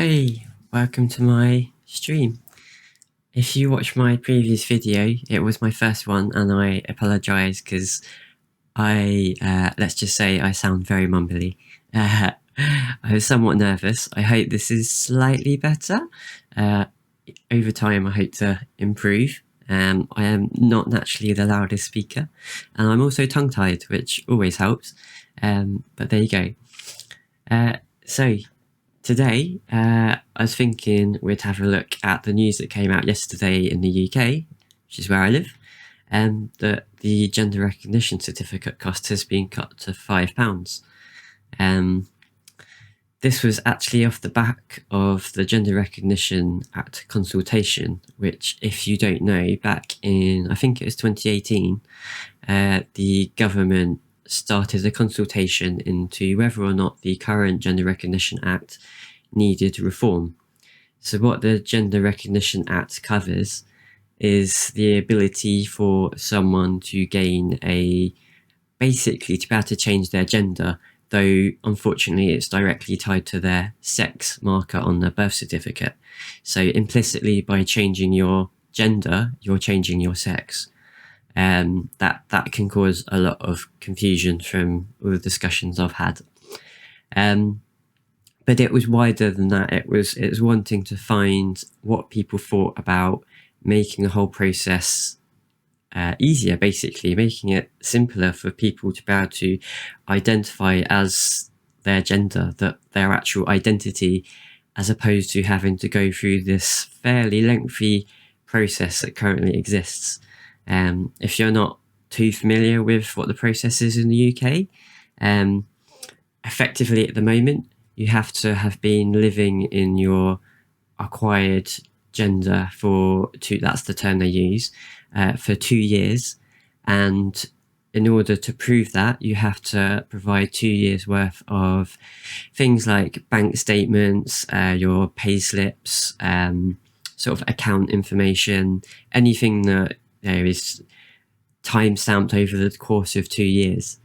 Hey, welcome to my stream. If you watched my previous video, it was my first one, and I apologise because let's just say I sound very mumbly. I was somewhat nervous. I hope this is slightly better. Over time, I hope to improve. I am not naturally the loudest speaker, and I'm also tongue-tied, which always helps. But there you go. So today, I was thinking we'd have a look at the news that came out yesterday in the UK, which is where I live, and that the gender recognition certificate cost has been cut to £5. This was actually off the back of the Gender Recognition Act consultation, which, if you don't know, back in, I think it was 2018, the government started a consultation into whether or not the current Gender Recognition Act needed reform. So what the Gender Recognition Act covers is the ability for someone to basically to be able to change their gender, though unfortunately it's directly tied to their sex marker on their birth certificate. So implicitly, by changing your gender, you're changing your sex. That can cause a lot of confusion from all the discussions I've had. But it was wider than that. It was wanting to find what people thought about making the whole process easier, basically making it simpler for people to be able to identify as their gender, that their actual identity, as opposed to having to go through this fairly lengthy process that currently exists. If you're not too familiar with what the process is in the UK, effectively at the moment, you have to have been living in your acquired gender that's the term they use, for 2 years. And in order to prove that, you have to provide 2 years worth of things like bank statements, your pay slips, sort of account information, anything that is time stamped over the course of 2 years.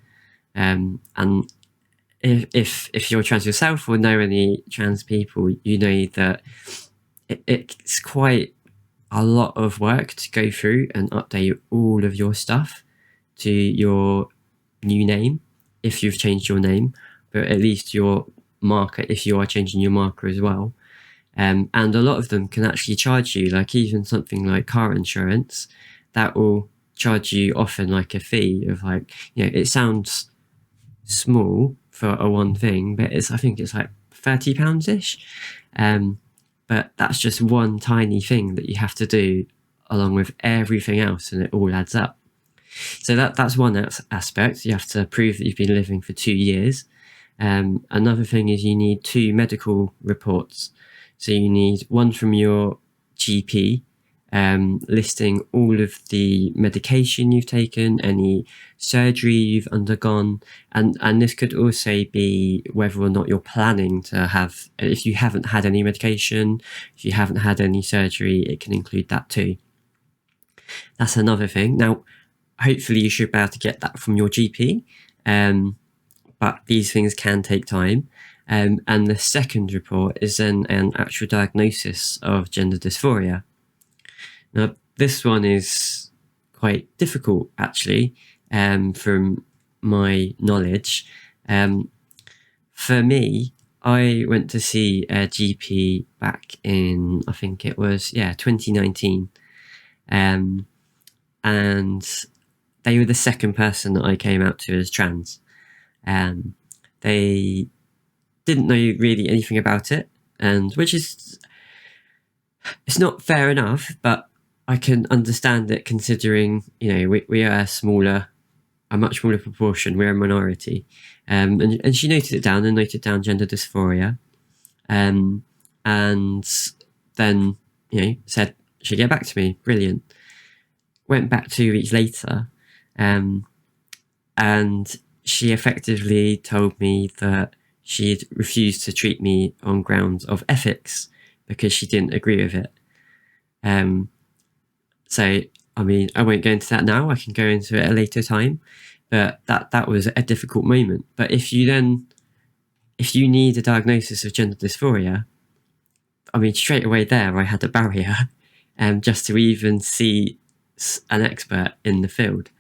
And if you're trans yourself or know any trans people, you know that it's quite a lot of work to go through and update all of your stuff to your new name if you've changed your name, but at least your marker if you are changing your marker as well. And a lot of them can actually charge you, like even something like car insurance, that will charge you often like a fee of like, it sounds small for a one thing, but I think it's like £30-ish. But that's just one tiny thing that you have to do along with everything else, and it all adds up. So that's one aspect. You have to prove that you've been living for 2 years. Another thing is you need 2 medical reports. So you need one from your GP, listing all of the medication you've taken, any surgery you've undergone, and this could also be whether or not you're planning to have, if you haven't had any medication, if you haven't had any surgery, it can include that too. That's another thing. Now, hopefully you should be able to get that from your GP, but these things can take time. And the second report is then an actual diagnosis of gender dysphoria. Now, this one is quite difficult, actually, from my knowledge. For me, I went to see a GP back in, I think it was, 2019. And they were the second person that I came out to as trans. They didn't know really anything about it, and which is, it's not fair enough, but I can understand it considering, we are a much smaller proportion. We're a minority. And she noted down gender dysphoria. And then, said she'd get back to me. Brilliant. Went back 2 weeks later. And she effectively told me that she'd refused to treat me on grounds of ethics because she didn't agree with it. So, I mean, I won't go into that now. I can go into it at a later time, but that was a difficult moment. But if you need a diagnosis of gender dysphoria, I mean, straight away there, I had a barrier, just to even see an expert in the field.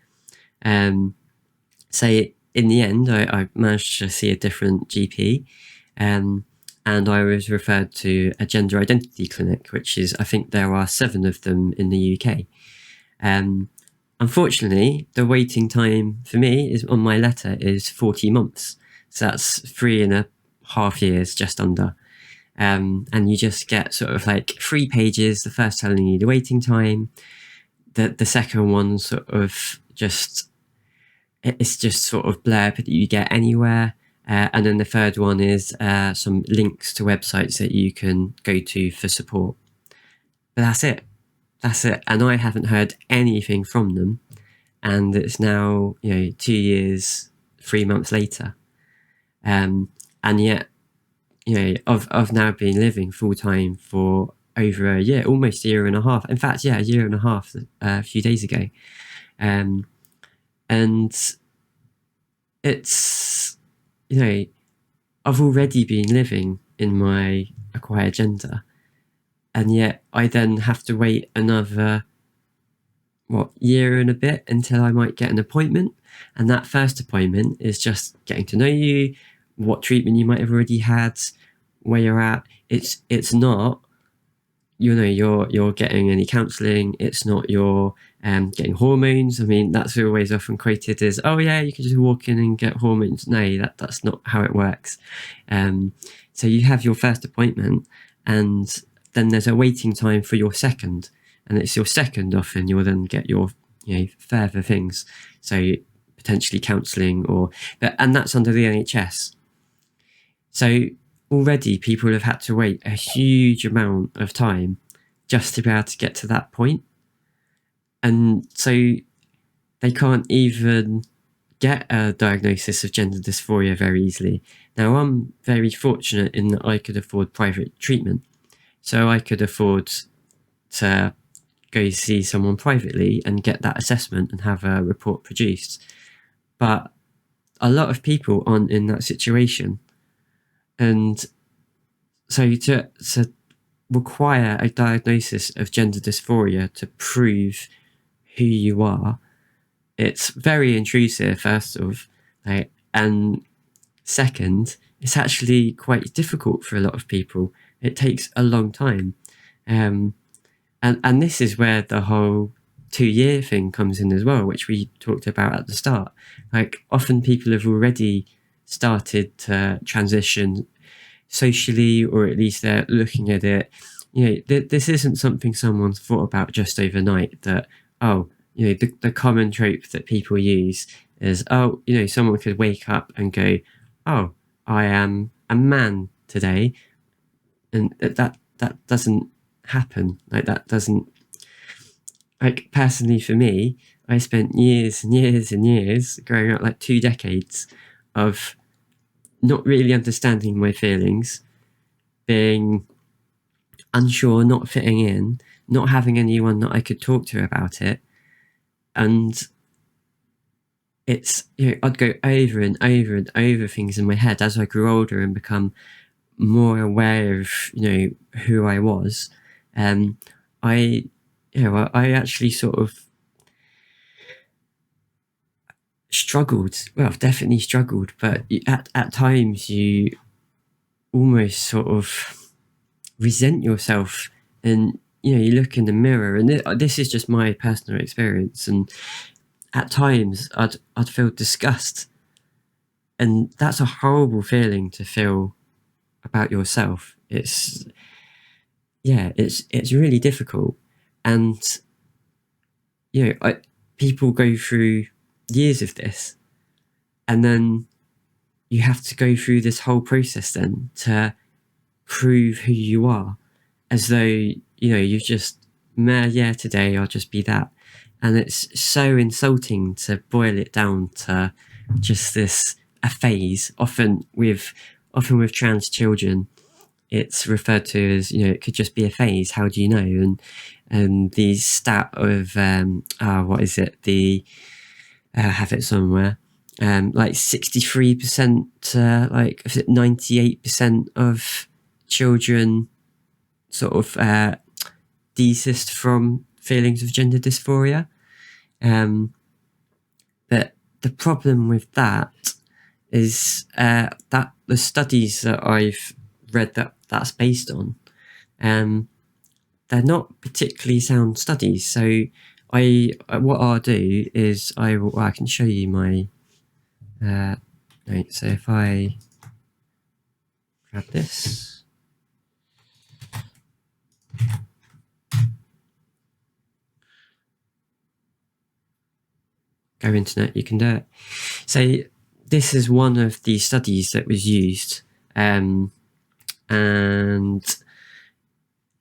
So in the end, I managed to see a different GP, and I was referred to a gender identity clinic, which is, I think there are 7 of them in the UK. Unfortunately, the waiting time for me is on my letter is 40 months. So that's 3.5 years, just under. And you just get sort of like 3 pages, the first telling you the waiting time, the second one sort of just, it's just sort of blurb that you get anywhere. And then the third one is some links to websites that you can go to for support. But that's it. That's it. And I haven't heard anything from them. And it's now, 2 years, 3 months later. And yet, I've now been living full time for over a year, almost a year and a half. In fact, a year and a half, a few days ago. And it's, I've already been living in my acquired gender. And yet I then have to wait another, year and a bit until I might get an appointment. And that first appointment is just getting to know you, what treatment you might have already had, where you're at. It's not, you're getting any counselling. It's not you're getting hormones. I mean, that's always often quoted as, oh yeah, you can just walk in and get hormones. No, that's not how it works. So you have your first appointment, and then there's a waiting time for your second, and it's your second often you'll then get your further things, so potentially counselling and that's under the NHS. So already people have had to wait a huge amount of time just to be able to get to that point, and so they can't even get a diagnosis of gender dysphoria very easily. Now, I'm very fortunate in that I could afford private treatment, so I could afford to go see someone privately and get that assessment and have a report produced. But a lot of people aren't in that situation. And so to require a diagnosis of gender dysphoria to prove who you are, it's very intrusive, first of, and second, it's actually quite difficult for a lot of people. It takes a long time. And this is where the whole 2-year thing comes in as well, which we talked about at the start. Often people have already started to transition socially, or at least they're looking at it. This isn't something someone's thought about just overnight, that, the common trope that people use is, someone could wake up and go, oh, I am a man today. And that doesn't happen. That doesn't, personally for me, I spent years and years and years growing up, 2 decades of not really understanding my feelings, being unsure, not fitting in, not having anyone that I could talk to about it. And it's, I'd go over and over and over things in my head as I grew older and become more aware of, who I was. I actually sort of struggled. Well, I've definitely struggled, but at times you almost sort of resent yourself, and you look in the mirror, and this is just my personal experience, and at times I'd feel disgust, and that's a horrible feeling to feel about yourself. It's really difficult, and people go through years of this, and then you have to go through this whole process then to prove who you are, as though you've just, today I'll just be that. And it's so insulting to boil it down to just a phase. Often with trans children, it's referred to as, it could just be a phase. How do you know? And the stat of what is it? I have it somewhere. 63%, 98% of children sort of desist from feelings of gender dysphoria. But the problem with that is that the studies that I've read that's based on, they're not particularly sound studies. So what I'll do is I can show you my right. So if I grab this, go internet, you can do it. So this is one of the studies that was used, and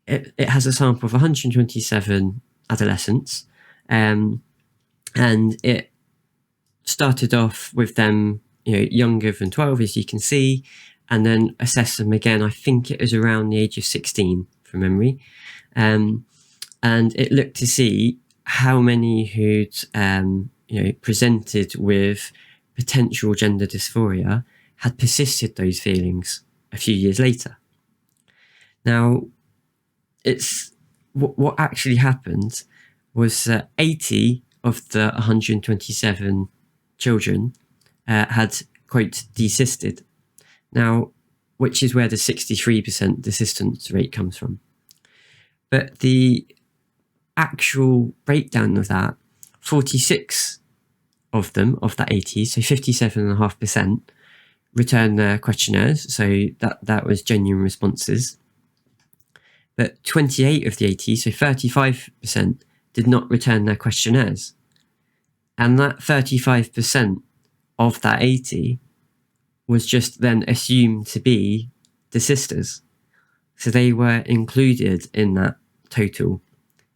it has a sample of 127 adolescents, and it started off with them, younger than 12, as you can see, and then assessed them again. I think it was around the age of 16 from memory, and it looked to see how many who'd presented with potential gender dysphoria had persisted those feelings a few years later. Now, it's what actually happened was that 80 of the 127 children had, quote, desisted. Now, which is where the 63% desistance rate comes from. But the actual breakdown of that, 46 of them, of that 80, so 57.5%, returned their questionnaires. So that was genuine responses. But 28 of the 80, so 35%, did not return their questionnaires. And that 35% of that 80 was just then assumed to be desisters. So they were included in that total,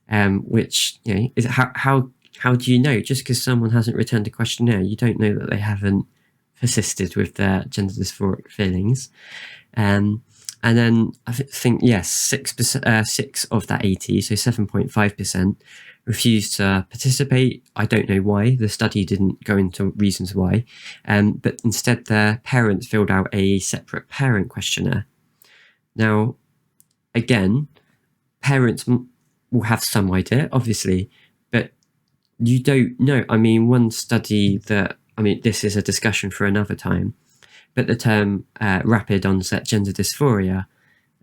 which, is how do you know? Just because someone hasn't returned a questionnaire, you don't know that they haven't persisted with their gender dysphoric feelings. And then I think, yes, 6% of that 80, so 7.5%, refused to participate. I don't know why. The study didn't go into reasons why. But instead, their parents filled out a separate parent questionnaire. Now, again, parents will have some idea, obviously, but you don't know. I mean, one study this is a discussion for another time, but the term rapid onset gender dysphoria,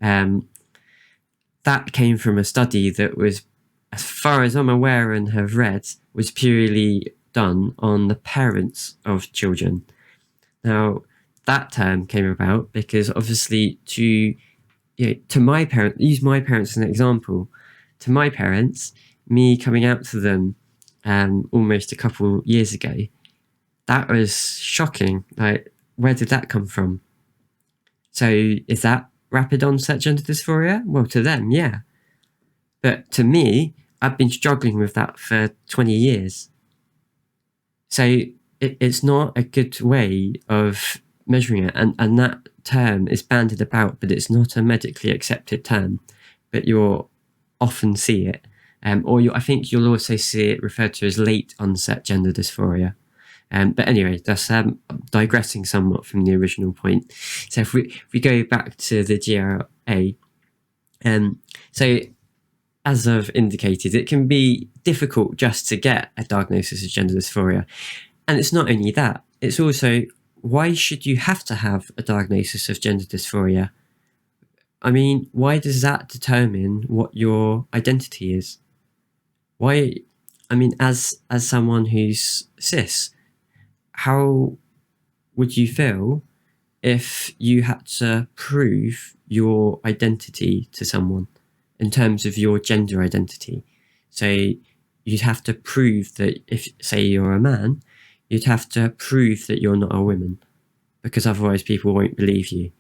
that came from a study that was, as far as I'm aware and have read, was purely done on the parents of children. Now, that term came about because obviously to my parents, use my parents as an example, to my parents, me coming out to them almost a couple years ago, that was shocking. Like, where did that come from? So is that rapid onset gender dysphoria? Well, to them, yeah. But to me, I've been struggling with that for 20 years. So it's not a good way of measuring it. And that term is bandied about, but it's not a medically accepted term. But you'll often see it. I think you'll also see it referred to as late onset gender dysphoria. But anyway, that's digressing somewhat from the original point. So if we go back to the GRA, so as I've indicated, it can be difficult just to get a diagnosis of gender dysphoria. And it's not only that, it's also, why should you have to have a diagnosis of gender dysphoria? I mean, why does that determine what your identity is? Why, I mean, as someone who's cis, how would you feel if you had to prove your identity to someone in terms of your gender identity? So you'd have to prove that if, say, you're a man, you'd have to prove that you're not a woman, because otherwise people won't believe you.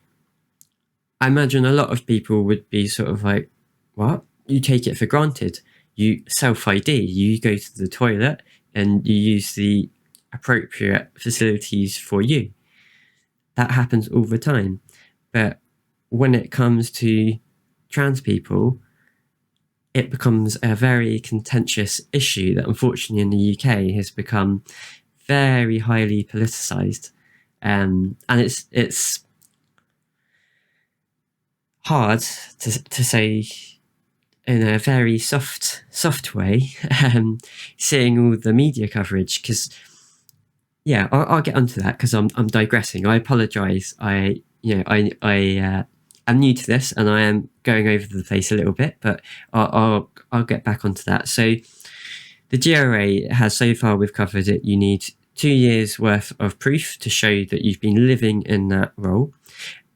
I imagine a lot of people would be sort of like, what? You take it for granted. You self-ID, you go to the toilet and you use the appropriate facilities for you. That happens all the time. But when it comes to trans people, it becomes a very contentious issue that unfortunately in the UK has become very highly politicized. And it's hard to say in a very soft way, seeing all the media coverage, because yeah, I'll get onto that because I'm digressing. I apologise. I'm new to this and I am going over the place a little bit, but I'll get back onto that. So the GRA has, so far we've covered it, you need 2 years worth of proof to show that you've been living in that role.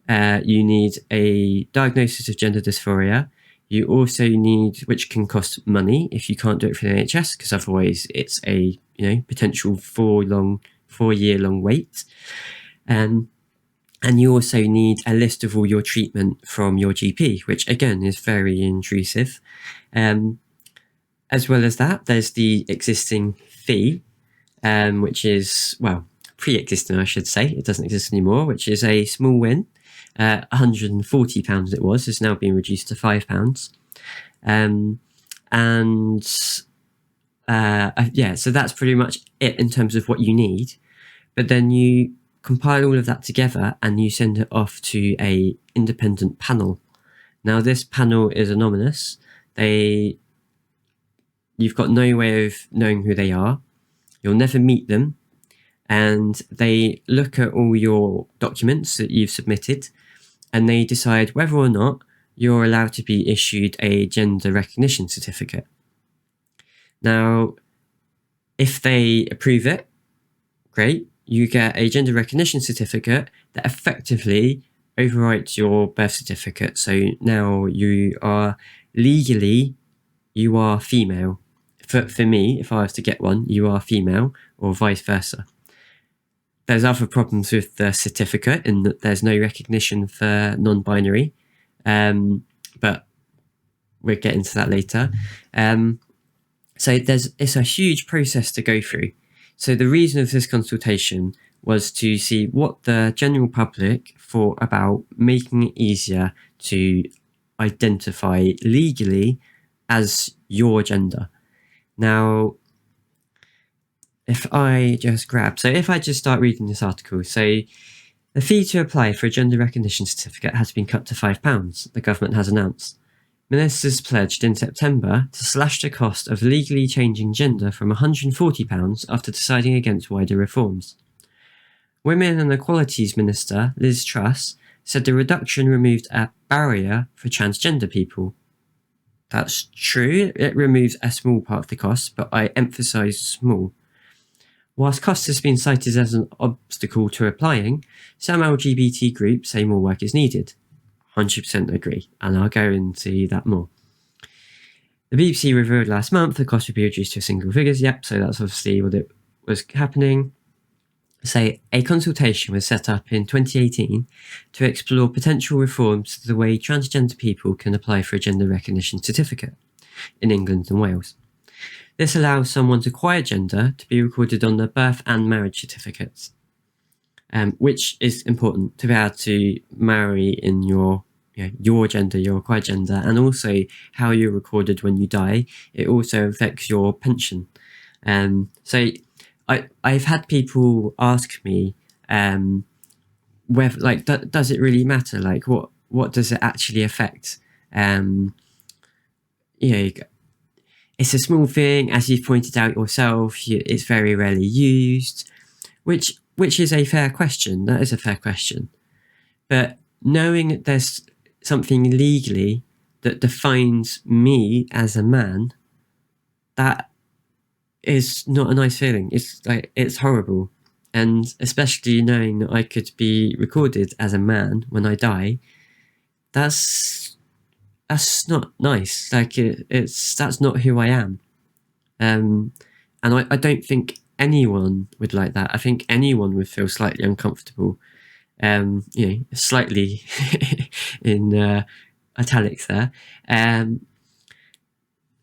You need a diagnosis of gender dysphoria. You also need, which can cost money if you can't do it for the NHS, because otherwise it's a potential 4-year-long wait. And you also need a list of all your treatment from your GP, which again is very intrusive. As well as that, there's the existing fee, which is, well, pre-existing, I should say. It doesn't exist anymore, which is a small win. £140 it was, has now been reduced to £5. So that's pretty much it in terms of what you need. But then you compile all of that together and you send it off to a independent panel. Now this panel is anonymous. You've got no way of knowing who they are. You'll never meet them. And they look at all your documents that you've submitted and they decide whether or not you're allowed to be issued a gender recognition certificate. Now, if they approve it, great, you get a gender recognition certificate that effectively overwrites your birth certificate. So now you are legally, you are female. For me, if I was to get one, you are female, or vice versa. There's other problems with the certificate in that there's no recognition for non-binary, but we'll get into that later. So it's a huge process to go through. So the reason of this consultation was to see what the general public thought about making it easier to identify legally as your gender. Now, if I just start reading this article, so the fee to apply for a gender recognition certificate has been cut to £5, the government has announced. Ministers pledged in September to slash the cost of legally changing gender from £140 after deciding against wider reforms. Women and Equalities Minister Liz Truss said the reduction removed a barrier for transgender people. That's true, it removes a small part of the cost, but I emphasise small. Whilst cost has been cited as an obstacle to applying, some LGBT groups say more work is needed. 100% agree, and I'll go into that more. The BBC revealed last month the cost would be reduced to single figures. Yep, so that's obviously what it was happening. So a consultation was set up in 2018 to explore potential reforms to the way transgender people can apply for a gender recognition certificate in England and Wales. This allows someone's acquired gender to be recorded on their birth and marriage certificates, which is important to be able to marry in your gender, your acquired gender, and also how you're recorded when you die. It also affects your pension. So I've had people ask me whether, does it really matter? Like, what does it actually affect? It's a small thing, as you've pointed out yourself. It's very rarely used, which is a fair question. That is a fair question. But knowing that there's something legally that defines me as a man, that is not a nice feeling. It's horrible. And especially knowing that I could be recorded as a man when I die, that's not nice. That's not who I am. And I don't think anyone would like that. I think anyone would feel slightly uncomfortable. Slightly in italics there.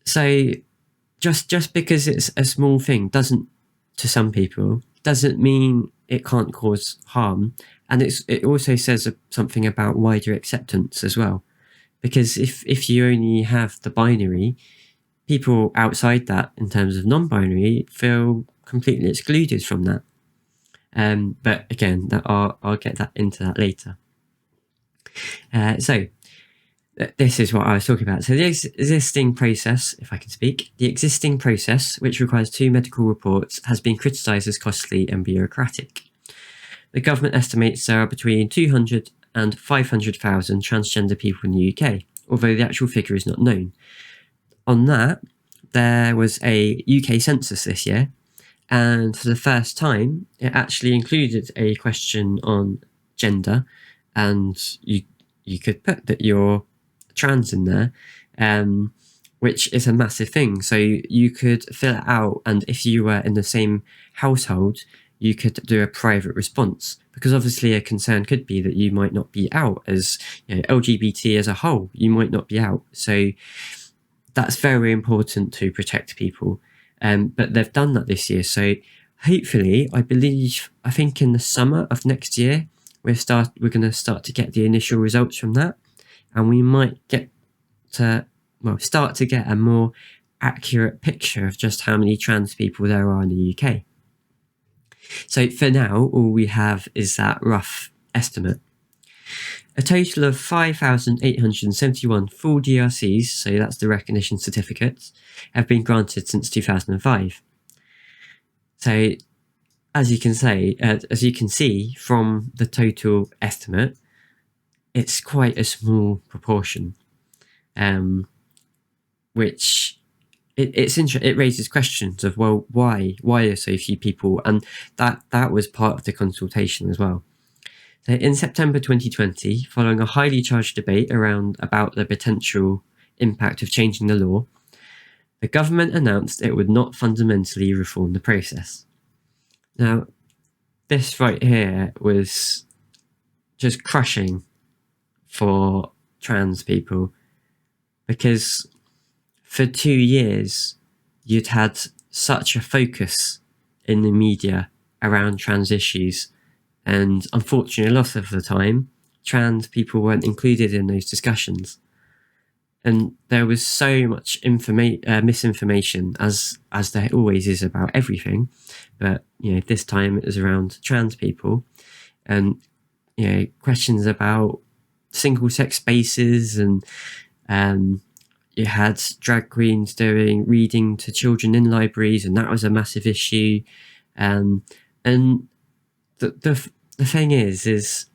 So just because it's a small thing to some people doesn't mean it can't cause harm. And it also says something about wider acceptance as well. Because if you only have the binary, people outside that, in terms of non-binary, feel completely excluded from that. But again, I'll get into that later. So this is what I was talking about. So the existing process, if I can speak, the existing process, which requires 2 medical reports, has been criticised as costly and bureaucratic. The government estimates there are between 200 and 500,000 transgender people in the UK, although the actual figure is not known. On that, there was a UK census this year, and for the first time, it actually included a question on gender, and you could put that you're trans in there, which is a massive thing. So you could fill it out, and if you were in the same household, you could do a private response, because obviously a concern could be that you might not be out as, you know, LGBT as a whole, you might not be out. So that's very important to protect people. But they've done that this year. So hopefully, I think in the summer of next year, we're going to start to get the initial results from that. And we might start to get a more accurate picture of just how many trans people there are in the UK. So for now, all we have is that rough estimate. A total of 5,871 full GRCs, so that's the recognition certificates, have been granted since 2005. So as you can see from the total estimate, it's quite a small proportion, which it raises questions of, well, why are so few people? And that was part of the consultation as well. So in September 2020, following a highly charged debate about the potential impact of changing the law, the government announced it would not fundamentally reform the process. Now, this right here was just crushing for trans people, because for 2 years, you'd had such a focus in the media around trans issues. And unfortunately, a lot of the time, trans people weren't included in those discussions. And there was so much misinformation, as there always is about everything. But, you know, this time it was around trans people, and, you know, questions about single-sex spaces, and you had drag queens doing reading to children in libraries, and that was a massive issue. And the thing is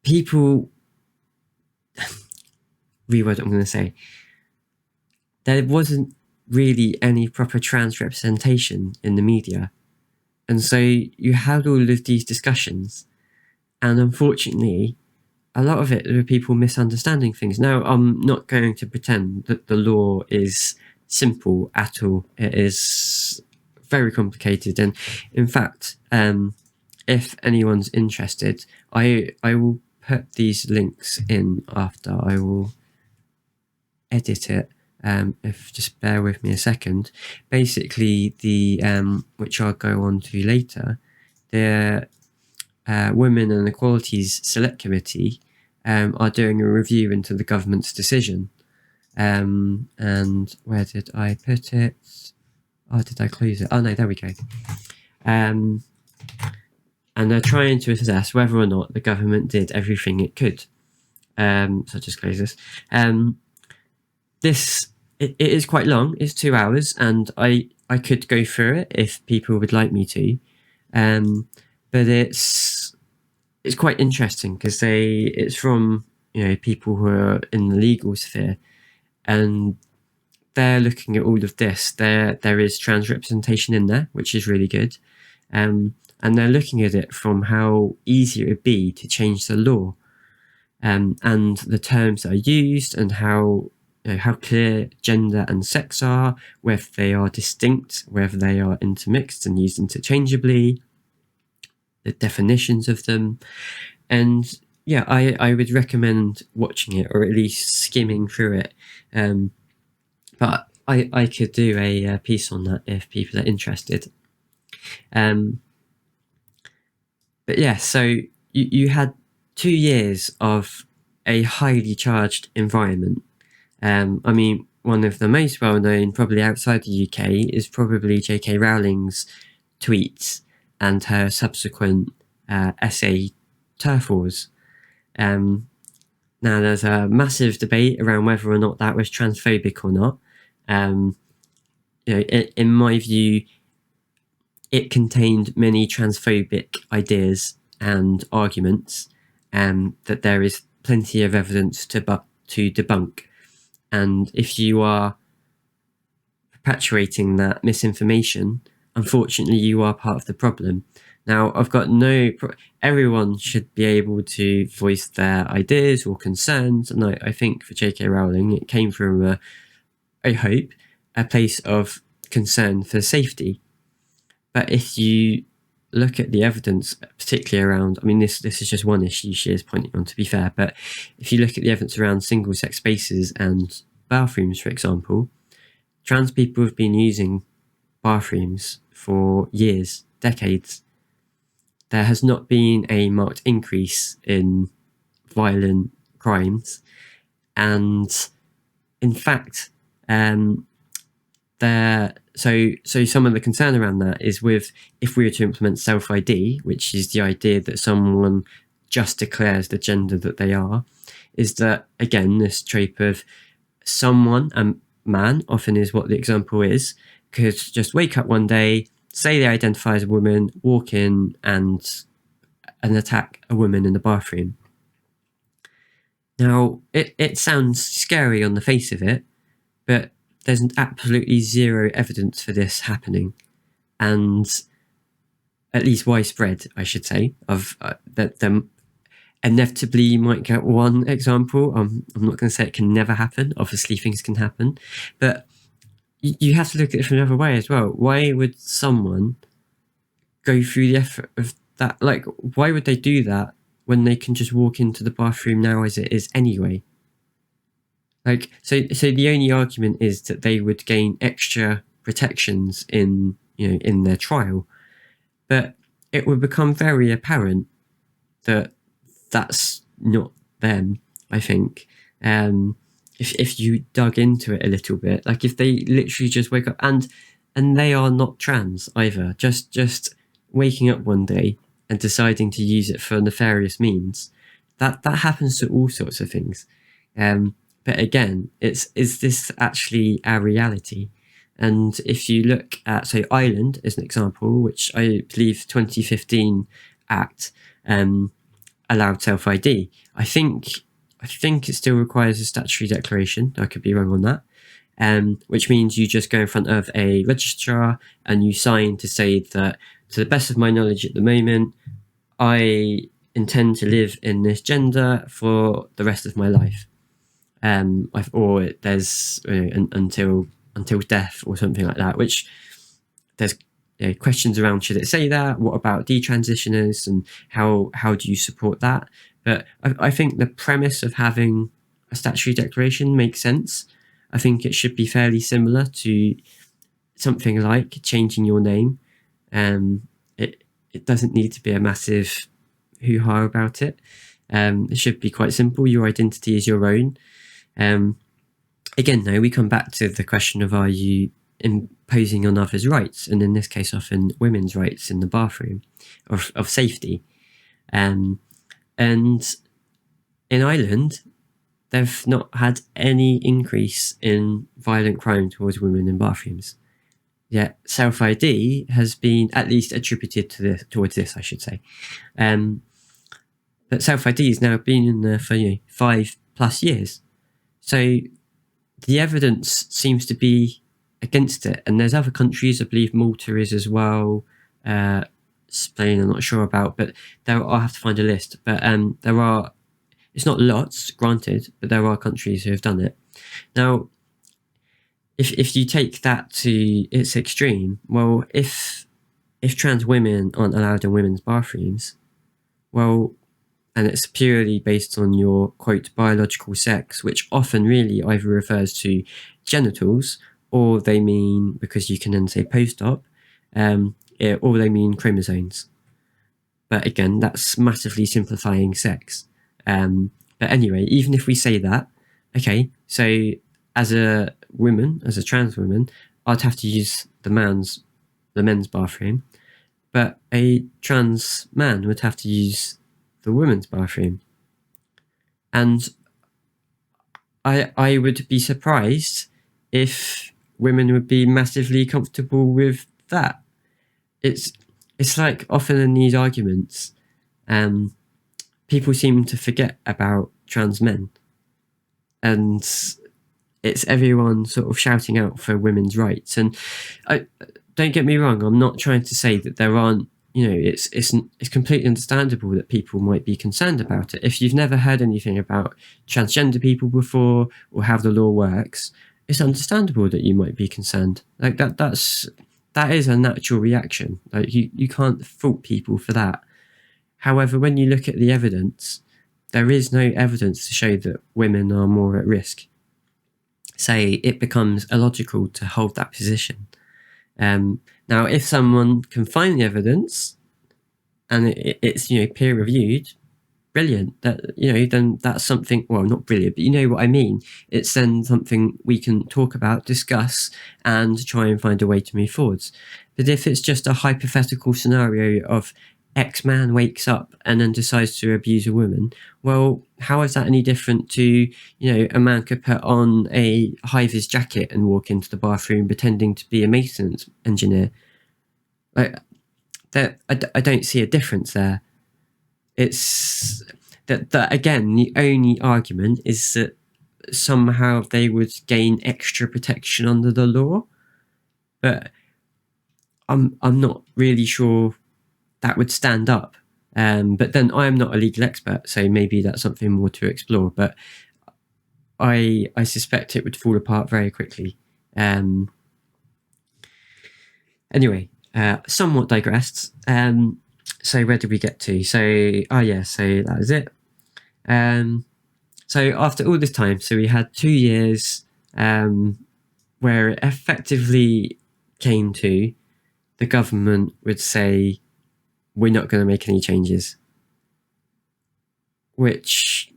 people reword what I'm going to say. There wasn't really any proper trans representation in the media, and so you had all of these discussions, and unfortunately, a lot of it were people misunderstanding things. Now, I'm not going to pretend that the law is simple at all. It is very complicated, and in fact, if anyone's interested, I will put these links in after. I will edit it. If just bear with me a second. Basically, the which I'll go on to later, the Women and Equalities Select Committee are doing a review into the government's decision. And where did I put it? Oh, did I close it? Oh no, there we go. And they're trying to assess whether or not the government did everything it could. So I'll just close this. It is quite long. It's 2 hours, and I could go through it if people would like me to. But it's quite interesting because it's from, you know, people who are in the legal sphere, and they're looking at all of this. There is trans representation in there, which is really good. And they're looking at it from how easy it would be to change the law, and the terms that are used, and how clear gender and sex are, whether they are distinct, whether they are intermixed and used interchangeably, the definitions of them. And yeah, I would recommend watching it, or at least skimming through it. But I could do a piece on that if people are interested. But yeah, so you had 2 years of a highly charged environment. I mean, one of the most well-known, probably outside the UK, is probably J.K. Rowling's tweets and her subsequent essay, Turf Wars. Now, there's a massive debate around whether or not that was transphobic or not. In my view, it contained many transphobic ideas and arguments that there is plenty of evidence to debunk. And if you are perpetuating that misinformation, unfortunately, you are part of the problem. Now, I've got everyone should be able to voice their ideas or concerns. And I think for J.K. Rowling, it came from, I hope, a place of concern for safety. But if you look at the evidence, particularly around, I mean, this is just one issue she is pointing on, to be fair, but if you look at the evidence around single-sex spaces and bathrooms, for example, trans people have been using bathrooms for years, decades. There has not been a marked increase in violent crimes, and in fact, so some of the concern around that is if we were to implement self-ID, which is the idea that someone just declares the gender that they are, is that, again, this trope of someone, a man often is what the example is, could just wake up one day, say they identify as a woman, walk in and attack a woman in the bathroom. Now, it sounds scary on the face of it, but there's absolutely zero evidence for this happening, and at least widespread, I should say, of that them. Inevitably, you might get one example. I'm not going to say it can never happen. Obviously, things can happen, but you have to look at it from another way as well. Why would someone go through the effort of that? Like, why would they do that when they can just walk into the bathroom now as it is anyway? Like, so the only argument is that they would gain extra protections in their trial, but it would become very apparent that that's not them, I think. If you dug into it a little bit, like if they literally just wake up and they are not trans either, just waking up one day and deciding to use it for nefarious means, that happens to all sorts of things. But again, is this actually our reality? And if you look at, say, Ireland as an example, which I believe 2015 Act allowed self-ID. I think it still requires a statutory declaration. I could be wrong on that. Which means you just go in front of a registrar and you sign to say that, to the best of my knowledge at the moment, I intend to live in this gender for the rest of my life. Or there's until death or something like that, which there's questions around, should it say that? What about detransitioners, and how do you support that? But I think the premise of having a statutory declaration makes sense. I think it should be fairly similar to something like changing your name. It doesn't need to be a massive hoo-ha about it. It should be quite simple. Your identity is your own. Again, though, we come back to the question of, are you imposing on others' rights, and in this case often women's rights in the bathroom, of safety. And in Ireland, they've not had any increase in violent crime towards women in bathrooms. Yet self-ID has been at least attributed towards this, I should say. But self-ID has now been in there for 5+ years. So the evidence seems to be against it. And there's other countries, I believe Malta is as well, Spain I'm not sure about, but I'll have to find a list. But there are, it's not lots, granted, but there are countries who have done it. Now, if you take that to its extreme, well, if trans women aren't allowed in women's bathrooms, well, and it's purely based on your, quote, biological sex, which often really either refers to genitals, or they mean, because you can then say post-op, or they mean chromosomes. But again, that's massively simplifying sex. But anyway, even if we say that, okay, so as a woman, as a trans woman, I'd have to use the men's bathroom, but a trans man would have to use the women's bathroom. And I would be surprised if women would be massively comfortable with that. It's it's like often in these arguments, people seem to forget about trans men, and it's everyone sort of shouting out for women's rights. And I, don't get me wrong, I'm not trying to say that there aren't, it's completely understandable that people might be concerned about it. If you've never heard anything about transgender people before or how the law works, it's understandable that you might be concerned. Like that is a natural reaction. Like you can't fault people for that. However, when you look at the evidence, there is no evidence to show that women are more at risk. Say it becomes illogical to hold that position. Now, if someone can find the evidence and it's peer reviewed, brilliant. That then that's something. Well, not brilliant, but you know what I mean. It's then something we can talk about, discuss, and try and find a way to move forwards. But if it's just a hypothetical scenario of X man wakes up and then decides to abuse a woman, well, how is that any different to, a man could put on a high-vis jacket and walk into the bathroom pretending to be a maintenance engineer? Like, I don't see a difference there. It's that again, the only argument is that somehow they would gain extra protection under the law, but I'm not really sure that would stand up. But then I'm not a legal expert, so maybe that's something more to explore. But I suspect it would fall apart very quickly. Anyway, somewhat digressed. So where did we get to? So that was it. So after all this time, so we had 2 years where it effectively came to the government would say, we're not going to make any changes. Which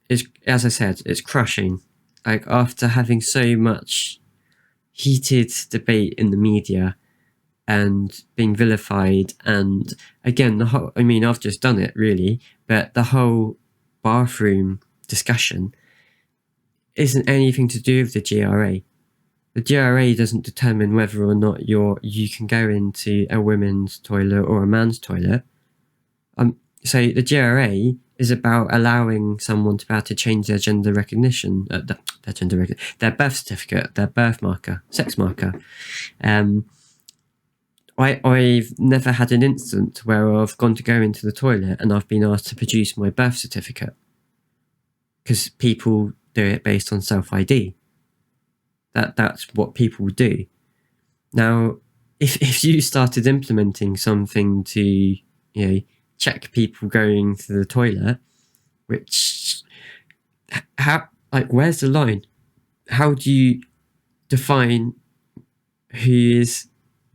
is, as I said, it's crushing. Like, after having so much heated debate in the media and being vilified, and again, I've just done it really, but the whole bathroom discussion isn't anything to do with the GRA. The GRA doesn't determine whether or not you can go into a women's toilet or a man's toilet. So the GRA is about allowing someone to be able to change their gender recognition, their birth certificate, their birth marker, sex marker. I've never had an instance where I've gone to go into the toilet and I've been asked to produce my birth certificate, because people do it based on self-ID. That's what people do. Now, if you started implementing something to, check people going to the toilet, where's the line? How do you define who is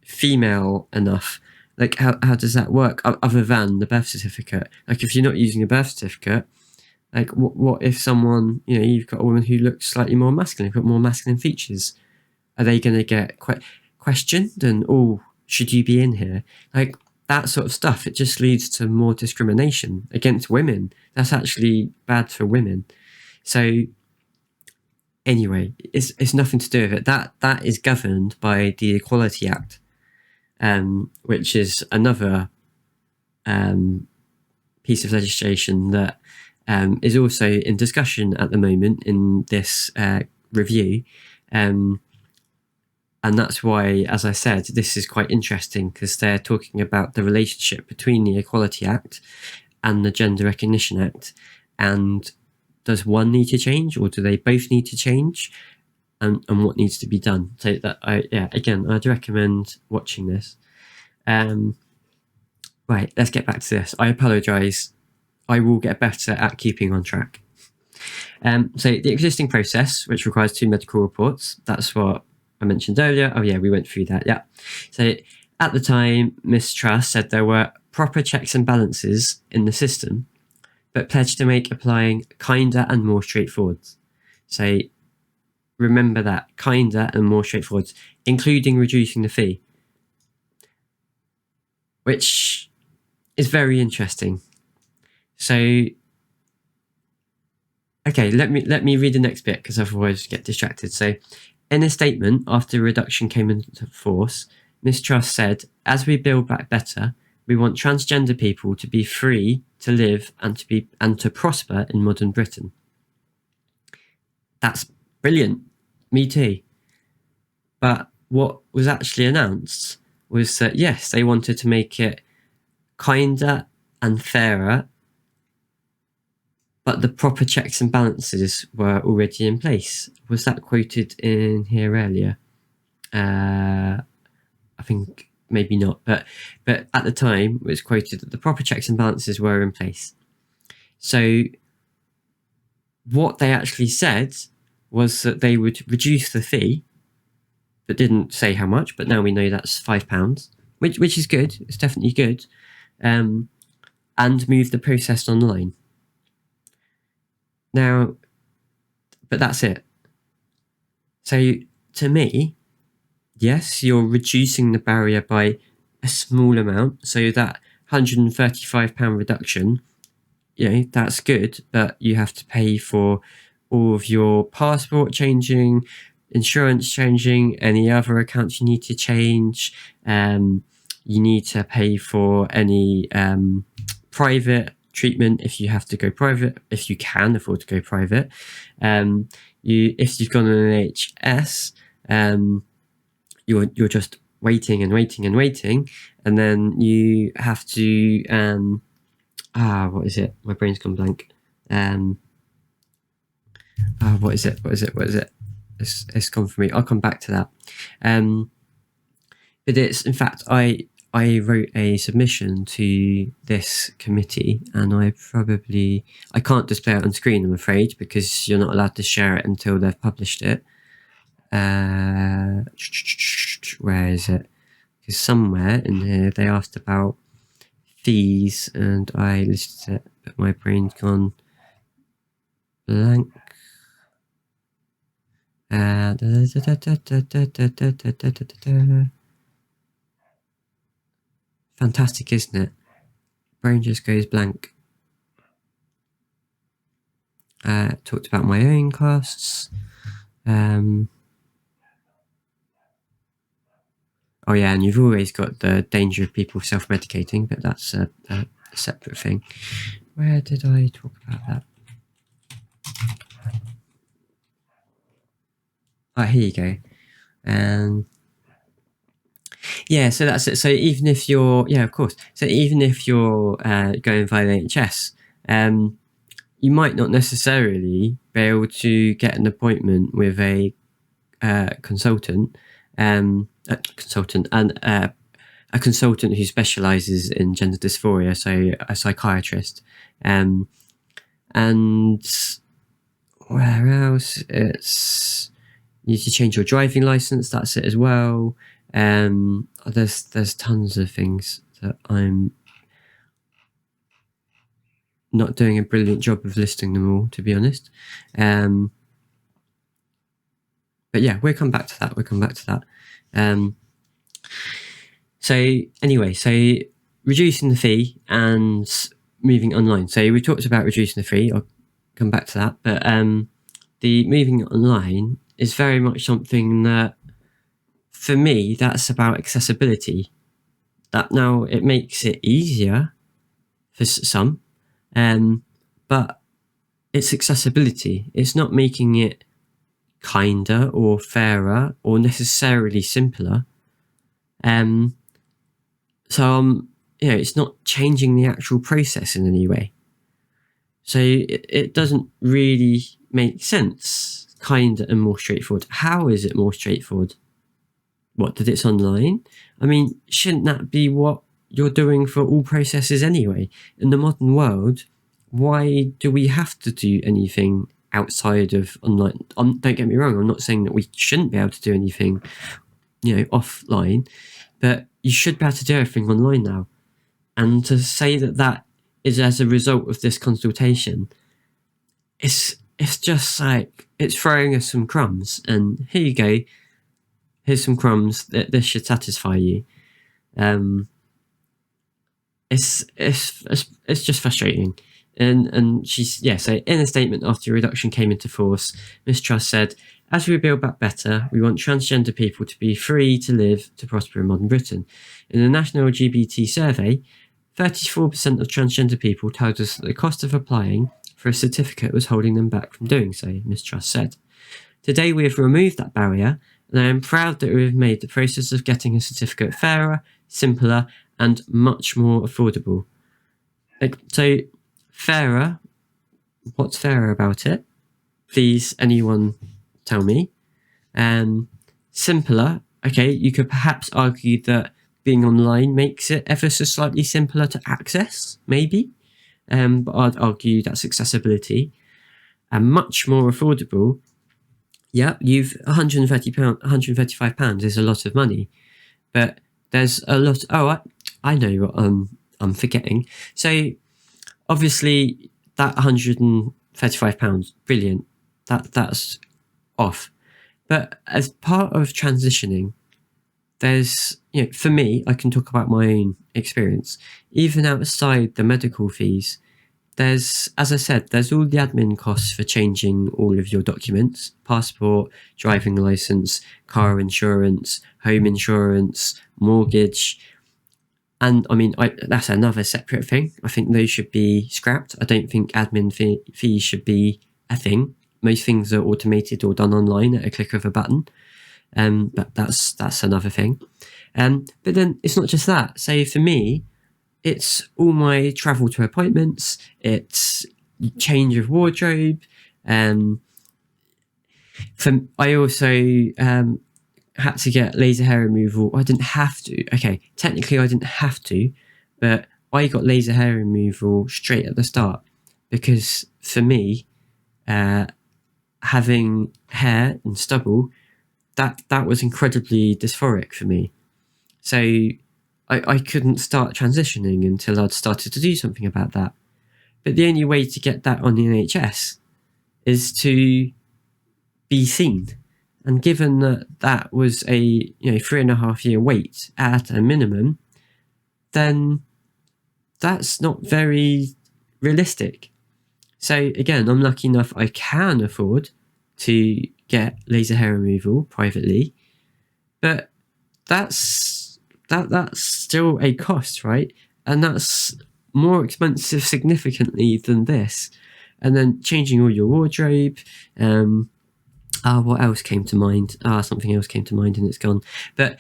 female enough? Like, how does that work other than the birth certificate? Like, if you're not using a birth certificate, like, what if someone, you've got a woman who looks slightly more masculine, got more masculine features? Are they going to get questioned and, should you be in here? Like, that sort of stuff, it just leads to more discrimination against women. That's actually bad for women. So anyway, it's nothing to do with it. That is governed by the Equality Act, which is another piece of legislation that is also in discussion at the moment in this review. And that's why, as I said, this is quite interesting, because they're talking about the relationship between the Equality Act and the Gender Recognition Act. And does one need to change, or do they both need to change? And what needs to be done? So I'd recommend watching this. Right, let's get back to this. I apologise. I will get better at keeping on track. So the existing process, which requires 2 medical reports, that's what I mentioned earlier. Oh yeah, we went through that. Yeah. So at the time, Ms. Truss said there were proper checks and balances in the system, but pledged to make applying kinder and more straightforward. So remember that, kinder and more straightforward, including reducing the fee, which is very interesting. So Okay, let me read the next bit because otherwise get distracted. So, in a statement after reduction came into force, Ms. Truss said, "As we build back better, we want transgender people to be free to live and to prosper in modern Britain." That's brilliant. Me too. But what was actually announced was that yes, they wanted to make it kinder and fairer, but the proper checks and balances were already in place. Was that quoted in here earlier? I think maybe not, but at the time it was quoted that the proper checks and balances were in place. So what they actually said was that they would reduce the fee, but didn't say how much. But now we know that's £5, which is good. It's definitely good, and move the process online. Now, but that's it. So to me, yes, you're reducing the barrier by a small amount. So that £135 reduction, that's good, but you have to pay for all of your passport changing, insurance changing, any other accounts you need to change. You need to pay for any private treatment if you have to go private, if you can afford to go private. If you've gone on an NHS, you're just waiting and waiting and waiting, and then you have to what is it? My brain's gone blank. What is it? It's gone for me. I'll come back to that. But it's, in fact, I wrote a submission to this committee, and I can't display it on screen, I'm afraid, because you're not allowed to share it until they've published it. Where is it? Because somewhere in here they asked about fees, and I listed it, but my brain's gone blank. Fantastic, isn't it? Brain just goes blank. Talked about my own costs. Oh yeah, and you've always got the danger of people self-medicating, but that's a separate thing. Where did I talk about that? Oh, here you go. Yeah, so that's it. So even if you're, of course. So even if you're going via the NHS, you might not necessarily be able to get an appointment with a consultant and a consultant who specialises in gender dysphoria, so a psychiatrist. And where else? It's, you need to change your driving license. That's it as well. There's tons of things that I'm not doing a brilliant job of listing them all, to be honest. But yeah, we'll come back to that. So anyway, so reducing the fee and moving online. So we talked about reducing the fee. I'll come back to that. But the moving online is very much something that, for me, that's about accessibility. That now it makes it easier for some, but it's accessibility. It's not making it kinder or fairer or necessarily simpler. So it's not changing the actual process in any way. So it doesn't really make sense. Kinder and more straightforward. How is it more straightforward? What, that it's online? I mean, shouldn't that be what you're doing for all processes anyway? In the modern world, why do we have to do anything outside of online? Don't get me wrong, I'm not saying that we shouldn't be able to do anything, offline, but you should be able to do everything online now. And to say that is as a result of this consultation, it's just like, it's throwing us some crumbs, and here you go, here's some crumbs, that this should satisfy you. It's just frustrating. And so in a statement after the reduction came into force, Ms. Truss said, "As we build back better, we want transgender people to be free to live, to prosper in modern Britain." In a national LGBT survey, 34% of transgender people told us that the cost of applying for a certificate was holding them back from doing so, Ms. Truss said. "Today we have removed that barrier, and I am proud that we have made the process of getting a certificate fairer, simpler, and much more affordable." So, fairer, what's fairer about it? Please, anyone tell me. Simpler, okay, you could perhaps argue that being online makes it ever so slightly simpler to access, maybe. But I'd argue that's accessibility. And much more affordable. Yeah, you've £135 is a lot of money, but there's a lot. I know what I'm forgetting. So obviously that £135, brilliant. That's off. But as part of transitioning, there's, for me, I can talk about my own experience. Even outside the medical fees, there's, as I said, there's all the admin costs for changing all of your documents: passport, driving license, car insurance, home insurance, mortgage. And I mean, that's another separate thing. I think those should be scrapped. I don't think admin fees should be a thing. Most things are automated or done online at a click of a button. But that's another thing. But then it's not just that. So for me, it's all my travel to appointments. It's change of wardrobe. I also had to get laser hair removal. I didn't have to. Okay, technically I didn't have to, but I got laser hair removal straight at the start because for me, having hair and stubble, that was incredibly dysphoric for me. So I couldn't start transitioning until I'd started to do something about that. But the only way to get that on the NHS is to be seen. And given that that was a 3.5 year wait at a minimum, then that's not very realistic. So again, I'm lucky enough I can afford to get laser hair removal privately, but that's still a cost, right? And that's more expensive significantly than this. And then changing all your wardrobe. What else came to mind? Something else came to mind and it's gone. But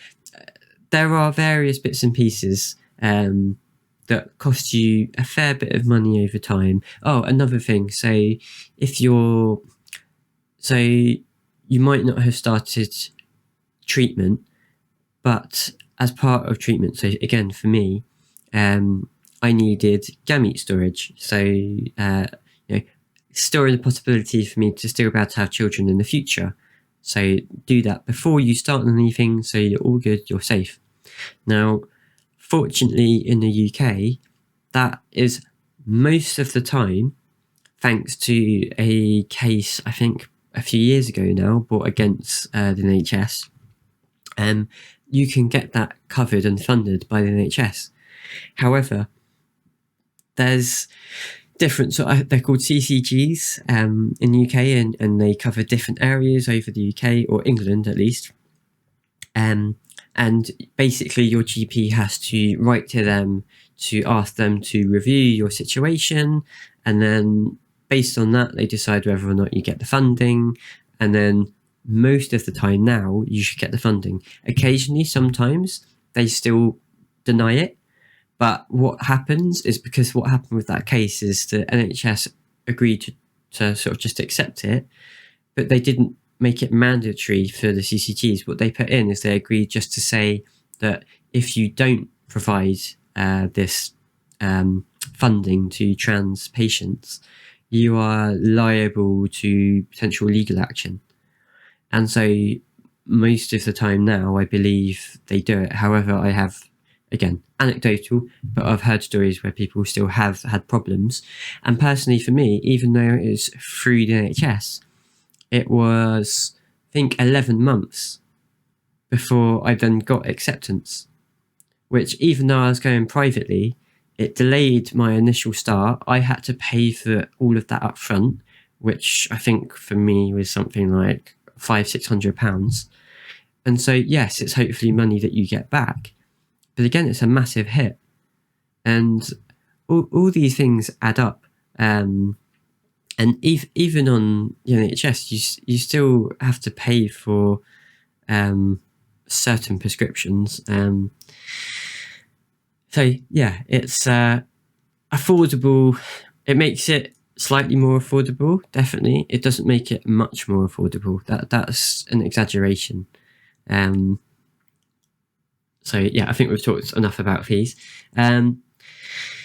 there are various bits and pieces that cost you a fair bit of money over time. Oh, another thing. So you might not have started treatment, but as part of treatment, so again, for me, I needed gamete storage. So, storing the possibility for me to still be able to have children in the future. So do that before you start anything, so you're all good, you're safe. Now, fortunately in the UK, that is most of the time, thanks to a case, I think a few years ago now, brought against the NHS. You can get that covered and funded by the NHS. However, there's different, they're called CCGs in the UK, and they cover different areas over the UK, or England at least. And basically your GP has to write to them to ask them to review your situation, and then based on that they decide whether or not you get the funding. And then most of the time now you should get the funding. Occasionally, sometimes they still deny it. But what happens is, because what happened with that case is the NHS agreed to sort of just accept it, but they didn't make it mandatory for the CCGs. What they put in is they agreed just to say that if you don't provide this funding to trans patients, you are liable to potential legal action. And so most of the time now, I believe they do it. However, I have, again, anecdotal, but I've heard stories where people still have had problems. And personally for me, even though it is through the NHS, it was, I think, 11 months before I then got acceptance, which, even though I was going privately, it delayed my initial start. I had to pay for all of that up front, which I think for me was something like £500-600. And so, yes, it's hopefully money that you get back. But again, it's a massive hit. And all these things add up. And even on the NHS, you still have to pay for certain prescriptions. So yeah, it's affordable. It makes it slightly more affordable, definitely. It doesn't make it much more affordable. That's an exaggeration. So yeah, I think we've talked enough about fees.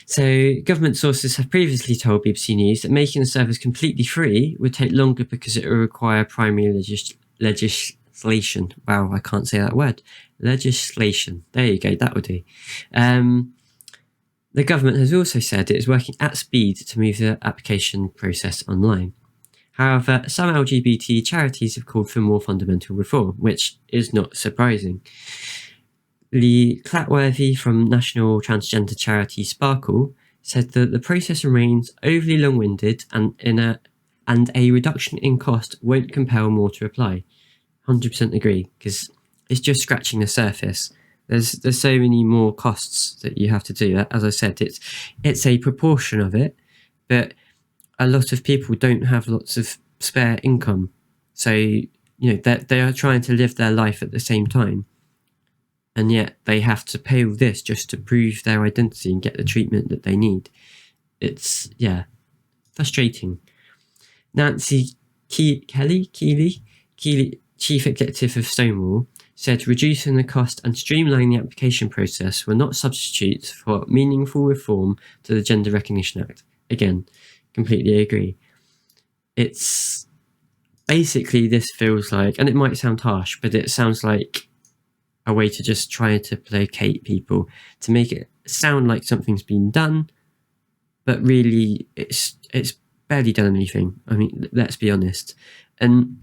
So government sources have previously told BBC News that making the service completely free would take longer because it would require primary legislation. Wow, I can't say that word. Legislation. There you go, that would do. The government has also said it is working at speed to move the application process online. However, some LGBT charities have called for more fundamental reform, which is not surprising. Lee Clatworthy from national transgender charity Sparkle said that the process remains overly long-winded and a reduction in cost won't compel more to apply. 100% agree, because it's just scratching the surface. There's so many more costs that you have to do. As I said, it's a proportion of it, but a lot of people don't have lots of spare income, so they are trying to live their life at the same time, and yet they have to pay all this just to prove their identity and get the treatment that they need. It's frustrating. Nancy Keeley, chief executive of Stonewall, said reducing the cost and streamlining the application process were not substitutes for meaningful reform to the Gender Recognition Act. Again, completely agree. It's basically, this feels like, and it might sound harsh, but it sounds like a way to just try to placate people, to make it sound like something's been done, but really it's barely done anything. I mean, let's be honest. And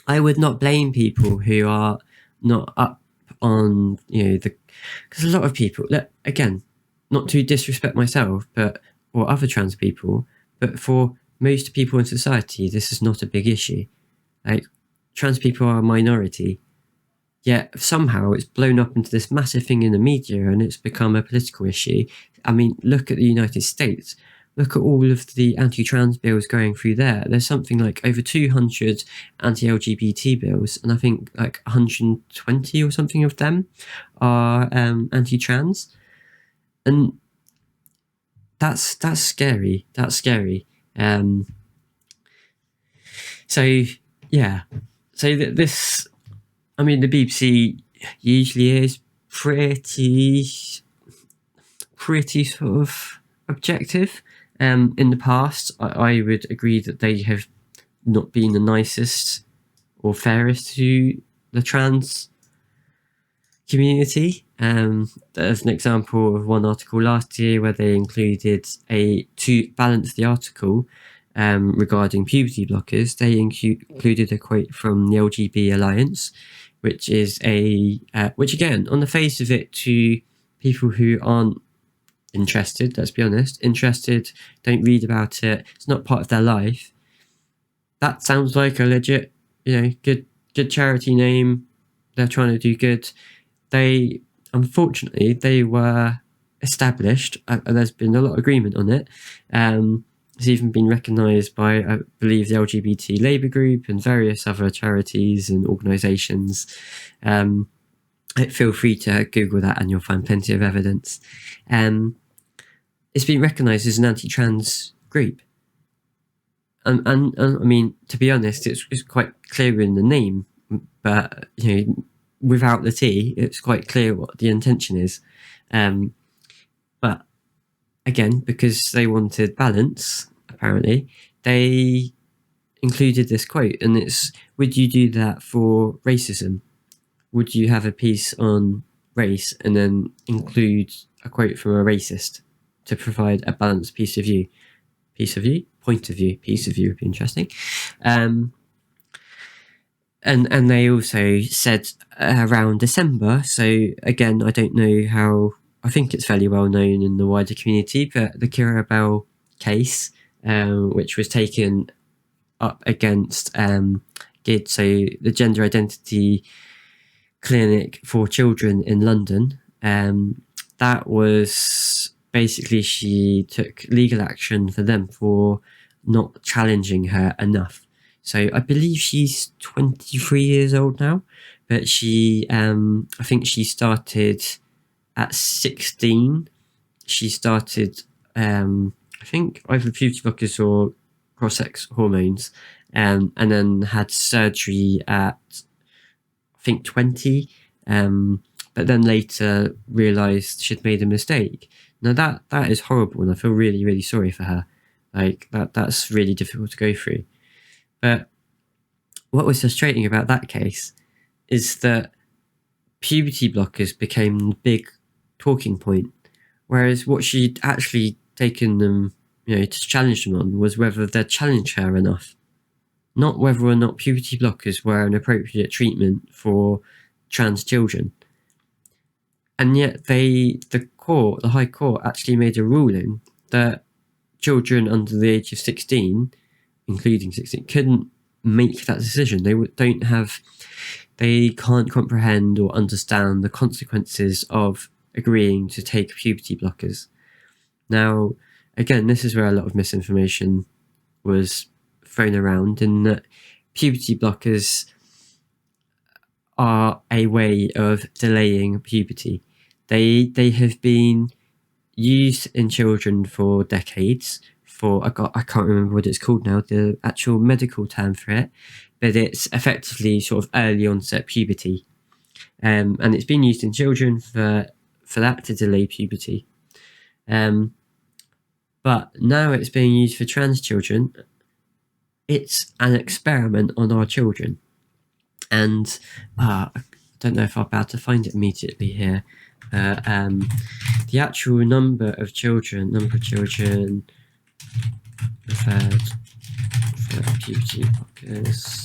I would not blame people who are not up on, because a lot of people, again, not to disrespect myself, or other trans people, but for most people in society, this is not a big issue. Like, trans people are a minority, yet somehow it's blown up into this massive thing in the media and it's become a political issue. I mean, look at the United States. Look at all of the anti-trans bills going through there. There's something like over 200 anti-LGBT bills, and I think like 120 or something of them are anti-trans. And that's scary. That's scary. So yeah. So this, I mean, the BBC usually is pretty sort of objective. In the past, I would agree that they have not been the nicest or fairest to the trans community. There's an example of one article last year where they included to balance the article regarding puberty blockers. They included a quote from the LGBT Alliance, which is which again, on the face of it, to people who aren't interested, let's be honest, don't read about it, it's not part of their life, that sounds like a legit, good charity name. They're trying to do good. They, unfortunately, they were established, there's been a lot of agreement on it. It's even been recognised by, I believe, the LGBT Labour Group and various other charities and organisations. Feel free to Google that and you'll find plenty of evidence. It's been recognised as an anti-trans group. And I mean, to be honest, it's quite clear in the name, but without the T, it's quite clear what the intention is. But again, because they wanted balance, apparently, they included this quote, and it's, would you do that for racism? Would you have a piece on race and then include a quote from a racist to provide a balanced point of view would be interesting. And they also said around December, so again, I don't know how I think it's fairly well known in the wider community, but the Kira Bell case, which was taken up against GID, so the Gender Identity Clinic for Children in London, that was basically, she took legal action for them for not challenging her enough. So I believe she's 23 years old now, but she, I think she started at 16. She started, I think, either puberty blockers or cross-sex hormones, and then had surgery at, I think, 20. But then later realised she'd made a mistake. Now that is horrible, and I feel really, really sorry for her. Like, that's really difficult to go through. But what was frustrating about that case is that puberty blockers became the big talking point, whereas what she'd actually taken them, to challenge them on, was whether they'd challenge her enough, not whether or not puberty blockers were an appropriate treatment for trans children. And yet the High Court actually made a ruling that children under the age of 16, including 16, couldn't make that decision. They can't comprehend or understand the consequences of agreeing to take puberty blockers. Now, again, this is where a lot of misinformation was thrown around, in that puberty blockers are a way of delaying puberty. They have been used in children for decades. I can't remember what it's called now, the actual medical term for it, but it's effectively sort of early onset puberty, and it's been used in children for that, to delay puberty. But now it's being used for trans children. It's an experiment on our children, and I don't know if I'm about to find it immediately here. The actual number of children referred for puberty blockers.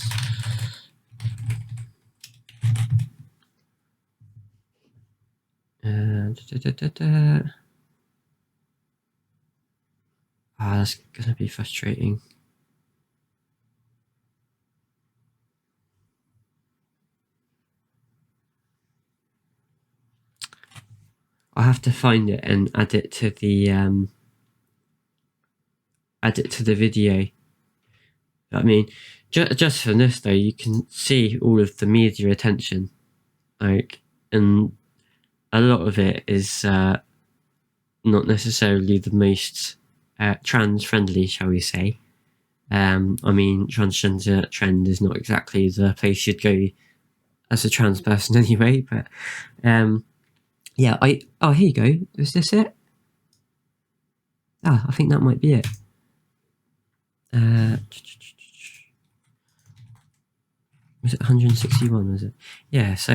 That's gonna be frustrating. I'll have to find it and add it to the video. I mean, just from this though, you can see all of the media attention, and a lot of it is not necessarily the most trans friendly, shall we say. I mean, transgender trend is not exactly the place you'd go as a trans person anyway, but yeah, here you go. Is this it? I think that might be it. Was it 161, was it? Yeah, so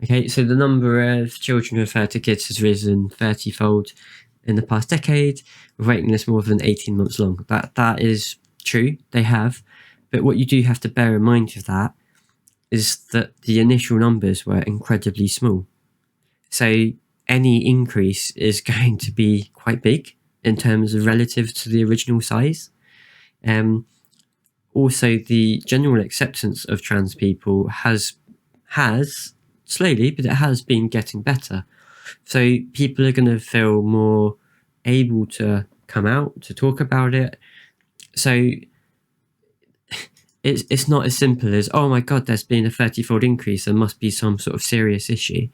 okay, so the number of children referred to GIDS has risen 30-fold in the past decade, with waiting lists more than 18 months long. That is true, they have, but what you do have to bear in mind of that is that the initial numbers were incredibly small. So any increase is going to be quite big in terms of relative to the original size. Also, the general acceptance of trans people has slowly, but it has been getting better. So people are going to feel more able to come out, to talk about it. So it's not as simple as, oh my God, there's been a 30-fold increase, there must be some sort of serious issue.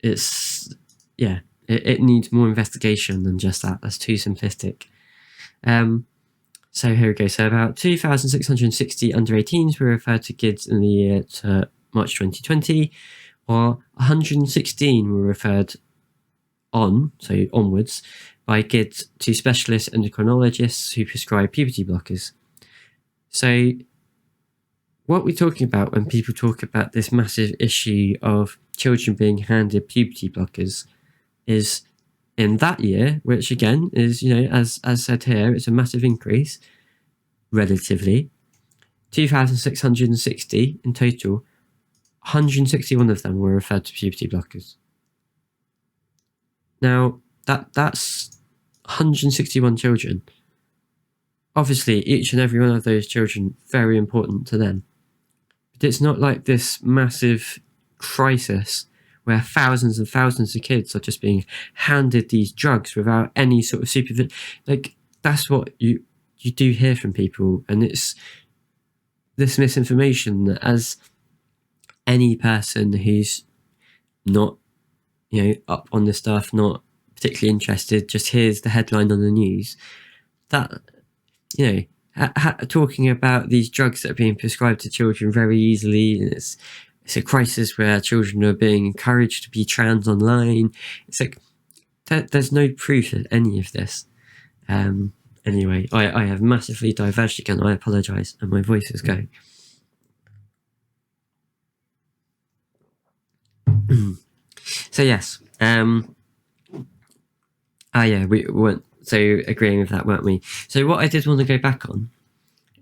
It needs more investigation than just that. That's too simplistic. So here we go. So about 2,660 under-18s were referred to GIDS in the year to March 2020, while 116 were referred onwards, by GIDS to specialist endocrinologists who prescribe puberty blockers. So what we're talking about when people talk about this massive issue of children being handed puberty blockers is, in that year, which again is, as said here, it's a massive increase, relatively, 2,660 in total, 161 of them were referred to puberty blockers. Now, that's 161 children. Obviously, each and every one of those children, very important to them. But it's not like this massive crisis where thousands and thousands of kids are just being handed these drugs without any sort of supervision. Like, that's what you do hear from people, and it's this misinformation that, as any person who's not, up on the stuff, not particularly interested, just hears the headline on the news, that, talking about these drugs that are being prescribed to children very easily, and it's a crisis where children are being encouraged to be trans online. It's like, there's no proof of any of this. Anyway, I have massively diverged again. I apologise, and my voice is going. So yes, we weren't so agreeing with that, weren't we? So what I did want to go back on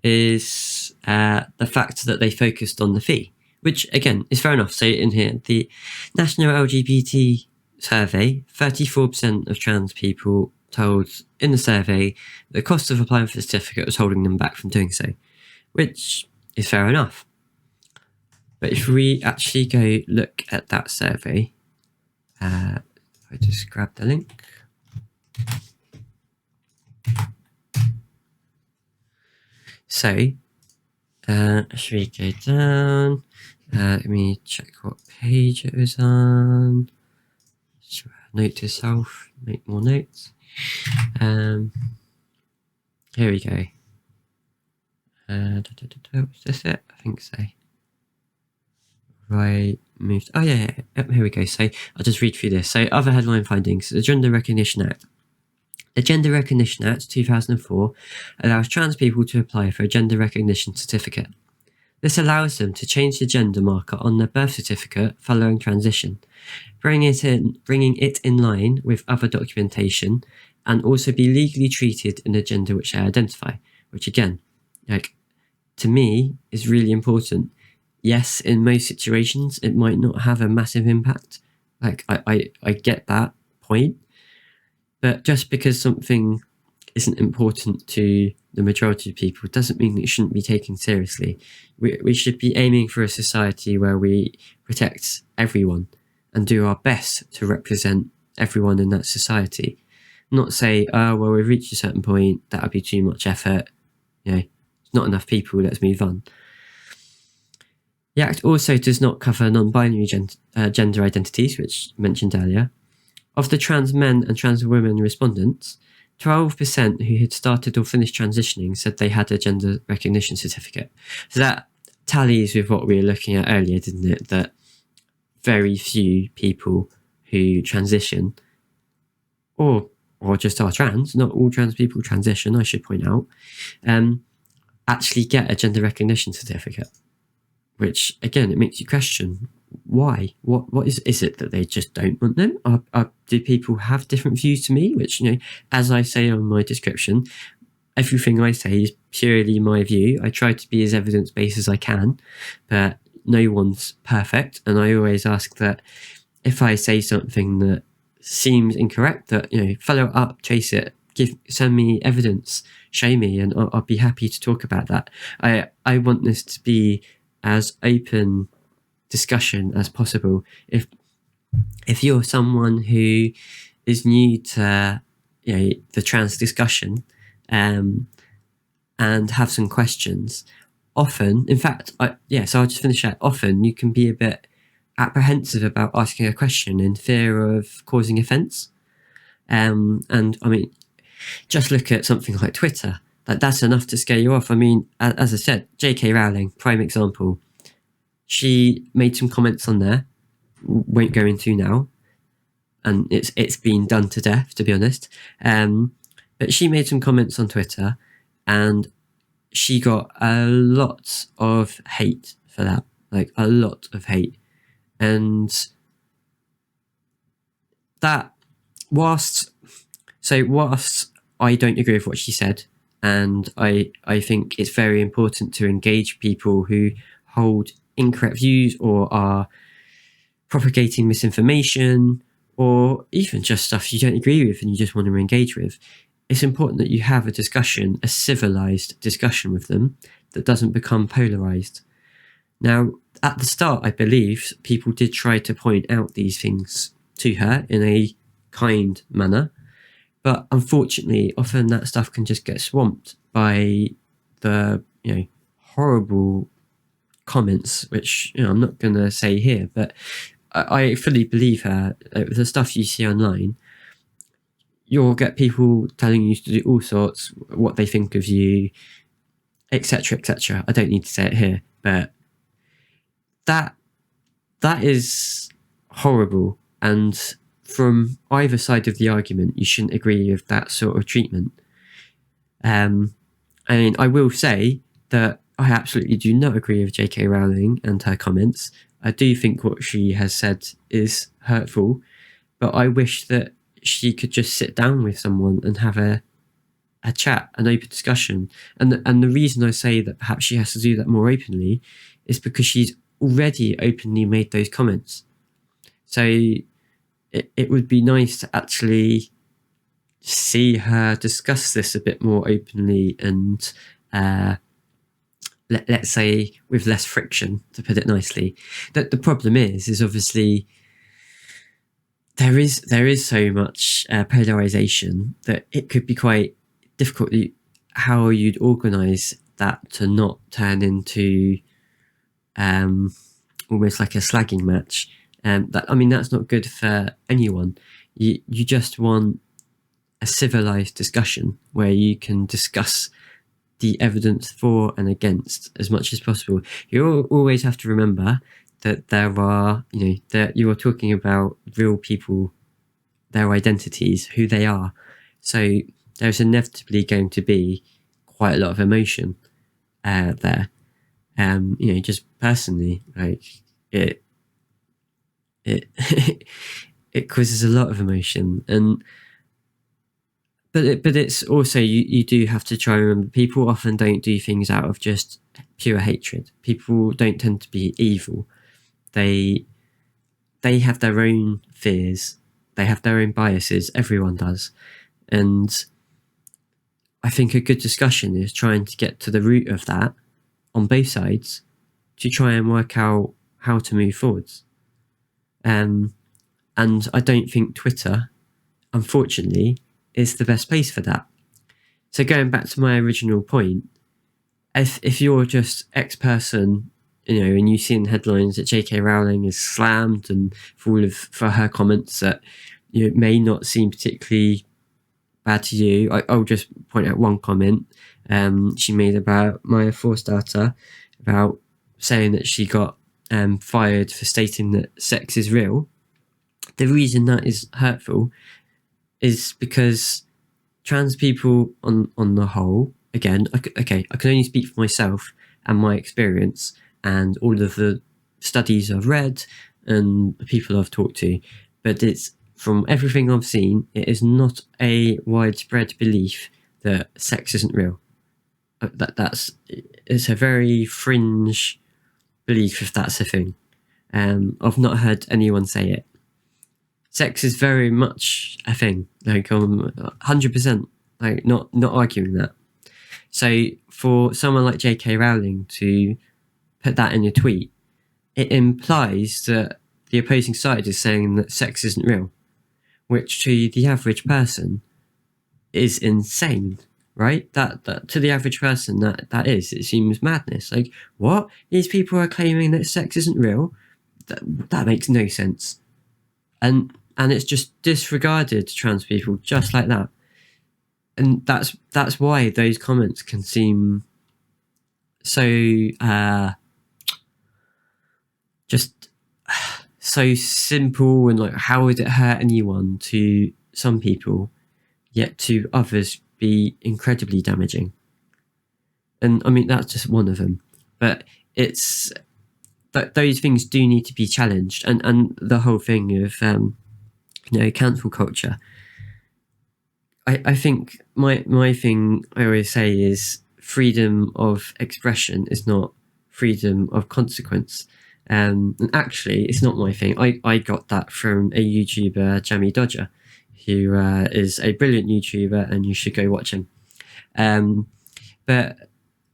is the fact that they focused on the fee, which again is fair enough. So in here, the National LGBT Survey, 34% of trans people told in the survey the cost of applying for the certificate was holding them back from doing so, which is fair enough. But if we actually go look at that survey, I just grab the link. So, should we go down? Let me check what page it was on. Note to self, make more notes. Here we go. Was this it? I think so. Right, moved. Oh yeah, here we go. So I'll just read through this. So other headline findings: the Gender Recognition Act. The Gender Recognition Act 2004 allows trans people to apply for a gender recognition certificate. This allows them to change the gender marker on their birth certificate following transition, bringing it in line with other documentation, and also be legally treated in the gender which they identify, which again, to me, is really important. Yes, in most situations, it might not have a massive impact. I get that point. But just because something isn't important to the majority of people doesn't mean it shouldn't be taken seriously. We should be aiming for a society where we protect everyone and do our best to represent everyone in that society. Not say, oh, well, we've reached a certain point, that would be too much effort. Not enough people, let's move on. The Act also does not cover non-binary gender identities, which I mentioned earlier. Of the trans men and trans women respondents, 12% who had started or finished transitioning said they had a gender recognition certificate. So that tallies with what we were looking at earlier, didn't it? That very few people who transition, or just are trans, not all trans people transition, I should point out, actually get a gender recognition certificate. Which, again, it makes you question, why? What is it that they just don't want them? Do people have different views to me? Which, as I say on my description, everything I say is purely my view. I try to be as evidence-based as I can, but no one's perfect. And I always ask that if I say something that seems incorrect, that, follow it up, chase it, send me evidence, show me, and I'll be happy to talk about that. I want this to be as open discussion as possible. If you're someone who is new to the trans discussion and have some questions, often, in fact, so I'll just finish that. Often you can be a bit apprehensive about asking a question in fear of causing offence. And I mean, just look at something like Twitter. That's enough to scare you off. I mean, as I said, J.K. Rowling, prime example. She made some comments on there, won't go into now, and it's been done to death, to be honest. But she made some comments on Twitter, and she got a lot of hate for that, a lot of hate. And that, whilst I don't agree with what she said, and I think it's very important to engage people who hold incorrect views or are propagating misinformation or even just stuff you don't agree with and you just want to engage with, it's important that you have a discussion, a civilized discussion with them that doesn't become polarized. Now, at the start, I believe people did try to point out these things to her in a kind manner, but unfortunately, often that stuff can just get swamped by the horrible comments, which I'm not going to say here, but I fully believe her. The stuff you see online, you'll get people telling you to do all sorts, what they think of you, etc., etc. I don't need to say it here, but that is horrible. And from either side of the argument, you shouldn't agree with that sort of treatment. I mean, I will say that I absolutely do not agree with J.K. Rowling and her comments. I do think what she has said is hurtful, but I wish that she could just sit down with someone and have a chat, an open discussion. And the reason I say that perhaps she has to do that more openly is because she's already openly made those comments. So it would be nice to actually see her discuss this a bit more openly and let's say with less friction, to put it nicely. That the problem is obviously there is so much polarization that it could be quite difficult how you'd organize that to not turn into almost like a slagging match. That's not good for anyone. You just want a civilized discussion where you can discuss the evidence for and against as much as possible. You always have to remember that there are, that you are talking about real people, their identities, who they are. So there's inevitably going to be quite a lot of emotion there. Just personally, like it it causes a lot of emotion, but it's also you do have to try and remember people often don't do things out of just pure hatred. People don't tend to be evil. They have their own fears. They have their own biases. Everyone does. And I think a good discussion is trying to get to the root of that on both sides to try and work out how to move forwards. And I don't think Twitter, unfortunately, is the best place for that. So going back to my original point, if you're just X person, and you see in headlines that J.K. Rowling is slammed and for her comments that may not seem particularly bad to you, I'll just point out one comment she made about Maya Forstater, about saying that she got fired for stating that sex is real. The reason that is hurtful is because trans people on the whole, again, I can only speak for myself and my experience and all of the studies I've read and the people I've talked to, but it's from everything I've seen, it is not a widespread belief that sex isn't real. It's a very fringe belief, if that's a thing. I've not heard anyone say it. Sex is very much a thing. Like 100%. Like not arguing that. So for someone like J.K. Rowling to put that in a tweet, it implies that the opposing side is saying that sex isn't real, which to the average person is insane, right? That to the average person, it seems madness. Like, what? These people are claiming that sex isn't real? That makes no sense. And it's just disregarded trans people just like that. And that's why those comments can seem so just so simple, and like, how would it hurt anyone to some people, yet to others be incredibly damaging. And I mean, that's just one of them, but it's that those things do need to be challenged, and the whole thing of cancel culture. I think my thing I always say is freedom of expression is not freedom of consequence. And actually, it's not my thing. I got that from a YouTuber, Jamie Dodger, who is a brilliant YouTuber, and you should go watch him. But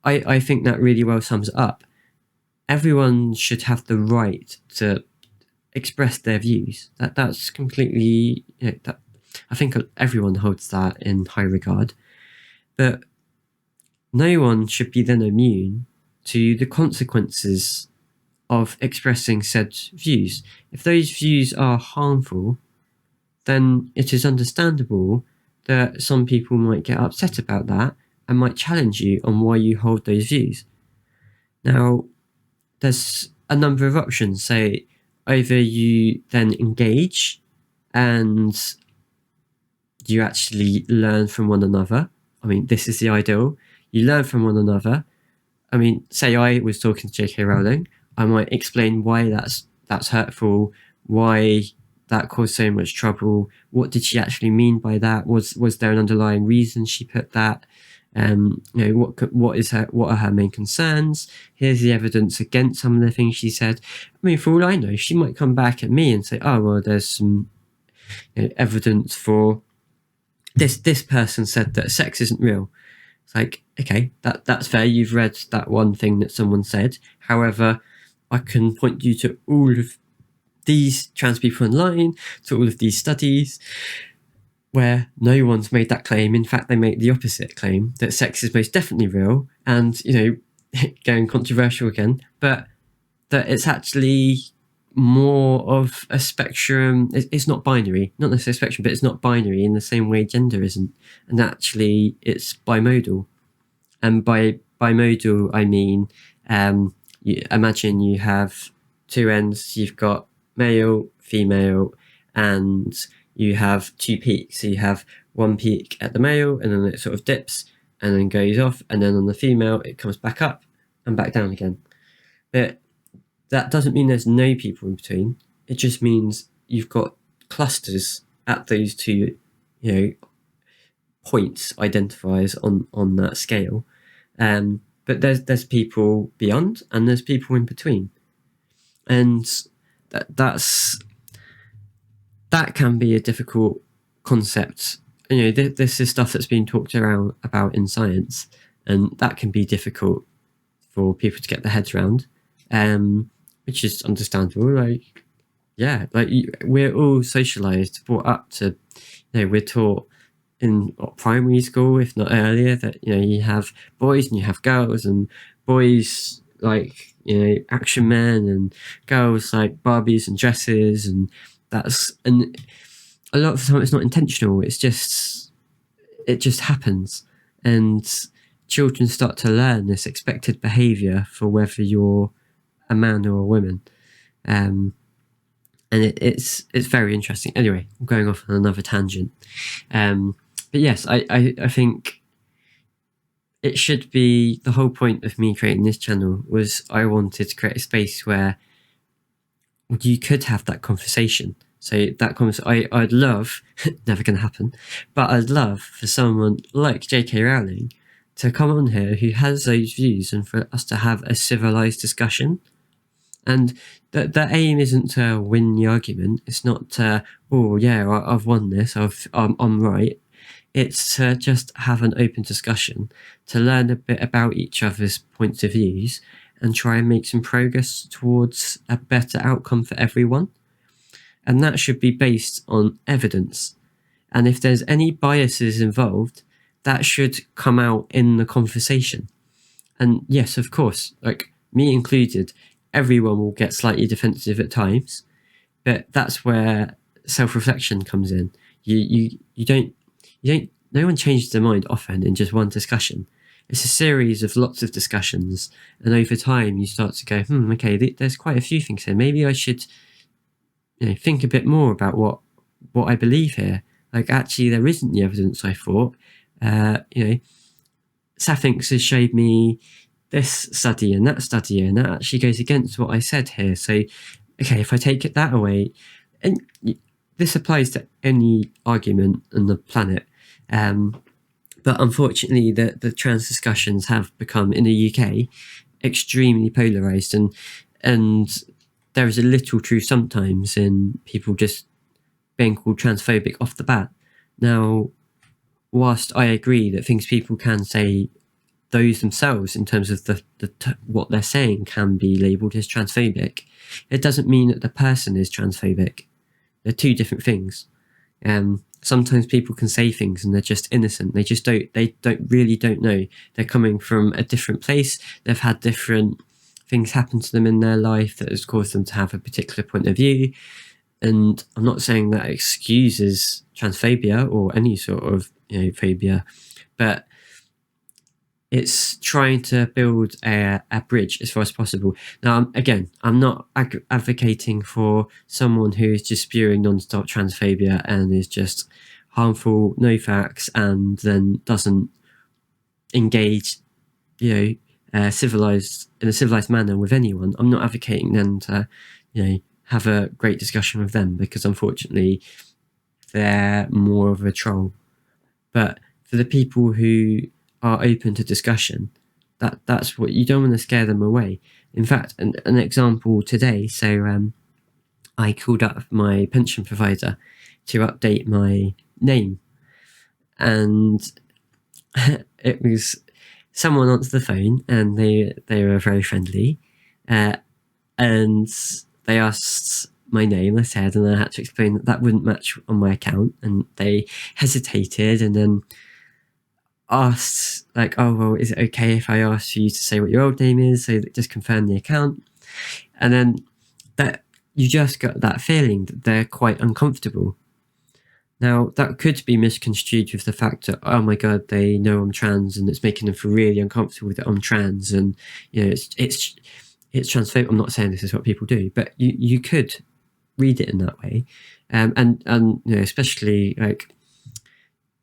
I think that really well sums it up. Everyone should have the right to express their views. That's completely, I think everyone holds that in high regard. But no one should be then immune to the consequences of expressing said views. If those views are harmful, then it is understandable that some people might get upset about that and might challenge you on why you hold those views. Now, there's a number of options. So either you then engage and you actually learn from one another. I mean, this is the ideal. You learn from one another. I mean, say I was talking to J.K. Rowling, I might explain why that's hurtful, why that caused so much trouble. What did she actually mean by that? Was there an underlying reason she put that? What are her main concerns? Here's the evidence against some of the things she said. I mean, for all I know, she might come back at me and say, "Oh, well, there's some evidence for this person said that sex isn't real." It's like, okay, that's fair. You've read that one thing that someone said. However, I can point you to all of these trans people online, to all of these studies where no one's made that claim. In fact, they make the opposite claim, that sex is most definitely real, and, going controversial again, but that it's actually more of a spectrum. It's not binary, not necessarily a spectrum, but it's not binary in the same way gender isn't. And actually, it's bimodal. And by bimodal, I mean, you imagine you have two ends. You've got male, female, and you have two peaks. So you have one peak at the male, and then it sort of dips and then goes off, and then on the female, it comes back up and back down again. But that doesn't mean there's no people in between. It just means you've got clusters at those two, points, identifiers on that scale. But there's people beyond, and there's people in between, and that can be a difficult concept. This is stuff that's been talked around about in science, and that can be difficult for people to get their heads around, which is understandable. We're all socialized, brought up to, we're taught in primary school, if not earlier, that you have boys and you have girls, and boys like action men, and girls like Barbies and dresses, and a lot of the time it's not intentional. It just happens, and children start to learn this expected behavior for whether you're a man or a woman, and it's very interesting. Anyway, I'm going off on another tangent, but yes, I think it should be, the whole point of me creating this channel was I wanted to create a space where you could have that conversation. So I'd love, never going to happen, but I'd love for someone like J.K. Rowling to come on here who has those views, and for us to have a civilized discussion. And the aim isn't to win the argument. It's not to, oh yeah, I've won this, I'm right. It's to just have an open discussion, to learn a bit about each other's points of views, and try and make some progress towards a better outcome for everyone. And that should be based on evidence. And if there's any biases involved, that should come out in the conversation. And yes, of course, like me included, everyone will get slightly defensive at times, but that's where self-reflection comes in. No one changes their mind often in just one discussion. It's a series of lots of discussions, and over time you start to go, okay, there's quite a few things here. Maybe I should, think a bit more about what I believe here. Like, actually, there isn't the evidence I thought. Saphinx has showed me this study and that study, and that actually goes against what I said here. So, okay, if I take it that away, and this applies to any argument on the planet, but unfortunately, the trans discussions have become, in the UK, extremely polarised, and there is a little truth sometimes in people just being called transphobic off the bat. Now, whilst I agree that things people can say, those themselves, in terms of what they're saying, can be labelled as transphobic, it doesn't mean that the person is transphobic. They're two different things. Sometimes people can say things and they're just innocent. They just don't know. They're coming from a different place. They've had different things happen to them in their life that has caused them to have a particular point of view. And I'm not saying that excuses transphobia or any sort of phobia, but it's trying to build a bridge as far as possible. Now, again, I'm not advocating for someone who is just spewing non-stop transphobia and is just harmful, no facts, and then doesn't engage, in a civilized manner with anyone. I'm not advocating them to, have a great discussion with them, because unfortunately they're more of a troll. But for the people who are open to discussion, that's what you don't want to scare them away. In fact, an example today, so I called up my pension provider to update my name, and it was someone answered the phone, and they were very friendly, and they asked my name, I said, and I had to explain that wouldn't match on my account, and they hesitated and then asked, like, oh, well, is it okay if I ask you to say what your old name is, so that just confirm the account? And then that you just got that feeling that they're quite uncomfortable. Now, that could be misconstrued with the fact that, oh my God, they know I'm trans, and it's making them feel really uncomfortable that I'm trans, and it's transphobic. I'm not saying this is what people do, but you could read it in that way, and especially like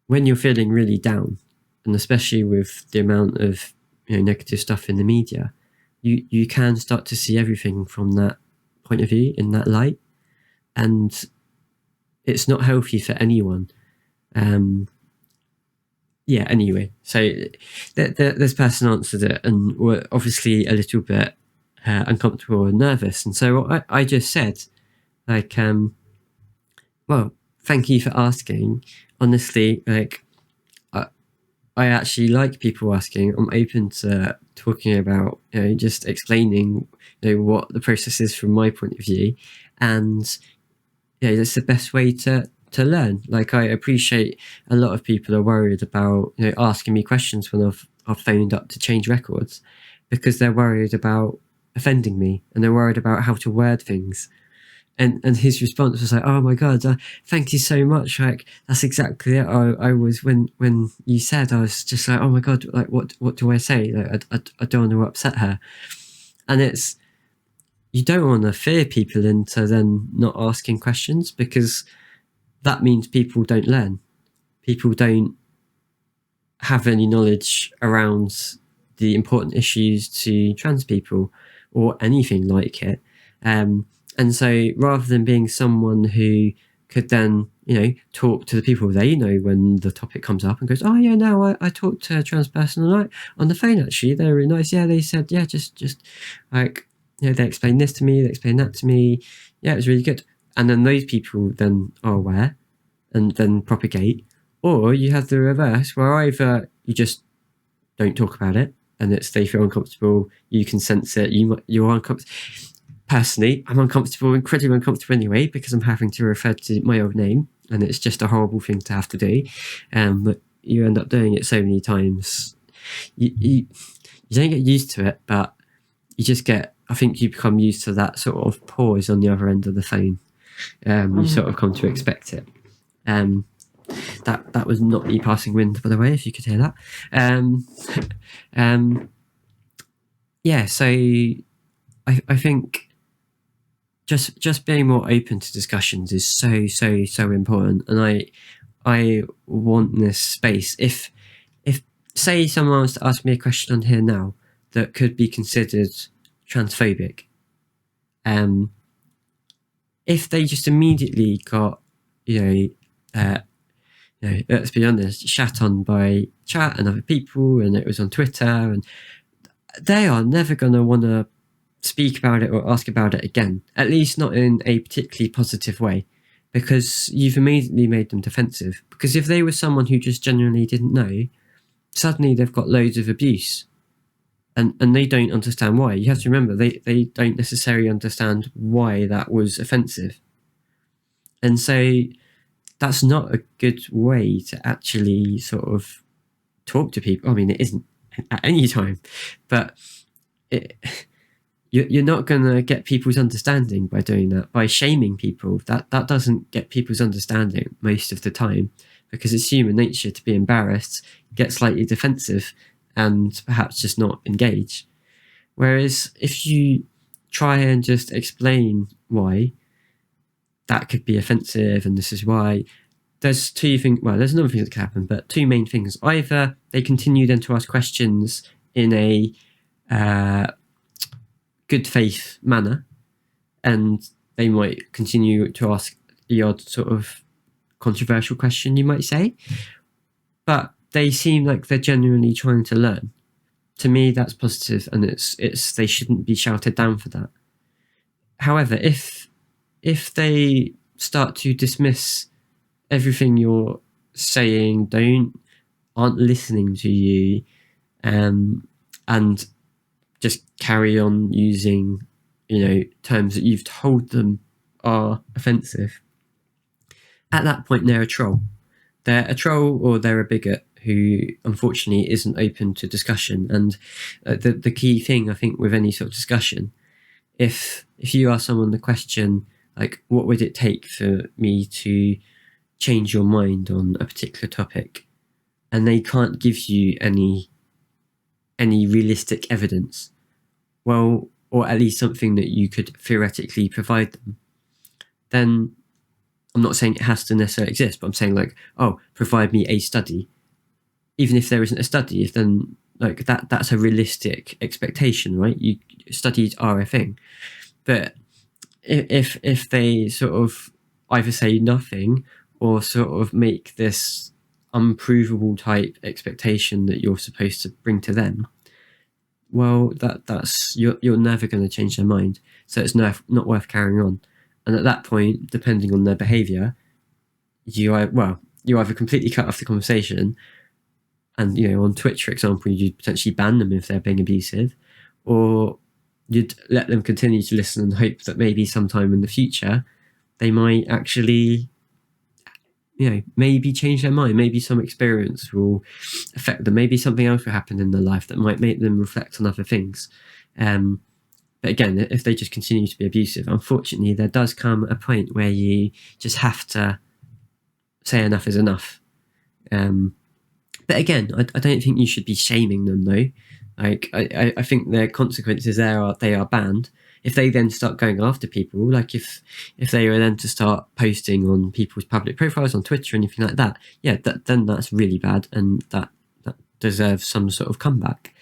when you're feeling really down, and especially with the amount of negative stuff in the media, you can start to see everything from that point of view, in that light, and it's not healthy for anyone. Anyway, so this person answered it and were obviously a little bit uncomfortable and nervous, and so I just said, like, well, thank you for asking. Honestly, like, I actually like people asking. I'm open to talking about, just explaining, what the process is from my point of view, and that's the best way to learn. Like, I appreciate a lot of people are worried about asking me questions when I've phoned up to change records, because they're worried about offending me, and they're worried about how to word things. And his response was like, oh my God, thank you so much. Like, that's exactly it. I was, when you said, I was just like, oh my God, like, what do I say? Like, I don't want to upset her. And you don't want to fear people into then not asking questions, because that means people don't learn. People don't have any knowledge around the important issues to trans people or anything like it. And so rather than being someone who could then, talk to the people they know when the topic comes up and goes, oh yeah, no, I talked to a trans person on the phone, actually. They were really nice. Yeah, they said, yeah, just like, they explained this to me, they explained that to me. Yeah, it was really good. And then those people then are aware and then propagate. Or you have the reverse, where either you just don't talk about it and they feel uncomfortable, you can sense it, you're uncomfortable. Personally, I'm incredibly uncomfortable anyway, because I'm having to refer to my old name, and it's just a horrible thing to have to do. But you end up doing it so many times. You don't get used to it, but you just I think you become used to that sort of pause on the other end of the phone. You sort of come to expect it. That was not me passing wind, by the way, if you could hear that. So I think just being more open to discussions is so important, and I want this space. If say someone was to ask me a question on here now that could be considered transphobic, if they just immediately got let's be honest, shat on by chat and other people, and it was on Twitter, and they are never going to want to speak about it or ask about it again, at least not in a particularly positive way, because you've immediately made them defensive. Because if they were someone who just genuinely didn't know, suddenly they've got loads of abuse, and they don't understand why. You have to remember, they don't necessarily understand why that was offensive. And so that's not a good way to actually sort of talk to people. I mean, it isn't at any time, but you're not going to get people's understanding by doing that, by shaming people. That doesn't get people's understanding most of the time, because it's human nature to be embarrassed, get slightly defensive, and perhaps just not engage. Whereas if you try and just explain why that could be offensive and this is why, there's two things. Well, there's another thing that can happen, but two main things. Either they continue then to ask questions in a good faith manner, and they might continue to ask the odd sort of controversial question, you might say, but they seem like they're genuinely trying to learn. To me, that's positive, and it's they shouldn't be shouted down for that. However, if they start to dismiss everything you're saying, aren't listening to you, and just carry on using, terms that you've told them are offensive, at that point they're a troll. They're a troll, or they're a bigot who unfortunately isn't open to discussion. And the key thing, I think, with any sort of discussion, if you ask someone the question, like, what would it take for me to change your mind on a particular topic, and they can't give you any realistic evidence, well, or at least something that you could theoretically provide them, then I'm not saying it has to necessarily exist, but I'm saying, like, oh, provide me a study. Even if there isn't a study, if then, like, that's a realistic expectation, right? Studies are a thing. But if they sort of either say nothing or sort of make this unprovable type expectation that you're supposed to bring to them, well, that's you're never going to change their mind. So it's not worth carrying on. And at that point, depending on their behaviour, you either completely cut off the conversation, and on Twitch, for example, you'd potentially ban them if they're being abusive, or you'd let them continue to listen and hope that maybe sometime in the future they might actually, maybe change their mind. Maybe some experience will affect them. Maybe something else will happen in their life that might make them reflect on other things. But again, if they just continue to be abusive, unfortunately, there does come a point where you just have to say enough is enough. But again, I don't think you should be shaming them, though. Like, I think their consequences they are banned. If they then start going after people, like if they were then to start posting on people's public profiles on Twitter or anything like that, yeah, then that's really bad, and that deserves some sort of comeback,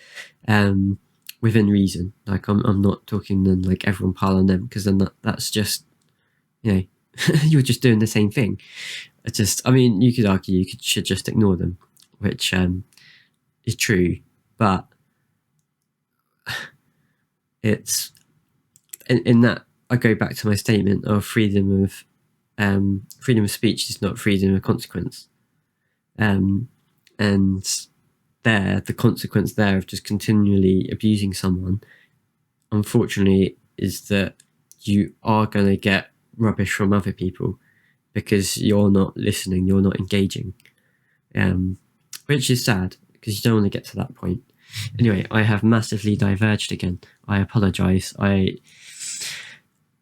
within reason. Like, I'm not talking then like everyone pile on them, because then that's just, you're just doing the same thing. I mean, you could argue should just ignore them, which is true, but it's in that I go back to my statement of freedom of speech is not freedom of consequence, and the consequence there of just continually abusing someone, unfortunately, is that you are going to get rubbish from other people because you're not listening, you're not engaging, which is sad, because you don't want to get to that point. Anyway, I have massively diverged again. I apologise.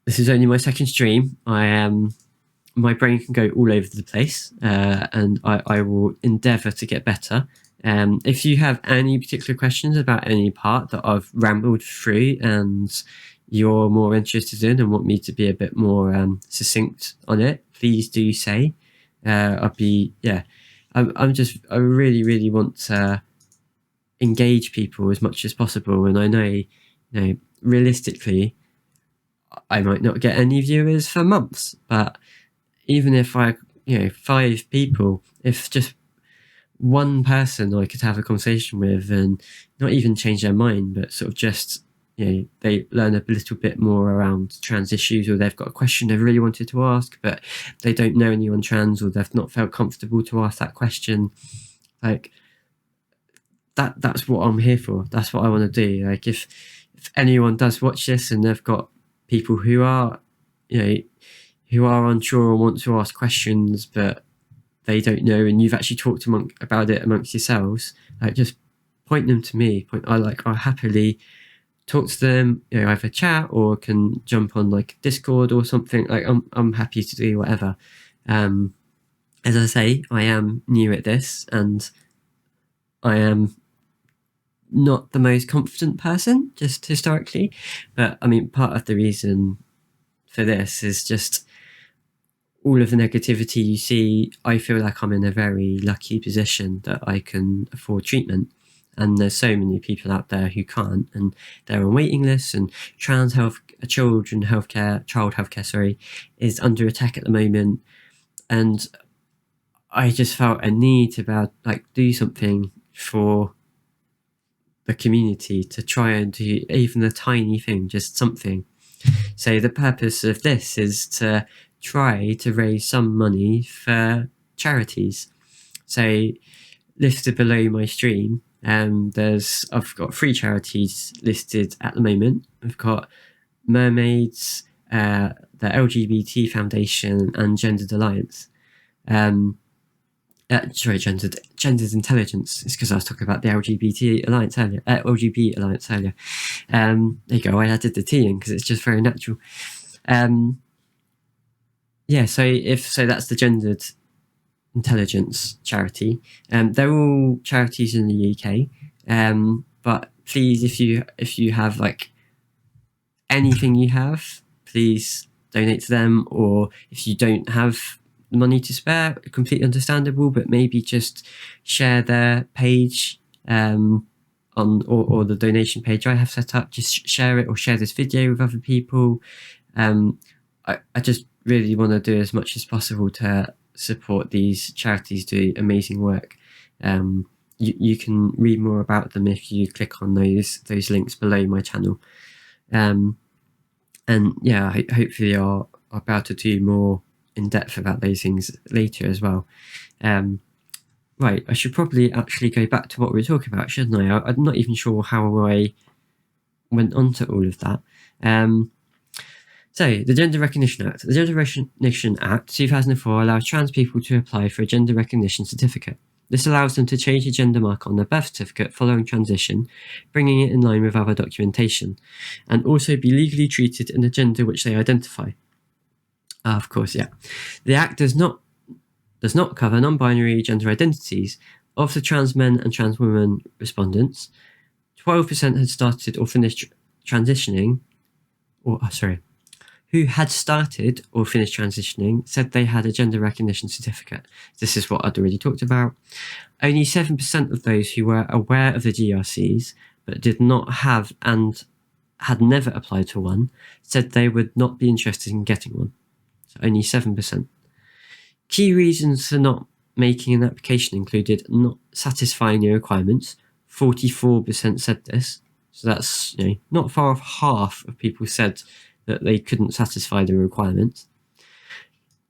This is only my second stream. My brain can go all over the place, and I will endeavour to get better. If you have any particular questions about any part that I've rambled through and you're more interested in and want me to be a bit more succinct on it, please do say. I really, really want to engage people as much as possible, and I know, realistically, I might not get any viewers for months, but even if 5 people, if just one person I could have a conversation with and not even change their mind, but sort of just they learn a little bit more around trans issues, or they've got a question they've really wanted to ask, but they don't know anyone trans, or they've not felt comfortable to ask that question. Like that's what I'm here for. That's what I want to do. Like if anyone does watch this and they've got people who are, who are unsure or want to ask questions, but they don't know, and you've actually talked about it amongst yourselves, like just point them to me. I'll happily talk to them, either chat or can jump on like Discord or something. Like I'm happy to do whatever. As I say, I am new at this, and I am not the most confident person, just historically. But I mean, part of the reason for this is just all of the negativity you see. I feel like I'm in a very lucky position that I can afford treatment. And there's so many people out there who can't, and they're on waiting lists, and child healthcare, is under attack at the moment. And I just felt a need to do something for the community, to try and do even a tiny thing, just something. So the purpose of this is to try to raise some money for charities. So listed below my stream, I've got 3 charities listed at the moment. We've got Mermaids, the LGBT Foundation, and Gendered Alliance. Gendered Intelligence. It's because I was talking about the LGBT Alliance earlier. LGBT Alliance earlier. There you go. I added the T in because it's just very natural. So that's the Gendered Intelligence charity. They're all charities in the UK. But please, if you have like anything you have, please donate to them. Or if you don't have money to spare, completely understandable, but maybe just share their page or the donation page I have set up. Just share it, or share this video with other people. I just really want to do as much as possible to support these charities do amazing work. You can read more about them if you click on those links below my channel. Hopefully I'll be able to do more in depth about those things later as well. Right, I should probably actually go back to what we were talking about, shouldn't I? I'm not even sure how I went on to all of that. So, the Gender Recognition Act. The Gender Recognition Act 2004 allows trans people to apply for a gender recognition certificate. This allows them to change a gender marker on their birth certificate following transition, bringing it in line with other documentation, and also be legally treated in the gender which they identify. Of course, yeah. The Act does not cover non-binary gender identities. Of the trans men and trans women respondents, 12% had started or finished transitioning, who had started or finished transitioning said they had a gender recognition certificate. This is what I'd already talked about. Only 7% of those who were aware of the GRCs but did not have and had never applied for one said they would not be interested in getting one. So only 7%. Key reasons for not making an application included not satisfying the requirements. 44% said this. So that's not far off half of people said that they couldn't satisfy the requirements.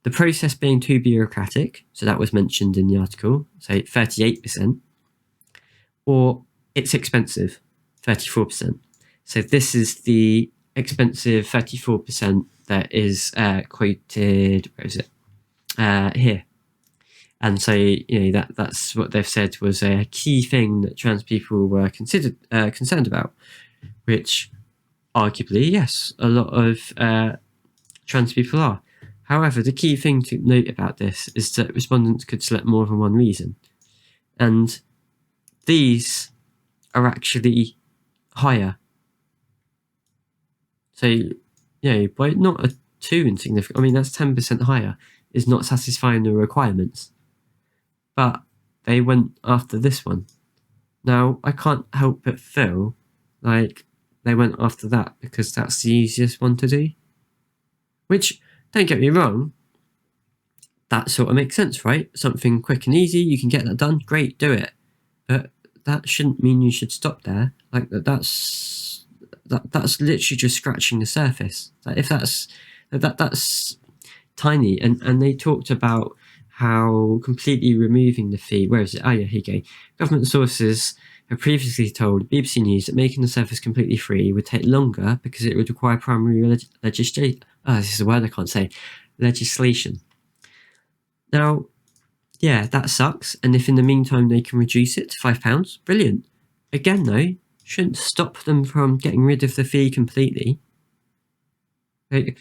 The process being too bureaucratic, so that was mentioned in the article, so 38%. Or it's expensive, 34%. So this is the expensive 34% that is quoted, where is it? Here. And so, that's what they've said was a key thing that trans people were concerned about, which arguably, yes, a lot of trans people are. However, the key thing to note about this is that respondents could select more than one reason. And these are actually higher. So, by not a too insignificant, that's 10% higher, is not satisfying the requirements. But they went after this one. Now, I can't help but feel like they went after that because that's the easiest one to do. Which, don't get me wrong, that sort of makes sense, right? Something quick and easy, you can get that done, great, do it. But that shouldn't mean you should stop there. Like that's that's literally just scratching the surface. If that's tiny. And they talked about how completely removing the fee. Where is it? Oh yeah, here you go. Government sources have previously told BBC News that making the service completely free would take longer because it would require primary legislation. Oh, this is a word I can't say. Legislation. Now, yeah, that sucks. And if in the meantime they can reduce it to £5, brilliant. Again, though, shouldn't stop them from getting rid of the fee completely. Like,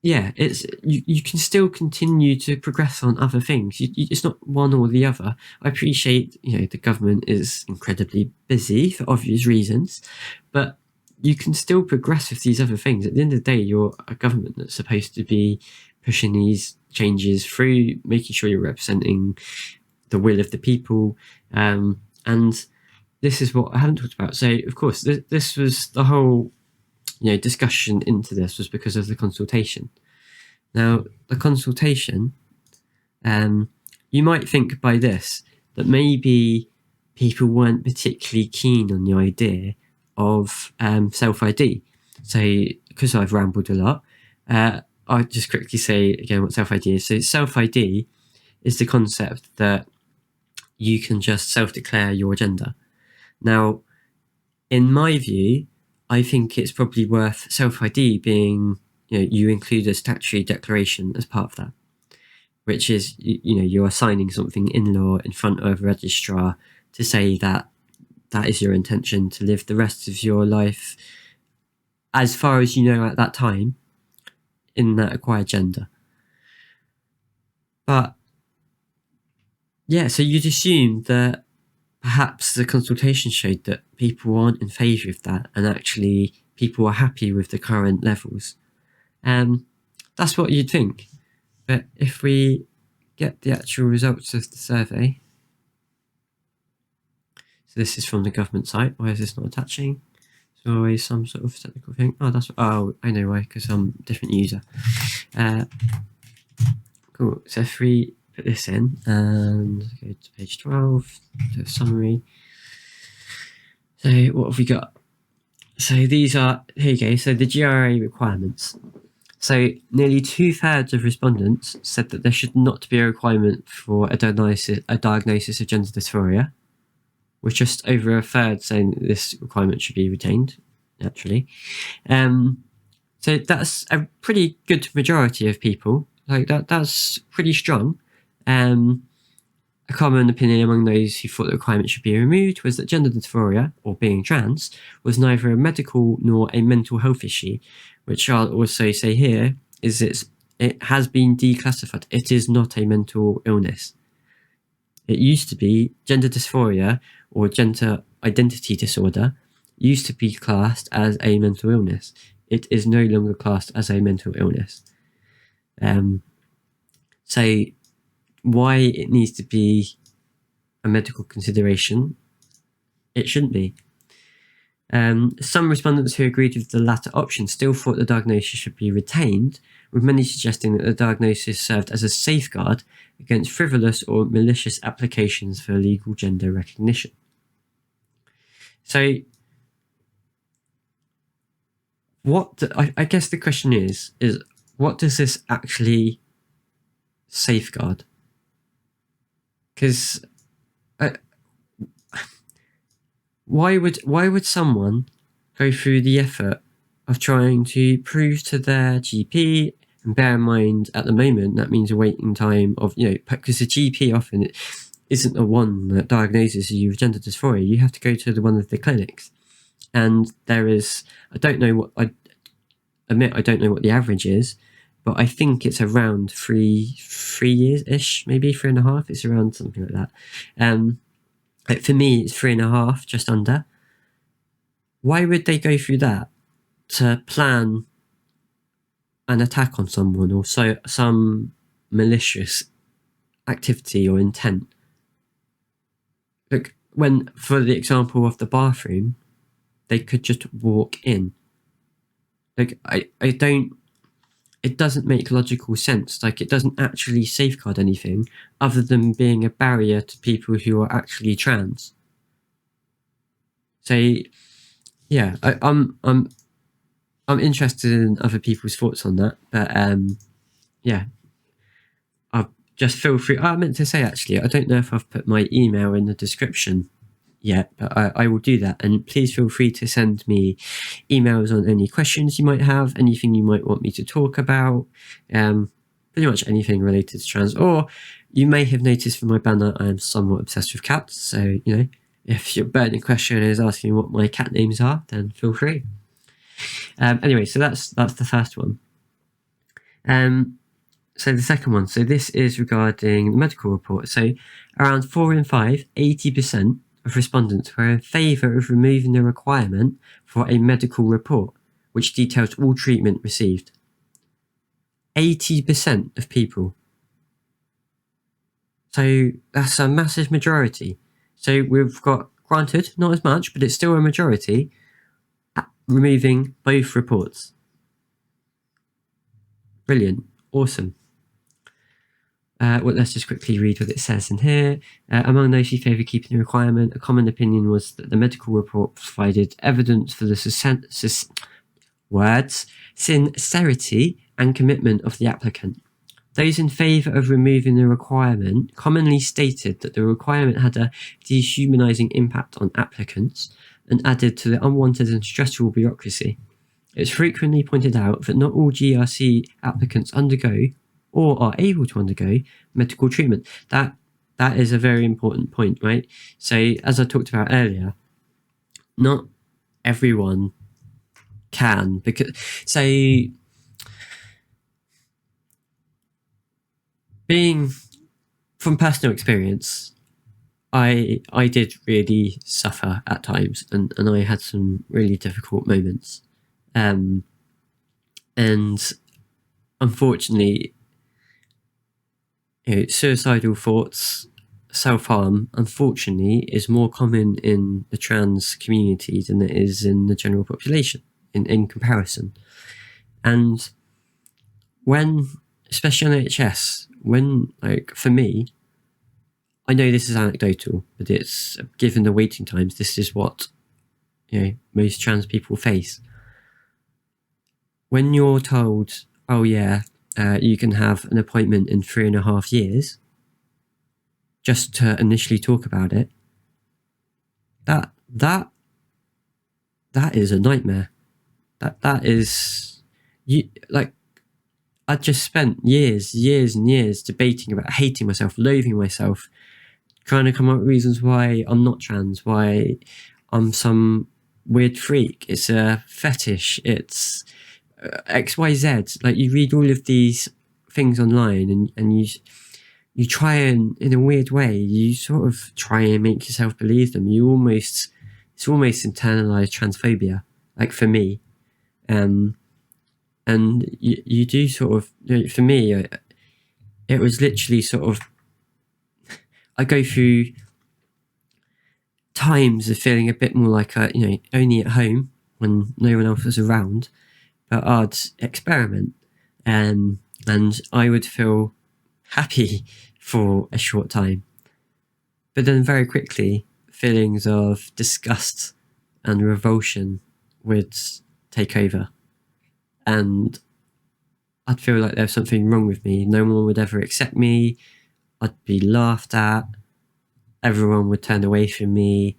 yeah, it's you can still continue to progress on other things. It's not one or the other. I appreciate the government is incredibly busy for obvious reasons, but you can still progress with these other things. At the end of the day, you're a government that's supposed to be pushing these changes through, making sure you're representing the will of the people, and this is what I haven't talked about. So, of course, this was the whole discussion into this was because of the consultation. Now, the consultation, you might think by this that maybe people weren't particularly keen on the idea of self-ID. So, because I've rambled a lot, I'll just quickly say again what self-ID is. So, self-ID is the concept that you can just self-declare your gender. Now, in my view, I think it's probably worth self-ID being, you include a statutory declaration as part of that, which is, you are signing something in law in front of a registrar to say that that is your intention to live the rest of your life, as far as you know at that time, in that acquired gender. But, yeah, so you'd assume that perhaps the consultation showed that people aren't in favour of that, and actually people are happy with the current levels. That's what you'd think. But if we get the actual results of the survey, so this is from the government site. Why is this not attaching? There's always some sort of technical thing. Oh, I know why, because I'm a different user. Cool. So if we put this in and go to page 12, to a summary. So what have we got? So these are, here you go, so the GRA requirements. So nearly 2/3 of respondents said that there should not be a requirement for a diagnosis of gender dysphoria, with just over a third saying that this requirement should be retained, naturally. So that's a pretty good majority of people. Like that's pretty strong. A common opinion among those who thought the requirement should be removed was that gender dysphoria, or being trans, was neither a medical nor a mental health issue, which I'll also say here is it has been declassified. It is not a mental illness. It used to be gender dysphoria or gender identity disorder used to be classed as a mental illness. It is no longer classed as a mental illness. So why it needs to be a medical consideration, it shouldn't be. Some respondents who agreed with the latter option still thought the diagnosis should be retained, with many suggesting that the diagnosis served as a safeguard against frivolous or malicious applications for legal gender recognition. So, I guess the question is what does this actually safeguard? Because why would someone go through the effort of trying to prove to their GP, and bear in mind at the moment that means a waiting time of because the GP often isn't the one that diagnoses you with gender dysphoria. You have to go to one of the clinics, and there is I don't know what the average is, but I think it's around 3 years ish, maybe 3.5. It's around something like that. Like for me, it's 3.5, just under. Why would they go through that to plan an attack on someone or some malicious activity or intent? Look, when, for the example of the bathroom, they could just walk in. Like, it doesn't make logical sense. Like, it doesn't actually safeguard anything other than being a barrier to people who are actually trans. So yeah, I'm interested in other people's thoughts on that, but yeah, I'll just feel free. I meant to say, actually, I don't know if I've put my email in the description yet, but I will do that. And please feel free to send me emails on any questions you might have, anything you might want me to talk about, pretty much anything related to trans. Or you may have noticed from my banner, I am somewhat obsessed with cats. So, if your burning question is asking what my cat names are, then feel free. Anyway, so that's the first one. So the second one, so this is regarding the medical report. So around 4 in 5, 80% of respondents were in favour of removing the requirement for a medical report, which details all treatment received. 80% of people. So that's a massive majority. So we've got, granted, not as much, but it's still a majority, removing both reports. Brilliant. Awesome. Well, let's just quickly read what it says in here. Among those who favoured keeping the requirement, a common opinion was that the medical report provided evidence for the sincerity and commitment of the applicant. Those in favour of removing the requirement commonly stated that the requirement had a dehumanising impact on applicants and added to the unwanted and stressful bureaucracy. It's frequently pointed out that not all GRC applicants undergo or are able to undergo medical treatment. That is a very important point, right? So as I talked about earlier, not everyone can, because being from personal experience, I did really suffer at times, and I had some really difficult moments, and unfortunately, suicidal thoughts, self-harm, unfortunately, is more common in the trans community than it is in the general population in comparison. And when, especially on NHS, for me, I know this is anecdotal, but it's given the waiting times, this is what most trans people face. When you're told, oh yeah, you can have an appointment in 3.5 years, just to initially talk about it, that is a nightmare. That is, I just spent years and years debating about hating myself, loathing myself, trying to come up with reasons why I'm not trans, why I'm some weird freak. It's a fetish. It's XYZ. Like, you read all of these things online, and you try and, in a weird way, you sort of try and make yourself believe them. It's almost internalized transphobia, like for me. And you do sort of, for me, it was literally sort of, I go through times of feeling a bit more like only at home when no one else was around, but I'd experiment, and I would feel happy for a short time, but then very quickly feelings of disgust and revulsion would take over, and I'd feel like there's something wrong with me. No one would ever accept me. I'd be laughed at. Everyone would turn away from me.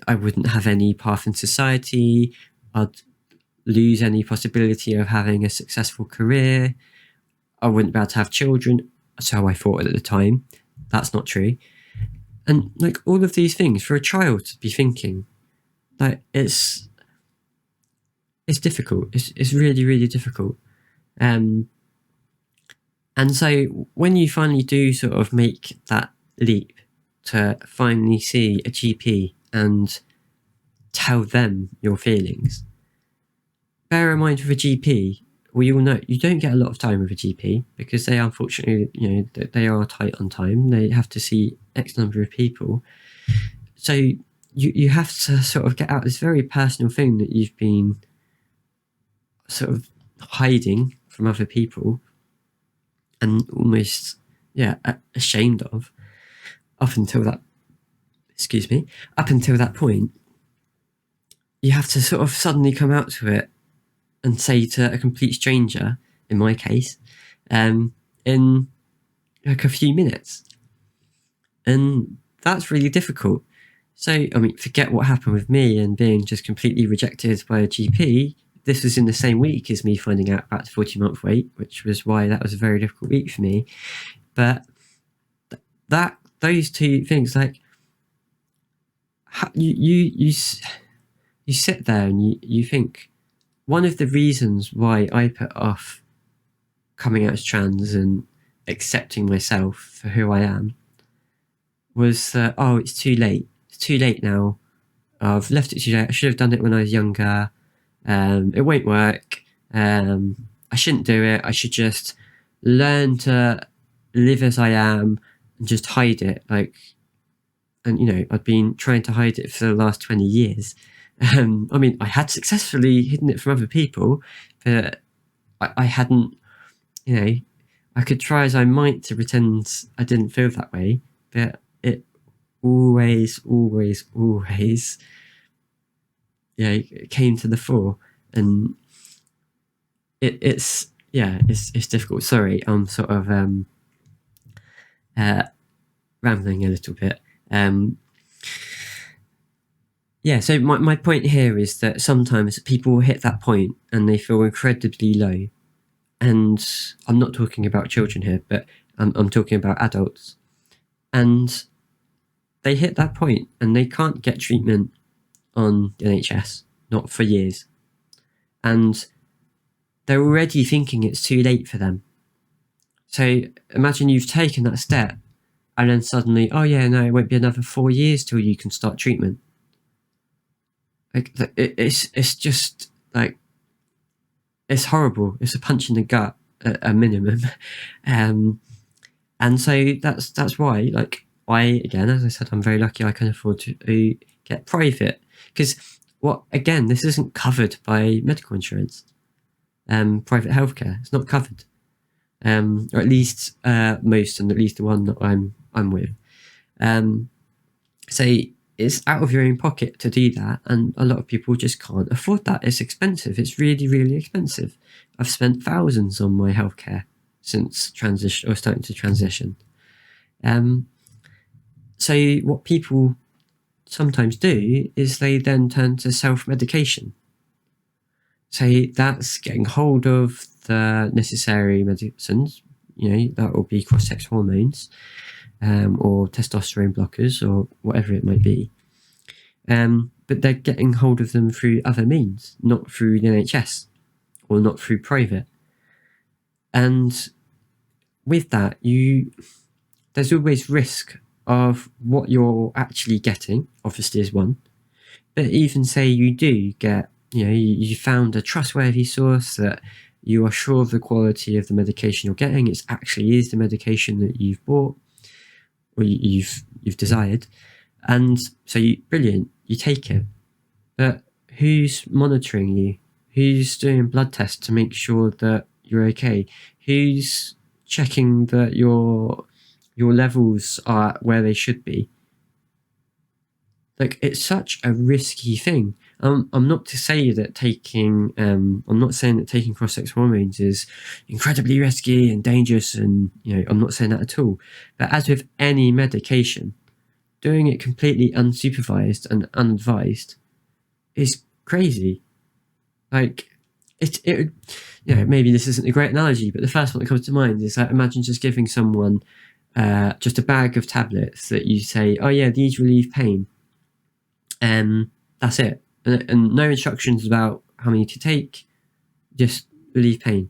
I wouldn't have any path in society. I'd lose any possibility of having a successful career. I wouldn't be able to have children. So I thought at the time. That's not true. And like, all of these things for a child to be thinking, like, it's difficult. It's really, really difficult. And so when you finally do sort of make that leap to finally see a GP and tell them your feelings, bear in mind, with a GP, we all know you don't get a lot of time with a GP, because they, unfortunately, they are tight on time. They have to see X number of people. So you have to sort of get out this very personal thing that you've been sort of hiding from other people and almost, ashamed of, up until that point. you have to sort of suddenly come out to it and say to a complete stranger, in my case, in like a few minutes. And that's really difficult. So, I mean, forget what happened with me and being just completely rejected by a GP. This was in the same week as me finding out about the 40-month wait, which was why that was a very difficult week for me. But those two things, like, you sit there and you think, one of the reasons why I put off coming out as trans and accepting myself for who I am was that, oh, it's too late. It's too late now. I've left it too late. I should have done it when I was younger. It won't work. I shouldn't do it. I should just learn to live as I am and just hide it. Like, and you know, I've been trying to hide it for the last 20 years. I mean, I had successfully hidden it from other people, but I hadn't, you know, I could try as I might to pretend I didn't feel that way, but it always, you know, it came to the fore, and it's difficult. Sorry, I'm sort of rambling a little bit. Yeah, so my point here is that sometimes people hit that point and they feel incredibly low. And I'm not talking about children here, but I'm talking about adults. And they hit that point and they can't get treatment on the NHS, not for years. And they're already thinking it's too late for them. So imagine you've taken that step and then suddenly, oh yeah, no, it won't be another 4 years till you can start treatment. Like, it's just like, it's horrible. It's a punch in the gut at a minimum. And so that's why, like, again, as I said, I'm very lucky I can afford to get private, because again, this isn't covered by medical insurance. Private healthcare, it's not covered. Or at least most, and at least the one that I'm with. So it's out of your own pocket to do that, and a lot of people just can't afford that. It's expensive. It's really, really expensive. I've spent thousands on my healthcare since transition or starting to transition. So what people sometimes do is they then turn to self-medication. So that's getting hold of the necessary medicines. You know, that will be cross-sex hormones, or testosterone blockers, or whatever it might be. But they're getting hold of them through other means, not through the NHS or not through private. And with that, there's always risk of what you're actually getting, obviously, is one. But even say you do get, you know, you found a trustworthy source that you are sure of the quality of the medication you're getting. It actually is the medication that you've bought or you've desired. And so brilliant, you take it. But who's monitoring you? Who's doing blood tests to make sure that you're okay? Who's checking that your levels are where they should be? Like, it's such a risky thing. I'm not to say that I'm not saying that taking cross-sex hormones is incredibly risky and dangerous, and you know, I'm not saying that at all. But as with any medication, doing it completely unsupervised and unadvised is crazy. Like, you know, maybe this isn't a great analogy, but the first one that comes to mind is that imagine just giving someone just a bag of tablets that you say, oh yeah, these relieve pain. That's it. And no instructions about how many to take, just relieve pain.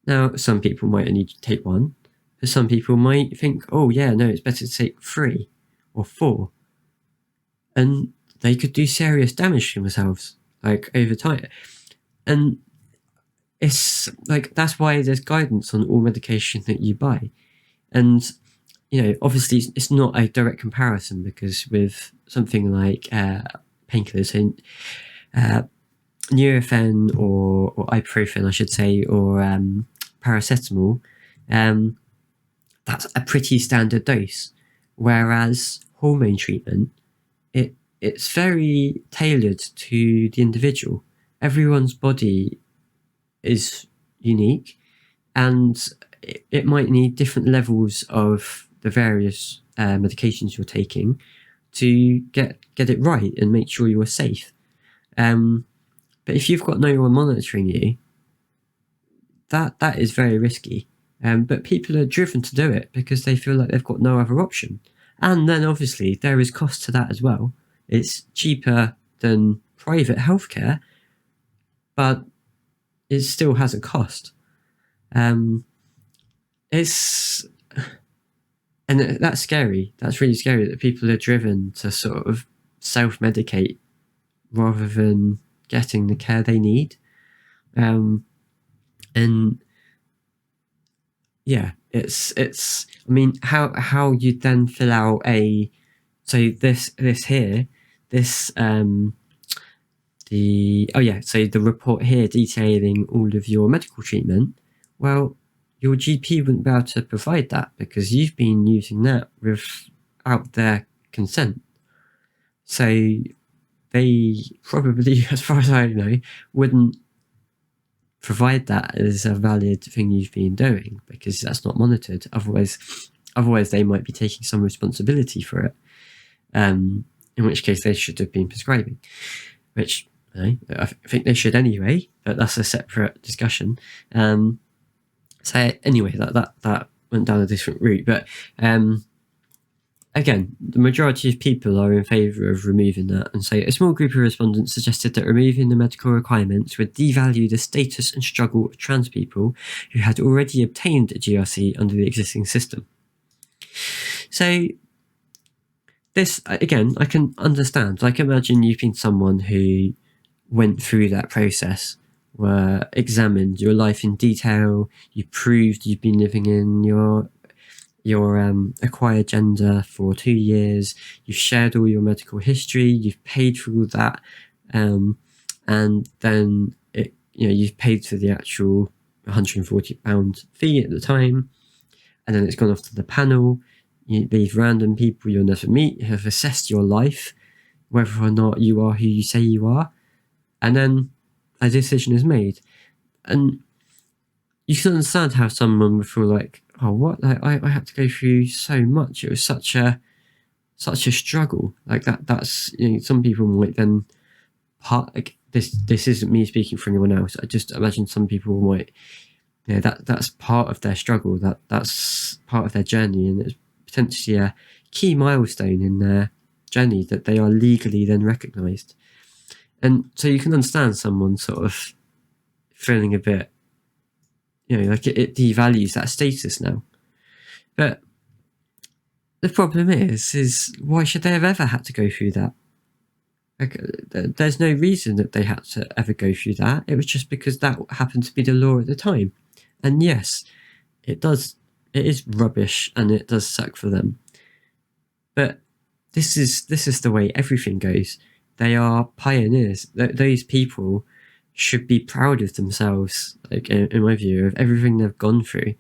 Now, some people might only take one, but some people might think, oh yeah, no, it's better to take 3 or 4. And they could do serious damage to themselves, like, over time. And it's like, that's why there's guidance on all medication that you buy. And, you know, obviously it's not a direct comparison, because with something like painkillers, Nurofen or ibuprofen, I should say, or paracetamol, that's a pretty standard dose. Whereas hormone treatment, it's very tailored to the individual. Everyone's body is unique, and it might need different levels of the various medications you're taking to get it right and make sure you're safe. But if you've got no one monitoring you, that is very risky. But people are driven to do it because they feel like they've got no other option. And then obviously there is cost to that as well. It's cheaper than private healthcare, but it still has a cost. It's and that's scary. That's really scary that people are driven to sort of self-medicate rather than getting the care they need. And yeah, it's. I mean, how you then fill out so this here, this so the report here detailing all of your medical treatment. Well, your GP wouldn't be able to provide that because you've been using that without their consent. So they probably, as far as I know, wouldn't provide that as a valid thing you've been doing because that's not monitored. Otherwise they might be taking some responsibility for it. In which case they should have been prescribing, which I think they should anyway, but that's a separate discussion. So anyway, that went down a different route, but again, the majority of people are in favour of removing that, and so a small group of respondents suggested that removing the medical requirements would devalue the status and struggle of trans people who had already obtained a GRC under the existing system. So this, again, I can understand. Like, imagine you've been someone who went through that process, were examined your life in detail, you proved you've been living in your acquired gender for 2 years, you've shared all your medical history, you've paid for all that, and then you've paid for the actual £140 fee at the time, and then it's gone off to the panel. These random people you'll never meet have assessed your life, whether or not you are who you say you are, and then a decision is made. And you can understand how someone would feel like, oh, what? I had to go through so much. It was such a struggle. Like that's some people might then this isn't me speaking for anyone else. I just imagine some people might that's part of their struggle. That's part of their journey, and it's potentially a key milestone in their journey that they are legally then recognised. And so you can understand someone sort of feeling a bit, like it devalues that status now. But the problem is why should they have ever had to go through that? Like, there's no reason that they had to ever go through that. It was just because that happened to be the law at the time. And yes, it is rubbish and it does suck for them. But this is the way everything goes. They are pioneers. Those people should be proud of themselves, like in my view, of everything they've gone through.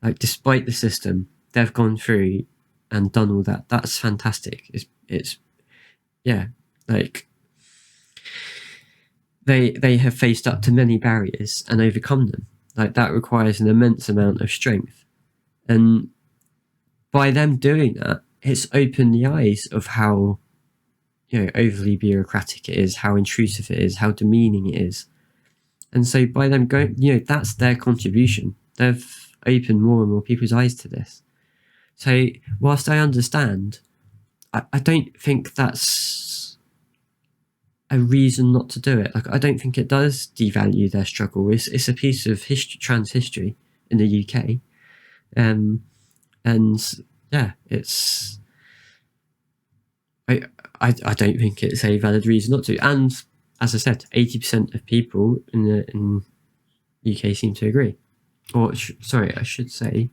Like, despite the system, they've gone through and done all that. That's fantastic. It's like they have faced up to many barriers and overcome them. Like, that requires an immense amount of strength. And by them doing that, it's opened the eyes of how overly bureaucratic it is, how intrusive it is, how demeaning it is. And so by them going, that's their contribution. They've opened more and more people's eyes to this. So whilst I understand, I don't think that's a reason not to do it. Like, I don't think it does devalue their struggle. It's a piece of trans history in the UK. And yeah, it's... I don't think it's a valid reason not to. And as I said, 80% of people in the UK seem to agree. Or sorry, I should say,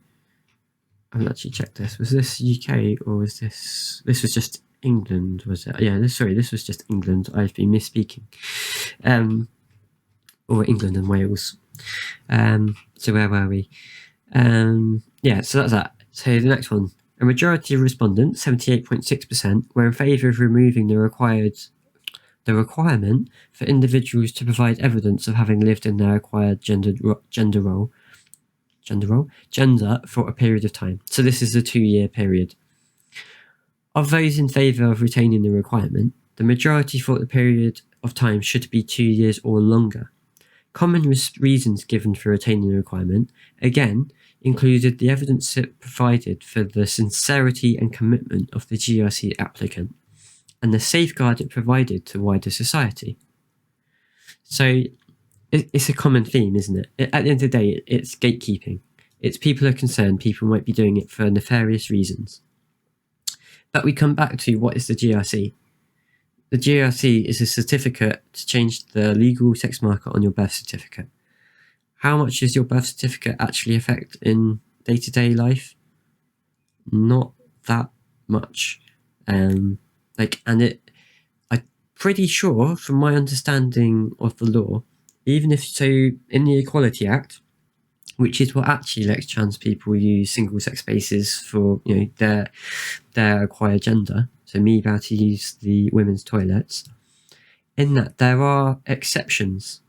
I haven't actually checked this. Was this UK or was this was just England? Was it? Yeah, this was just England. I've been misspeaking. Or England and Wales. So where were we? Yeah, so that's that. So the next one. A majority of respondents, 78.6%, were in favour of removing the requirement for individuals to provide evidence of having lived in their acquired gender for a period of time. So this is a 2-year period. Of those in favour of retaining the requirement, the majority thought the period of time should be 2 years or longer. Common reasons given for retaining the requirement, again, included the evidence it provided for the sincerity and commitment of the GRC applicant, and the safeguard it provided to wider society. So it's a common theme, isn't it? At the end of the day, it's gatekeeping. It's people are concerned people might be doing it for nefarious reasons. But we come back to, what is the GRC? The GRC is a certificate to change the legal sex marker on your birth certificate. How much does your birth certificate actually affect in day-to-day life? Not that much. I'm pretty sure, from my understanding of the law, even if so, in the Equality Act, which is what actually lets trans people use single-sex spaces for their acquired gender. So me about to use the women's toilets. In that there are exceptions.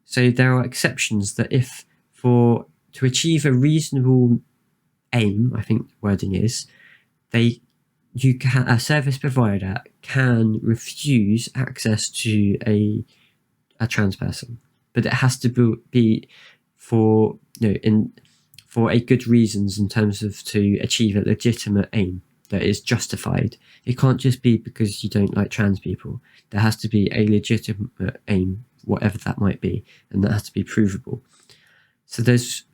So there are exceptions that if to achieve a reasonable aim, I think the wording is, a service provider can refuse access to a trans person, but it has to be for a good reasons in terms of to achieve a legitimate aim that is justified. It can't just be because you don't like trans people. There has to be a legitimate aim, whatever that might be, and that has to be provable. So there's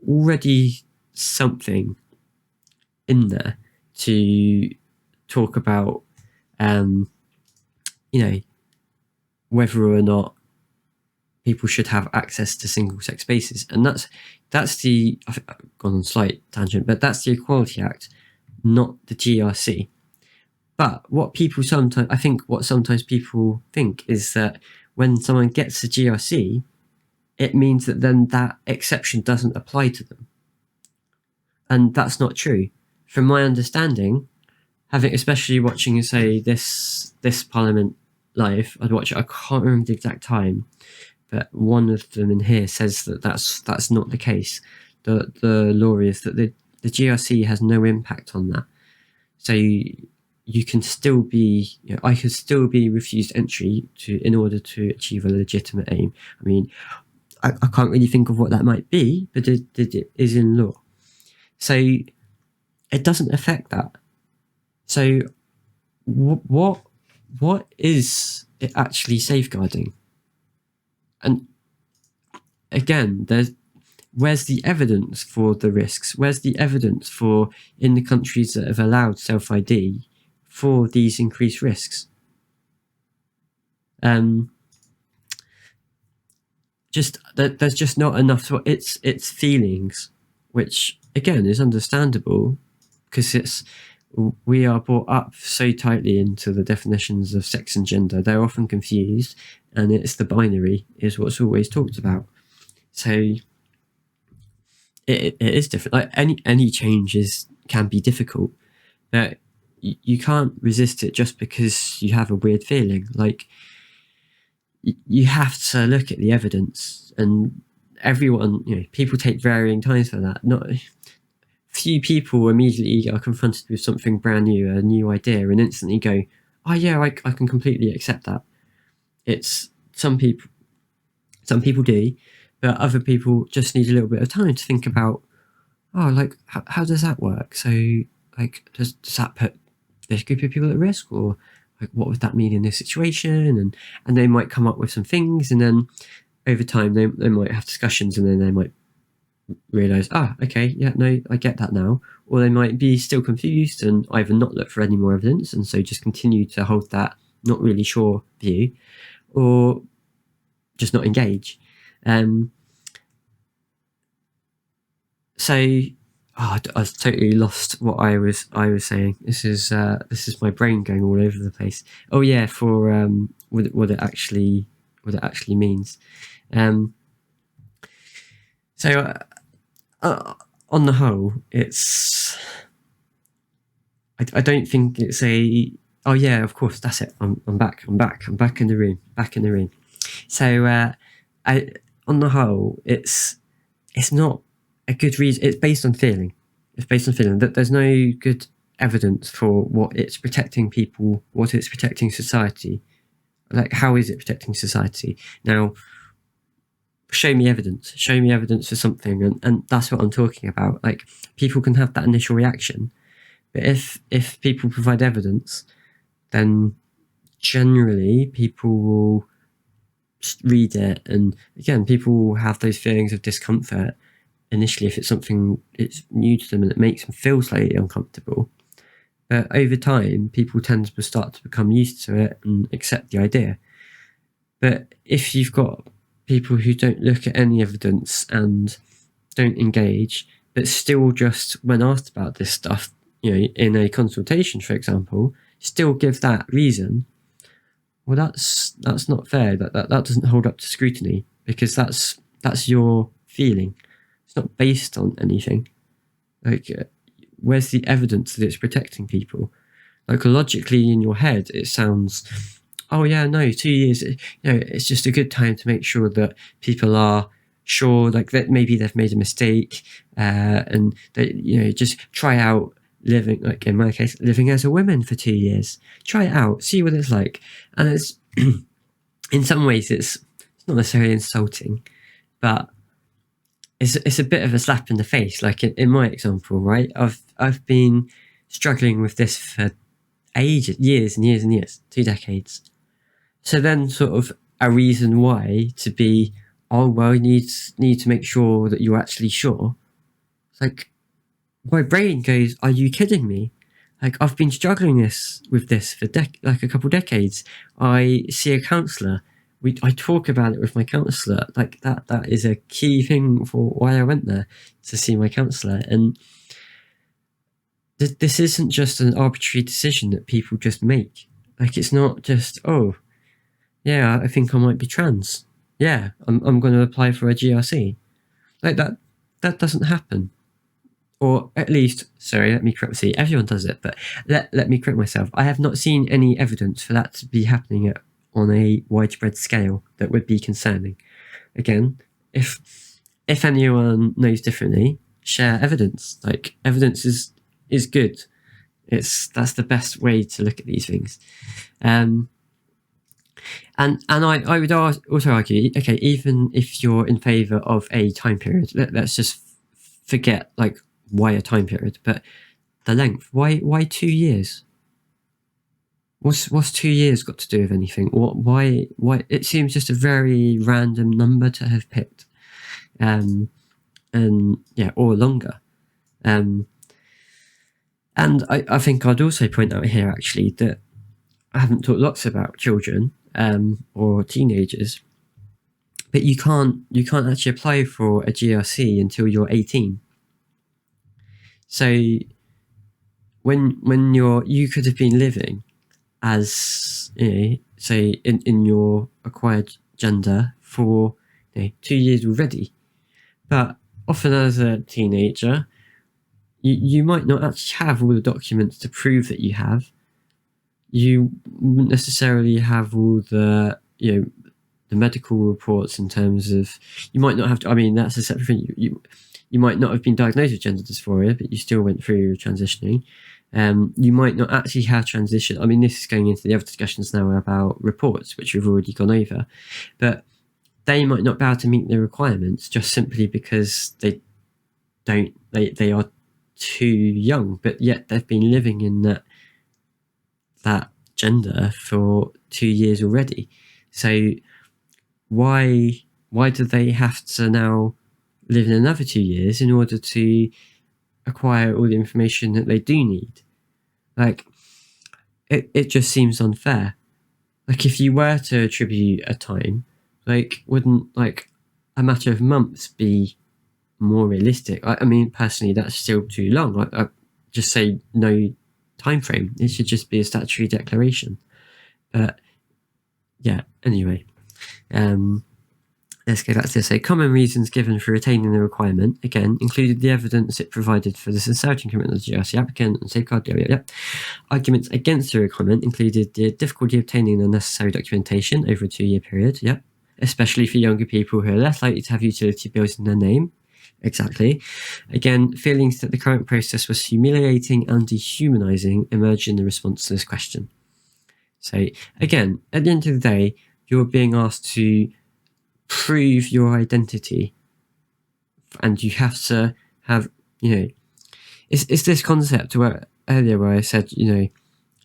already something in there to talk about, whether or not people should have access to single-sex spaces, and that's the, I've gone on a slight tangent, but that's the Equality Act, not the GRC. But what sometimes people think is that when someone gets a GRC, it means that then that exception doesn't apply to them, and that's not true. From my understanding, especially watching, say, this Parliament live, I'd watch it. I can't remember the exact time, but one of them in here says that that's not the case. The law is that the GRC has no impact on that. So you can still be, I could still be refused entry in order to achieve a legitimate aim. I mean, I can't really think of what that might be, but it is in law. So it doesn't affect that. So what is it actually safeguarding? And again, where's the evidence for the risks? Where's the evidence for, in the countries that have allowed self-ID, for these increased risks? There's just not enough. So it's feelings, which again is understandable, because we are brought up so tightly into the definitions of sex and gender. They're often confused, and it's the binary is what's always talked about. So it is different. Like any changes can be difficult, but you can't resist it just because you have a weird feeling. Like, you have to look at the evidence, and everyone, people take varying times for that. Not few people immediately are confronted with something brand new, a new idea, and instantly go, "Oh yeah, I can completely accept that." It's some people do, but other people just need a little bit of time to think about, oh, like, how does that work? So, like, does that put this group of people at risk, or like, what would that mean in this situation? And they might come up with some things, and then over time they might have discussions, and then they might realize, okay, yeah, no, I get that now. Or they might be still confused and either not look for any more evidence, and so just continue to hold that not really sure view, or just not engage. So I've totally lost what I was saying. This is my brain going all over the place. Oh yeah, for what it actually means. So on the whole, it's I don't think it's a, oh yeah, of course, that's it. I'm back. I'm back in the room. Back in the room. So I, on the whole, it's not a good reason. It's based on feeling. It's based on feeling that there's no good evidence for what it's protecting people, what it's protecting society. Like, how is it protecting society? Now, show me evidence. Show me evidence for something, and that's what I'm talking about. Like, people can have that initial reaction, but if people provide evidence, then generally people will read it, and again, people will have those feelings of discomfort initially if it's something it's new to them and it makes them feel slightly uncomfortable. But over time, people tend to start to become used to it and accept the idea. But if you've got people who don't look at any evidence and don't engage, but still just, when asked about this stuff, in a consultation, for example, still give that reason, well, that's not fair. That doesn't hold up to scrutiny, because that's your feeling. It's not based on anything. Like, where's the evidence that it's protecting people? Like, logically in your head, it sounds, oh yeah, no, 2 years, it's just a good time to make sure that people are sure, like, that maybe they've made a mistake, and that, just try out living, like in my case, living as a woman for 2 years. Try it out, see what it's like. And it's, in some ways, it's not necessarily insulting, but it's a bit of a slap in the face. Like in my example, right? I've been struggling with this for ages, years and years and years, 2 decades. So then, sort of a reason why to be, oh well, you need to make sure that you're actually sure. It's like, my brain goes, are you kidding me? Like, I've been struggling with this for like a couple decades. I see a counsellor. I talk about it with my counsellor. Like, that is a key thing for why I went there, to see my counsellor. And this isn't just an arbitrary decision that people just make. Like, it's not just, oh, yeah, I think I might be trans. Yeah, I'm going to apply for a GRC. Like, that doesn't happen. Or at least, sorry, let me correct. See, everyone does it, but let me correct myself. I have not seen any evidence for that to be happening on a widespread scale that would be concerning. Again, if anyone knows differently, share evidence. Like, evidence is good. That's the best way to look at these things. And I would also argue, okay, even if you're in favour of a time period, let's just forget, like, why a time period, but the length. Why 2 years? What's 2 years got to do with anything? Why? It seems just a very random number to have picked, and yeah, or longer. And I think I'd also point out here, actually, that I haven't talked lots about children or teenagers, but you can't actually apply for a GRC until you're 18. So when you could have been living as, say in your acquired gender for 2 years already, but often as a teenager, you might not actually have all the documents to prove that you have. You wouldn't necessarily have all the the medical reports, in terms of, you might not have to, I mean, that's a separate thing. You might not have been diagnosed with gender dysphoria, but you still went through your transitioning. You might not actually have transition. I mean, this is going into the other discussions now about reports, which we've already gone over, but they might not be able to meet the requirements just simply because they are too young, but yet they've been living in that gender for 2 years already. So why do they have to now live in another 2 years in order to acquire all the information that they do need? Like, it just seems unfair. Like, if you were to attribute a time, like, wouldn't, like, a matter of months be more realistic? I mean, personally, that's still too long. I just say no time frame. It should just be a statutory declaration. But yeah, anyway, let's go back to this. So common reasons given for retaining the requirement, again, included the evidence it provided for the sincerity and commitment of the GRC applicant and safeguard. Arguments against the requirement included the difficulty of obtaining the necessary documentation over a 2-year period, especially for younger people who are less likely to have utility bills in their name. Exactly. Again, feelings that the current process was humiliating and dehumanizing emerged in the response to this question. So again, at the end of the day, you're being asked to prove your identity, and you have to have, it's this concept where earlier where I said,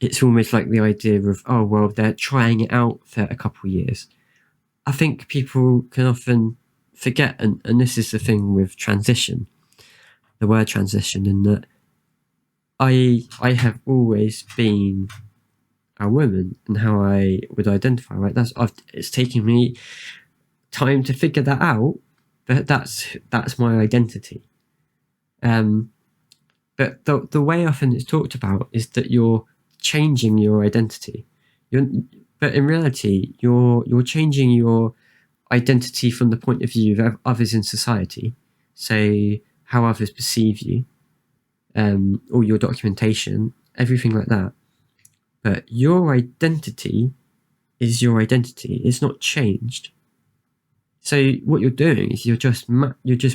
it's almost like the idea of, oh, well, they're trying it out for a couple of years. I think people can often forget, and this is the thing with transition, the word transition, in that I have always been a woman and how I would identify, right? It's taken me time to figure that out, but that's my identity. But the way often it's talked about is that you're changing your identity. But in reality, you're changing your identity from the point of view of others in society. So how others perceive you, or your documentation, everything like that. But your identity is your identity. It's not changed. So what you're doing is you're just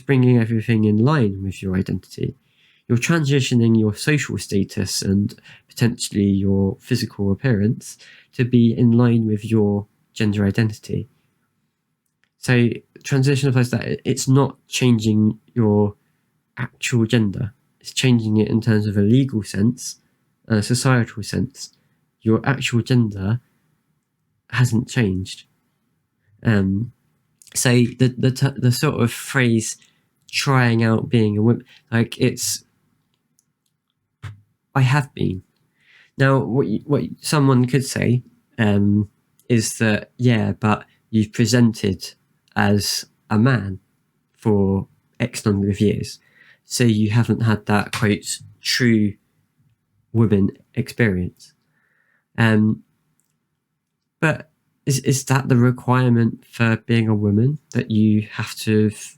bringing everything in line with your identity. You're transitioning your social status and potentially your physical appearance to be in line with your gender identity. So transition applies that it's not changing your actual gender. It's changing it in terms of a legal sense, a societal sense. Your actual gender hasn't changed. So the sort of phrase trying out being a woman, like I have been. Now, what someone could say is that, but you've presented as a man for X number of years, so you haven't had that, quote, true woman experience. But is that the requirement for being a woman, that you have to have,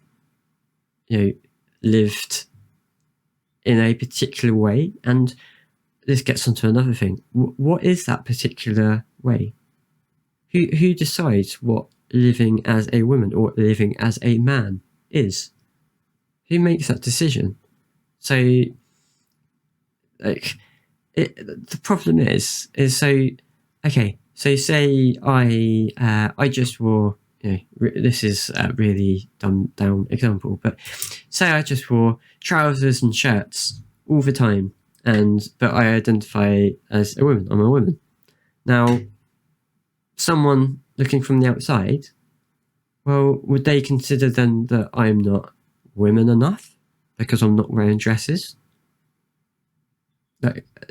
lived in a particular way? And this gets onto another thing. What is that particular way? Who decides what living as a woman or living as a man is? Who makes that decision? So, the problem is so, okay, so say I just wore, this is a really dumbed down example, but say I just wore trousers and shirts all the time, but I identify as a woman. I'm a woman. Now, someone looking from the outside, well, would they consider then that I'm not women enough because I'm not wearing dresses?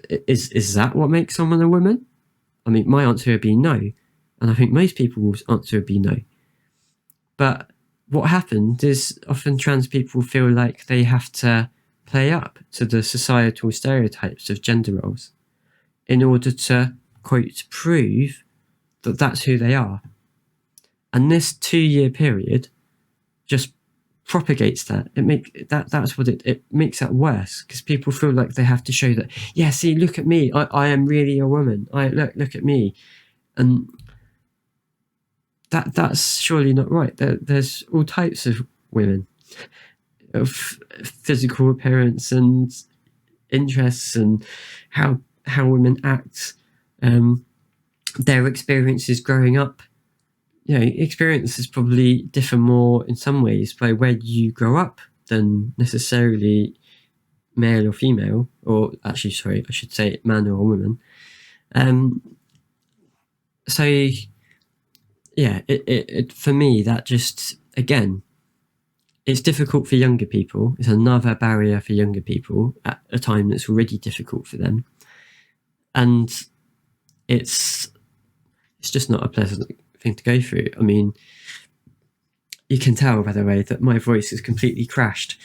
Is that what makes someone a woman? I mean, my answer would be no, and I think most people's answer would be no. But what happens is often trans people feel like they have to play up to the societal stereotypes of gender roles in order to, quote, prove that that's who they are. And this 2-year period just propagates that. That's what it makes that worse, because people feel like they have to show that, see, look at me, I am really a woman. Look at me. And that's surely not right. There's all types of women, of physical appearance and interests, and how women act, their experiences growing up. Experiences probably differ more in some ways by where you grow up than necessarily male or female, or actually, sorry, I should say man or woman. So it for me, that just, again, it's difficult for younger people. It's another barrier for younger people at a time that's already difficult for them, and it's just not a pleasant thing to go through. I mean, you can tell, by the way, that my voice is completely crashed.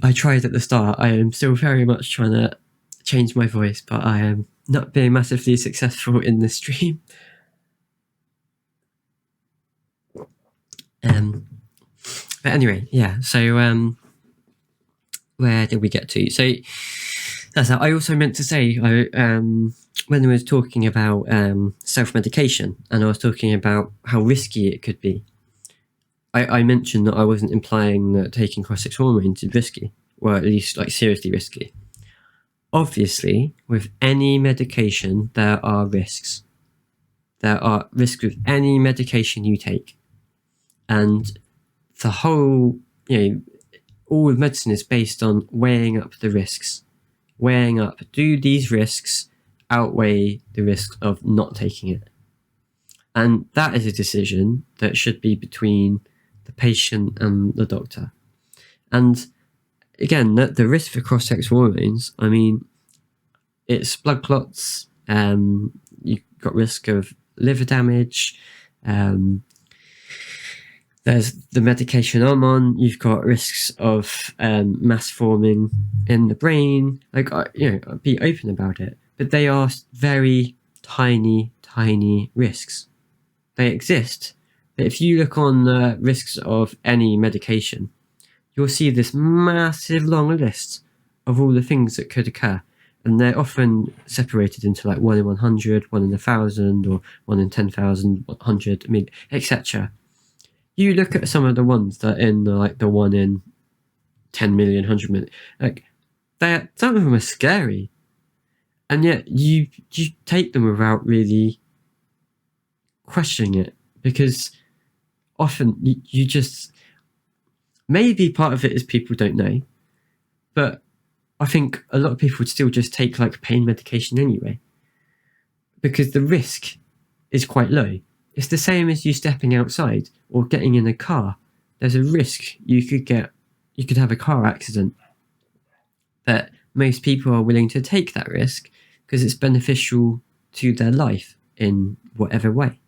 I tried at the start. I am still very much trying to change my voice, but I am not being massively successful in this stream. But anyway, yeah. So where did we get to? So that's how, I also meant to say, when I was talking about self-medication, and I was talking about how risky it could be, I mentioned that I wasn't implying that taking cross-sex hormones is risky, or at least like seriously risky. Obviously, with any medication, there are risks. There are risks with any medication you take. And the whole, all of medicine is based on weighing up the risks. Weighing up, do these risks outweigh the risks of not taking it? And that is a decision that should be between the patient and the doctor. And again, the risk for cross-sex hormones, I mean, it's blood clots, you've got risk of liver damage, there's the medication I'm on, you've got risks of mass forming in the brain. Like, be open about it. But they are very tiny, tiny risks. They exist. But if you look on the risks of any medication, you'll see this massive long list of all the things that could occur. And they're often separated into like 1 in 100, 1 in 1,000, or 1 in 10,000, 100, I mean, etc. You look at some of the ones that in the 1 in 10 million, 100 million, like, some of them are scary. And yet you take them without really questioning it, because often you just, maybe part of it is people don't know, but I think a lot of people would still just take like pain medication anyway, because the risk is quite low. It's the same as you stepping outside or getting in a car. There's a risk you could have a car accident, but most people are willing to take that risk because it's beneficial to their life in whatever way.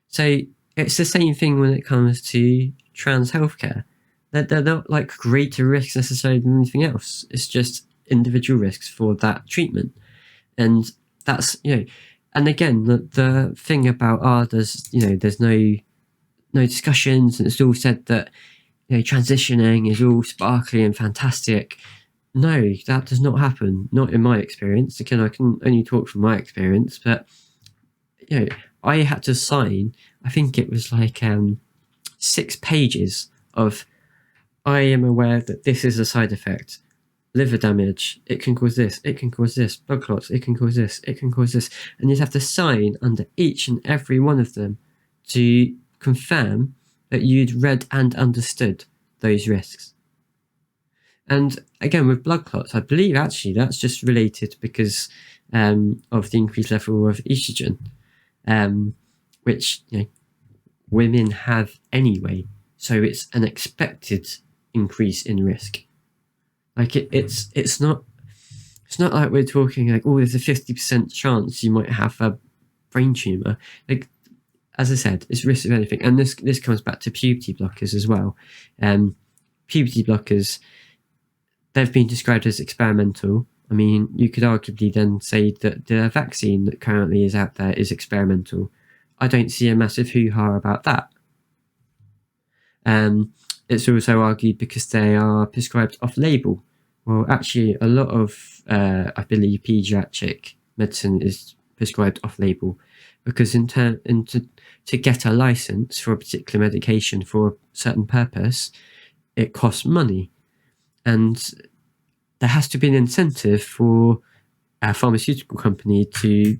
So it's the same thing when it comes to trans healthcare. They're not like greater risks necessarily than anything else. It's just individual risks for that treatment. And that's, and again, the thing about, there's no discussions, and it's all said that, transitioning is all sparkly and fantastic. No, that does not happen. Not in my experience. Again, I can only talk from my experience, but, I had to sign, I think it was like 6 pages of, I am aware that this is a side effect. Liver damage, it can cause this, it can cause this. Blood clots, it can cause this, it can cause this. And you'd have to sign under each and every one of them to confirm that you'd read and understood those risks. And again, with blood clots, I believe actually that's just related because of the increased level of estrogen, which women have anyway. So it's an expected increase in risk. Like it's not like we're talking like, oh, there's a 50% chance you might have a brain tumor. Like, as I said, it's risk of anything. And this comes back to puberty blockers as well. Puberty blockers, they've been described as experimental. I mean, you could arguably then say that the vaccine that currently is out there is experimental. I don't see a massive hoo-ha about that. It's also argued because they are prescribed off-label. Well, actually, a lot of, I believe, pediatric medicine is prescribed off-label because to get a license for a particular medication for a certain purpose, it costs money. And there has to be an incentive for a pharmaceutical company to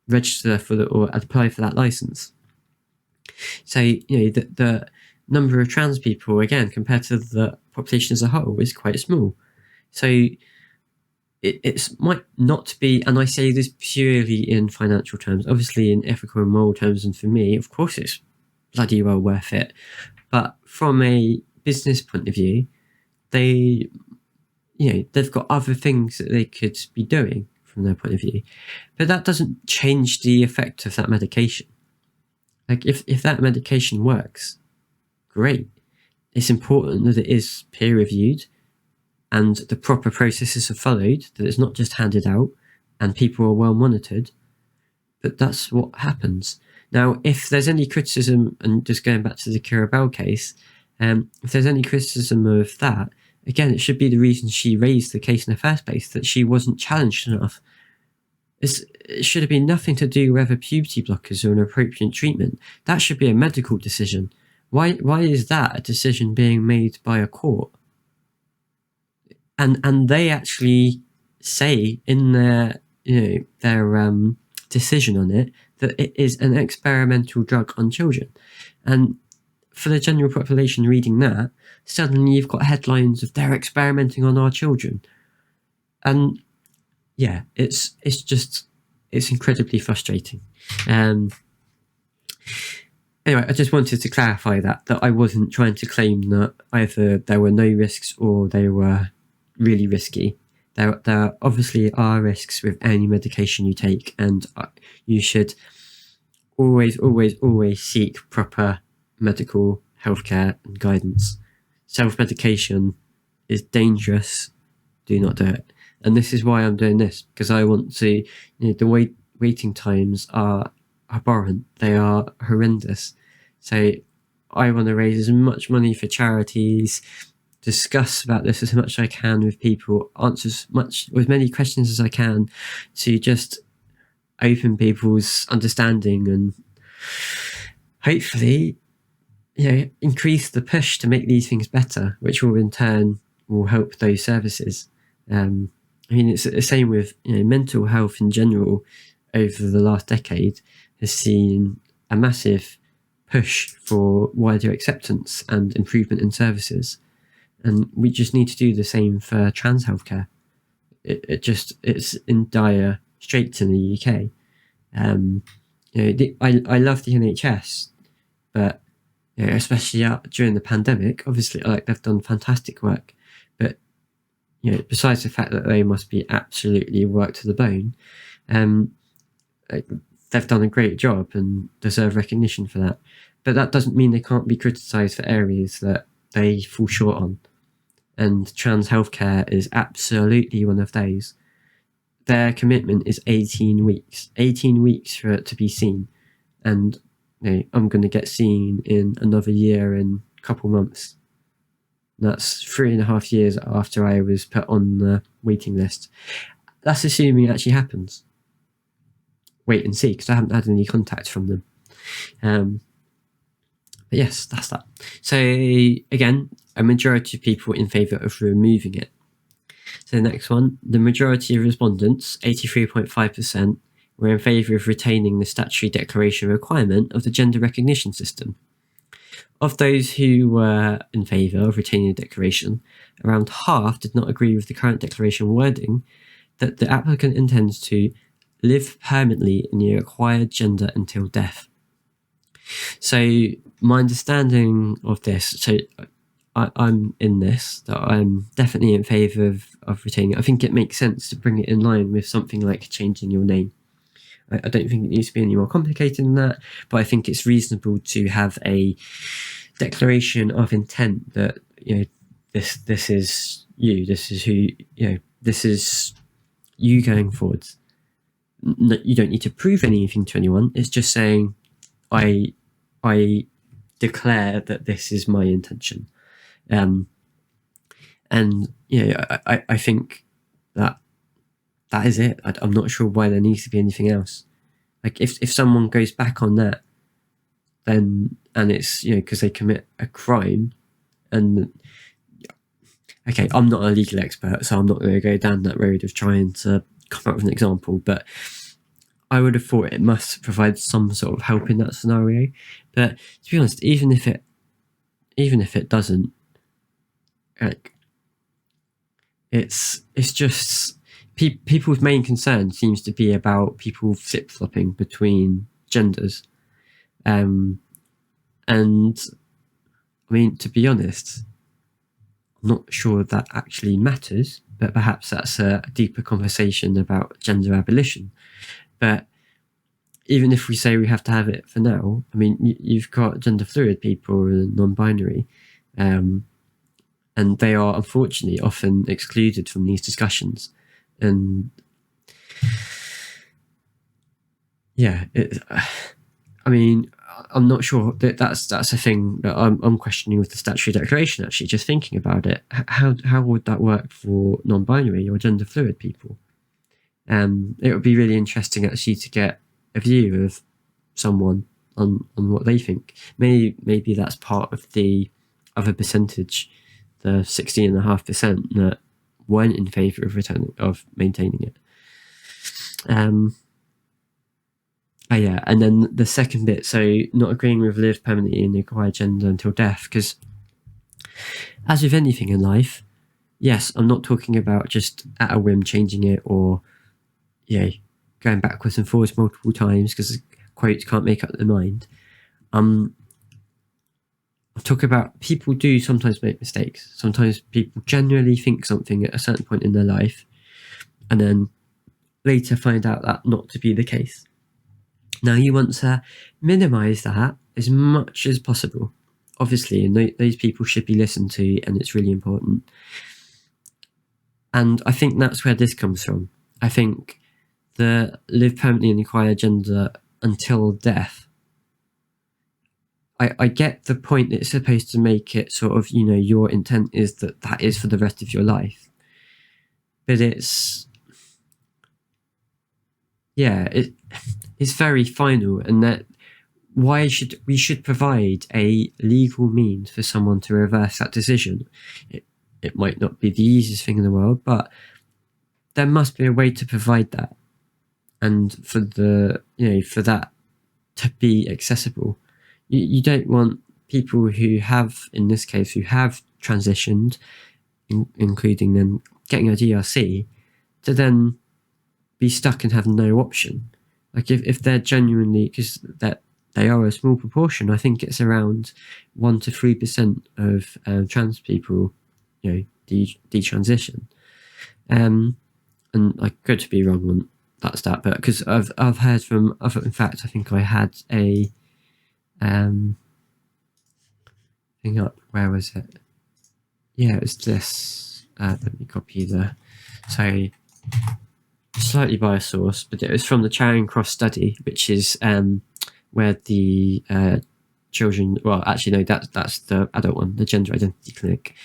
register for or apply for that license. So, the number of trans people, again, compared to the population as a whole, is quite small. So it might not be, and I say this purely in financial terms, obviously in ethical and moral terms, and for me, of course, it's bloody well worth it. But from a business point of view, they've got other things that they could be doing from their point of view. But that doesn't change the effect of that medication. Like, if that medication works, great. It's important that it is peer-reviewed and the proper processes are followed, that it's not just handed out and people are well monitored. But that's what happens. Now, if there's any criticism, and just going back to the Kira Bell case, if there's any criticism of that, again, it should be the reason she raised the case in the first place, that she wasn't challenged enough. It should have been nothing to do with whether puberty blockers are an appropriate treatment. That should be a medical decision. Why is that a decision being made by a court? And they actually say in their decision on it that it is an experimental drug on children. And for the general population reading that, suddenly you've got headlines of they're experimenting on our children. And yeah, it's incredibly frustrating. Anyway, I just wanted to clarify that I wasn't trying to claim that either there were no risks or they were really risky. There obviously are risks with any medication you take, and you should always seek proper medical healthcare and guidance. Self-medication is dangerous. Do not do it. And this is why I'm doing this, because I want to, the waiting times are abhorrent. They are horrendous. So I want to raise as much money for charities, discuss about this as much as I can with people, answer as many questions as I can to just open people's understanding and hopefully, increase the push to make these things better, which will in turn will help those services. It's the same with mental health in general. Over the last decade, has seen a massive push for wider acceptance and improvement in services, and we just need to do the same for trans healthcare. It's in dire straits in the UK. I love the NHS, but especially during the pandemic, obviously, they've done fantastic work. But besides the fact that they must be absolutely worked to the bone, they've done a great job and deserve recognition for that. But that doesn't mean they can't be criticised for areas that they fall short on. And trans healthcare is absolutely one of those. Their commitment is 18 weeks. 18 weeks for it to be seen. And I'm going to get seen in another year and a couple months. That's 3.5 years after I was put on the waiting list. That's assuming it actually happens. Wait and see, because I haven't had any contact from them. But yes, that's that. So again, a majority of people in favour of removing it. So the next one, the majority of respondents, 83.5%, were in favour of retaining the statutory declaration requirement of the gender recognition system. Of those who were in favour of retaining the declaration, around half did not agree with the current declaration wording that the applicant intends to live permanently in the acquired gender until death. So my understanding of this, so I'm in this, that I'm definitely in favour of retaining it. I think it makes sense to bring it in line with something like changing your name. I don't think it needs to be any more complicated than that, but I think it's reasonable to have a declaration of intent that this is you, this is who this is you going forwards. You don't need to prove anything to anyone. It's just saying, I declare that this is my intention, and I think that is it. I'm not sure why there needs to be anything else. Like if someone goes back on that, then and it's because they commit a crime, and okay, I'm not a legal expert, so I'm not going to go down that road of trying to come up with an example, but I would have thought it must provide some sort of help in that scenario. But to be honest, even if it doesn't, like, it's just people's main concern seems to be about people flip-flopping between genders, and I mean, to be honest, I'm not sure that actually matters, but perhaps that's a deeper conversation about gender abolition. But even if we say we have to have it for now, I mean, you've got gender fluid people and non-binary, and they are unfortunately often excluded from these discussions. And yeah, I mean, I'm not sure that that's a thing that I'm questioning with the statutory declaration. Actually, just thinking about it, how would that work for non-binary or gender fluid people? It would be really interesting actually to get a view of someone on what they think. Maybe that's part of the other percentage, the 16.5% that weren't in favour of maintaining it. Yeah, and then the second bit, so not agreeing with live permanently in the acquired gender until death, because as with anything in life, yes, I'm not talking about just at a whim changing it or going backwards and forwards multiple times because quotes can't make up their mind. I'm talking about people do sometimes make mistakes. Sometimes people genuinely think something at a certain point in their life and then later find out that not to be the case. Now you want to minimise that as much as possible, obviously, and those people should be listened to, and it's really important. And I think that's where this comes from. I think the live permanently in the acquired gender until death, I get the point that it's supposed to make it sort of, your intent is that is for the rest of your life. But it's very final, and that we should provide a legal means for someone to reverse that decision. It might not be the easiest thing in the world, but there must be a way to provide that, and for that to be accessible. You don't want people who have, in this case, who have transitioned, including them getting a GRC, to then be stuck and have no option. Like if they're genuinely, because they are a small proportion, I think it's around 1 to 3% of trans people, detransition. And I could be wrong on that stat, but because I've heard from other, in fact, I think I had a thing up. Where was it? Yeah, it was this. Let me copy so slightly biased source, but it was from the Charing Cross study, which is where the children. Well, actually, no, that's the adult one, the gender identity clinic.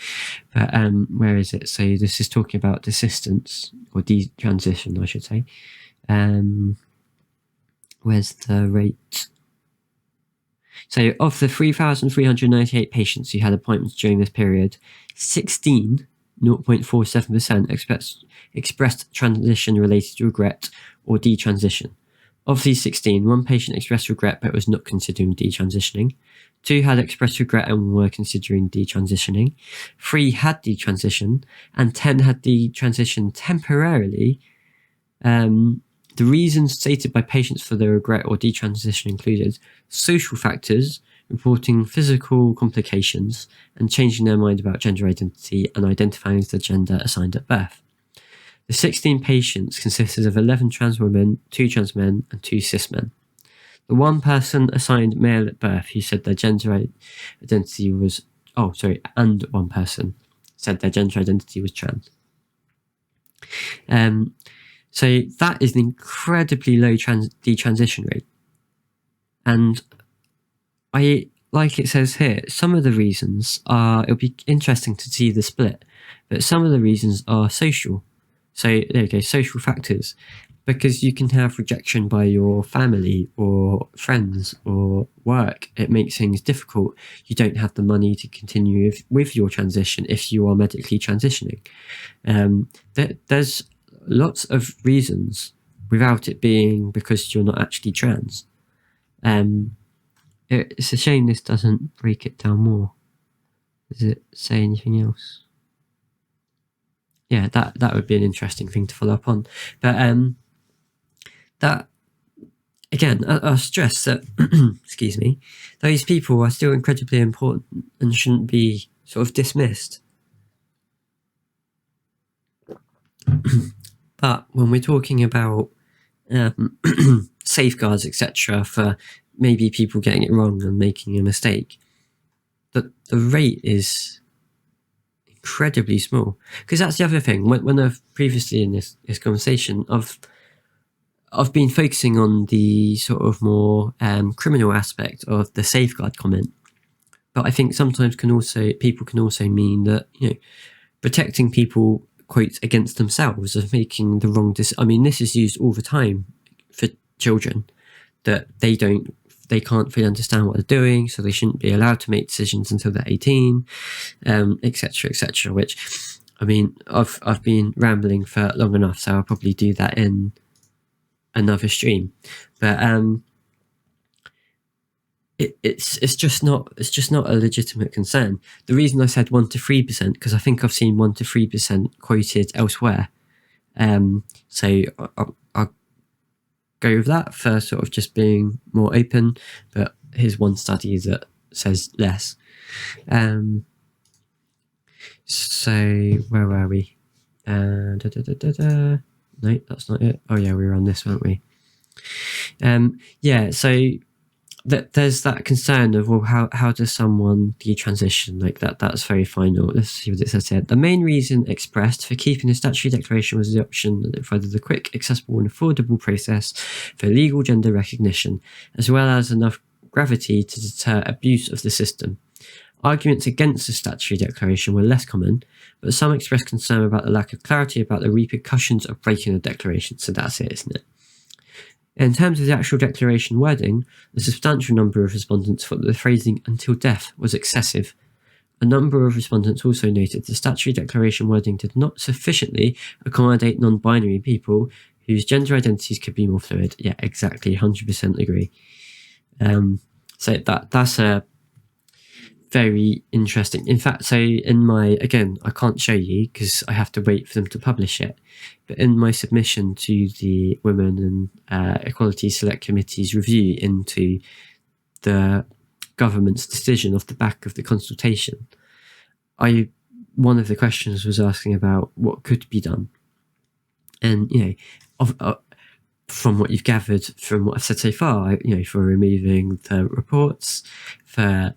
But where is it? So this is talking about desistance or detransition, I should say. Where's the rate? So of the 3,398 patients who had appointments during this period, 0.47% expressed transition-related regret or detransition. Of these 16, one patient expressed regret but was not considering detransitioning. 2 had expressed regret and were considering detransitioning. 3 had detransitioned, and 10 had detransitioned temporarily. The reasons stated by patients for their regret or detransition included social factors, reporting physical complications, and changing their mind about gender identity and identifying as the gender assigned at birth. The 16 patients consisted of 11 trans women, 2 trans men, and 2 cis men. The one person assigned male at birth who said their gender identity was... and one person said their gender identity was trans. So that is an incredibly low detransition rate. And like it says here, some of the reasons are, it'll be interesting to see the split, but some of the reasons are social. So there you go, social factors, because you can have rejection by your family or friends or work. It makes things difficult. You don't have the money to continue with your transition if you are medically transitioning. There's lots of reasons without it being because you're not actually trans. It's a shame this doesn't break it down more. Does it say anything else? Yeah, that would be an interesting thing to follow up on. But that, again, I stress that, excuse me, those people are still incredibly important and shouldn't be sort of dismissed. But when we're talking about safeguards, etc., for maybe people getting it wrong and making a mistake, the rate is incredibly small. Because that's the other thing. When I've previously in this conversation, I've been focusing on the sort of more criminal aspect of the safeguard comment, but I think sometimes people can also mean that, you know, protecting people, quote, against themselves of making the wrong decision. I mean, this is used all the time for children, that they can't fully understand what they're doing, so they shouldn't be allowed to make decisions until they're 18, etc., etc. Which, I mean, I've been rambling for long enough, so I'll probably do that in another stream. But it's just not a legitimate concern. The reason I said 1 to 3%, because I think I've seen 1 to 3% quoted elsewhere. So I'll go with that for sort of just being more open. But here's one study that says less. So where were we? No, that's not it. Oh yeah, we were on this, weren't we? Yeah, so there's that concern of, well, how does someone detransition? Like that's very final. Let's see what it says here. The main reason expressed for keeping the statutory declaration was the option that it provided a quick, accessible and affordable process for legal gender recognition, as well as enough gravity to deter abuse of the system. Arguments against the statutory declaration were less common, but some expressed concern about the lack of clarity about the repercussions of breaking the declaration. So that's it, isn't it? In terms of the actual declaration wording, a substantial number of respondents thought that the phrasing "until death" was excessive. A number of respondents also noted the statutory declaration wording did not sufficiently accommodate non-binary people whose gender identities could be more fluid. Yeah, exactly, 100% agree. So that's a very interesting. In fact, so in my, again, I can't show you because I have to wait for them to publish it, but in my submission to the Women and Equality Select Committee's review into the government's decision off the back of the consultation, one of the questions was asking about what could be done. And, you know, from what you've gathered from what I've said so far, you know, for removing the reports, for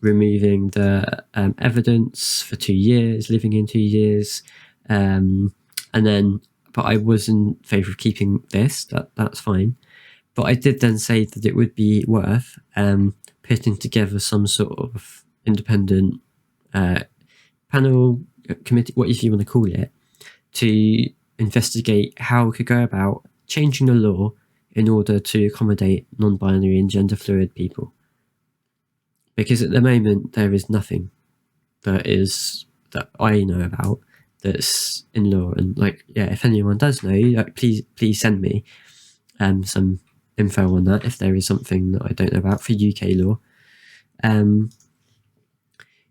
removing the evidence for 2 years, living in 2 years, and then, but I was in favour of keeping this. That's fine, but I did then say that it would be worth putting together some sort of independent panel, committee, what if you want to call it, to investigate how we could go about changing the law in order to accommodate non-binary and gender fluid people. Because at the moment there is nothing that I know about that's in law. And like, yeah, if anyone does know, like, please send me some info on that if there is something that I don't know about for UK law.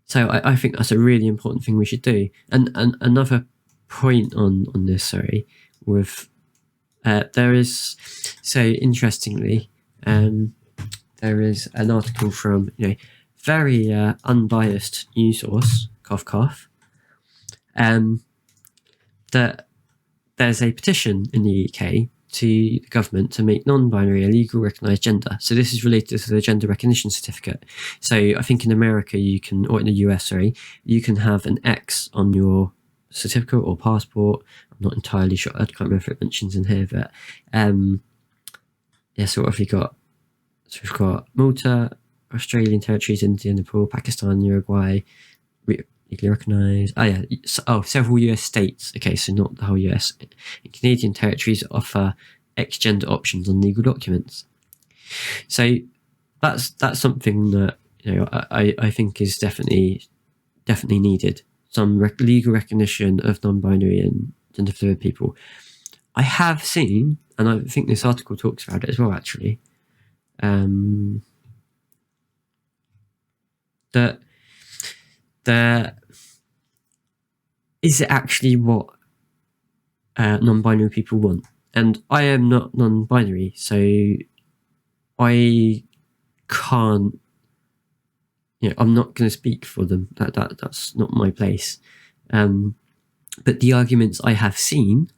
So I think that's a really important thing we should do. And another point on this, sorry, with there is, so interestingly, there is an article from, you know, very unbiased news source, cough cough, that there's a petition in the UK to the government to make non-binary a legal recognised gender. So this is related to the gender recognition certificate. So I think in America you can, or in the US, sorry, you can have an X on your certificate or passport. I'm not entirely sure. I can't remember if it mentions in here, but yeah. So what have we got? So we've got Malta, Australian territories, India, Nepal, Pakistan, Uruguay, legally recognised. Oh yeah. Several US states. Okay, so not the whole US. And Canadian territories offer X-gender options on legal documents. So that's something that, you know, I think is definitely needed. Some legal recognition of non-binary and gender fluid people. I have seen, and I think this article talks about it as well, actually, that is it actually what non-binary people want? And I am not non-binary, so I can't, you know, I'm not going to speak for them. That's not my place. But the arguments I have seen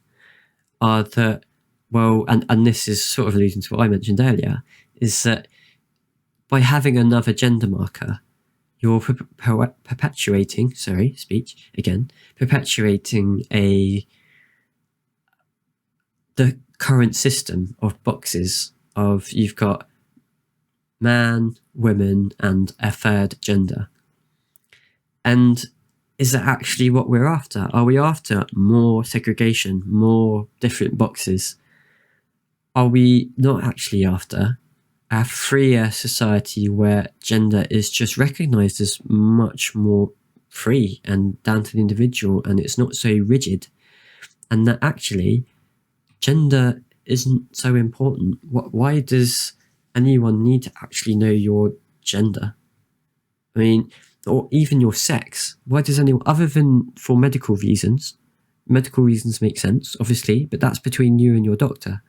are that, well, and this is sort of alluding to what I mentioned earlier, is that by having another gender marker, you're perpetuating the current system of boxes of you've got man, women, and a third gender. And is that actually what we're after? Are we after more segregation, more different boxes? Are we not actually after a freer society where gender is just recognized as much more free and down to the individual, and it's not so rigid, and that actually gender isn't so important? Why does anyone need to actually know your gender? I mean, or even your sex. Why does anyone, other than for medical reasons make sense, obviously, but that's between you and your doctor.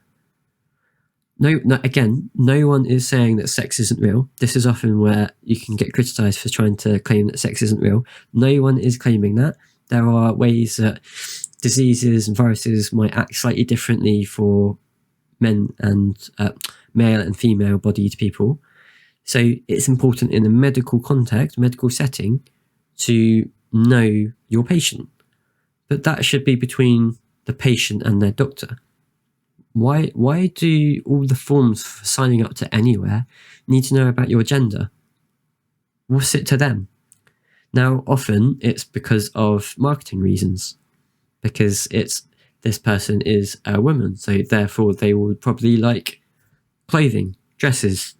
No, again, no one is saying that sex isn't real. This is often where you can get criticized for trying to claim that sex isn't real. No one is claiming that. There are ways that diseases and viruses might act slightly differently for men and male and female bodied people. So it's important in a medical context, medical setting, to know your patient. But that should be between the patient and their doctor. Why do all the forms for signing up to anywhere need to know about your gender? What's it to them? Now, often it's because of marketing reasons, because this person is a woman, so therefore they will probably like clothing, dresses,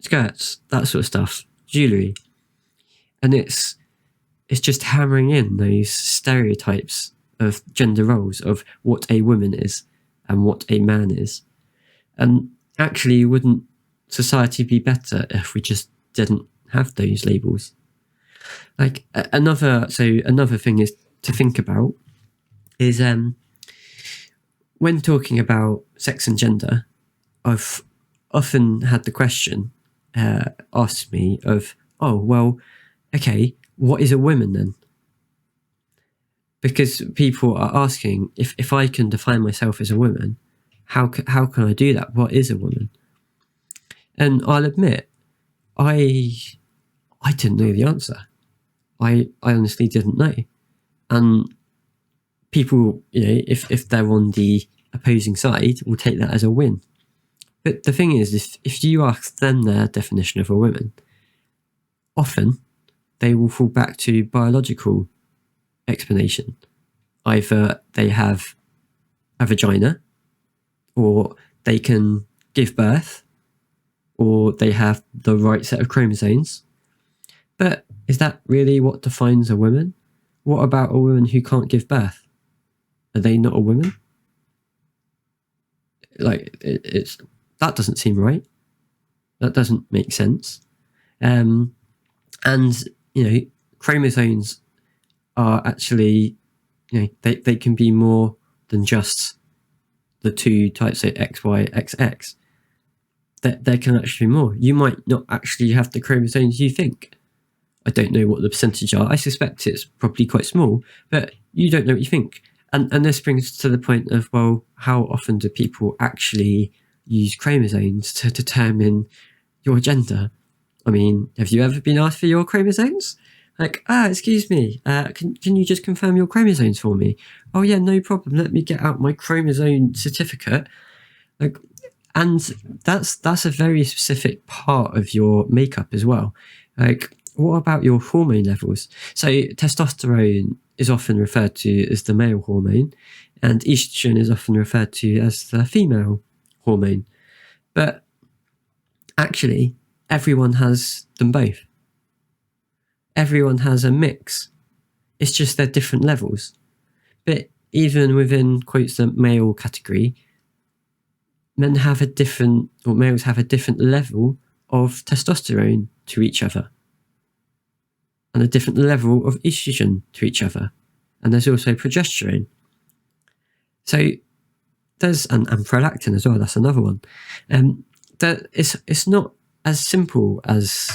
skirts, that sort of stuff, jewellery. And it's just hammering in those stereotypes of gender roles of what a woman is and what a man is. And actually, wouldn't society be better if we just didn't have those labels? Like another thing is to think about is when talking about sex and gender, I've often had the question asked me of, oh, well, okay, what is a woman then? Because people are asking, if I can define myself as a woman, how can I do that? What is a woman? And I'll admit, I didn't know the answer. I honestly didn't know. And people, if they're on the opposing side, will take that as a win. But the thing is, if you ask them their definition of a woman, often they will fall back to biological explanation. Either they have a vagina, or they can give birth, or they have the right set of chromosomes. But is that really what defines a woman? What about a woman who can't give birth? Are they not a woman? Like, that doesn't seem right. That doesn't make sense. And, chromosomes are actually, they can be more than just the two types, so XY, XX. There can actually be more. You might not actually have the chromosomes you think. I don't know what the percentage are. I suspect it's probably quite small, but you don't know what you think. And this brings to the point of, well, how often do people actually use chromosomes to determine your gender? I mean, have you ever been asked for your chromosomes? Like, excuse me, can you just confirm your chromosomes for me? Oh yeah, no problem. Let me get out my chromosome certificate. Like, and that's a very specific part of your makeup as well. Like, what about your hormone levels? So testosterone is often referred to as the male hormone, and estrogen is often referred to as the female hormone. But actually, everyone has them both. Everyone has a mix. It's just they're different levels. But even within, quotes, the male category, males have a different level of testosterone to each other, and a different level of estrogen to each other. And there's also progesterone. So there's, and prolactin as well, that's another one. That it's not as simple as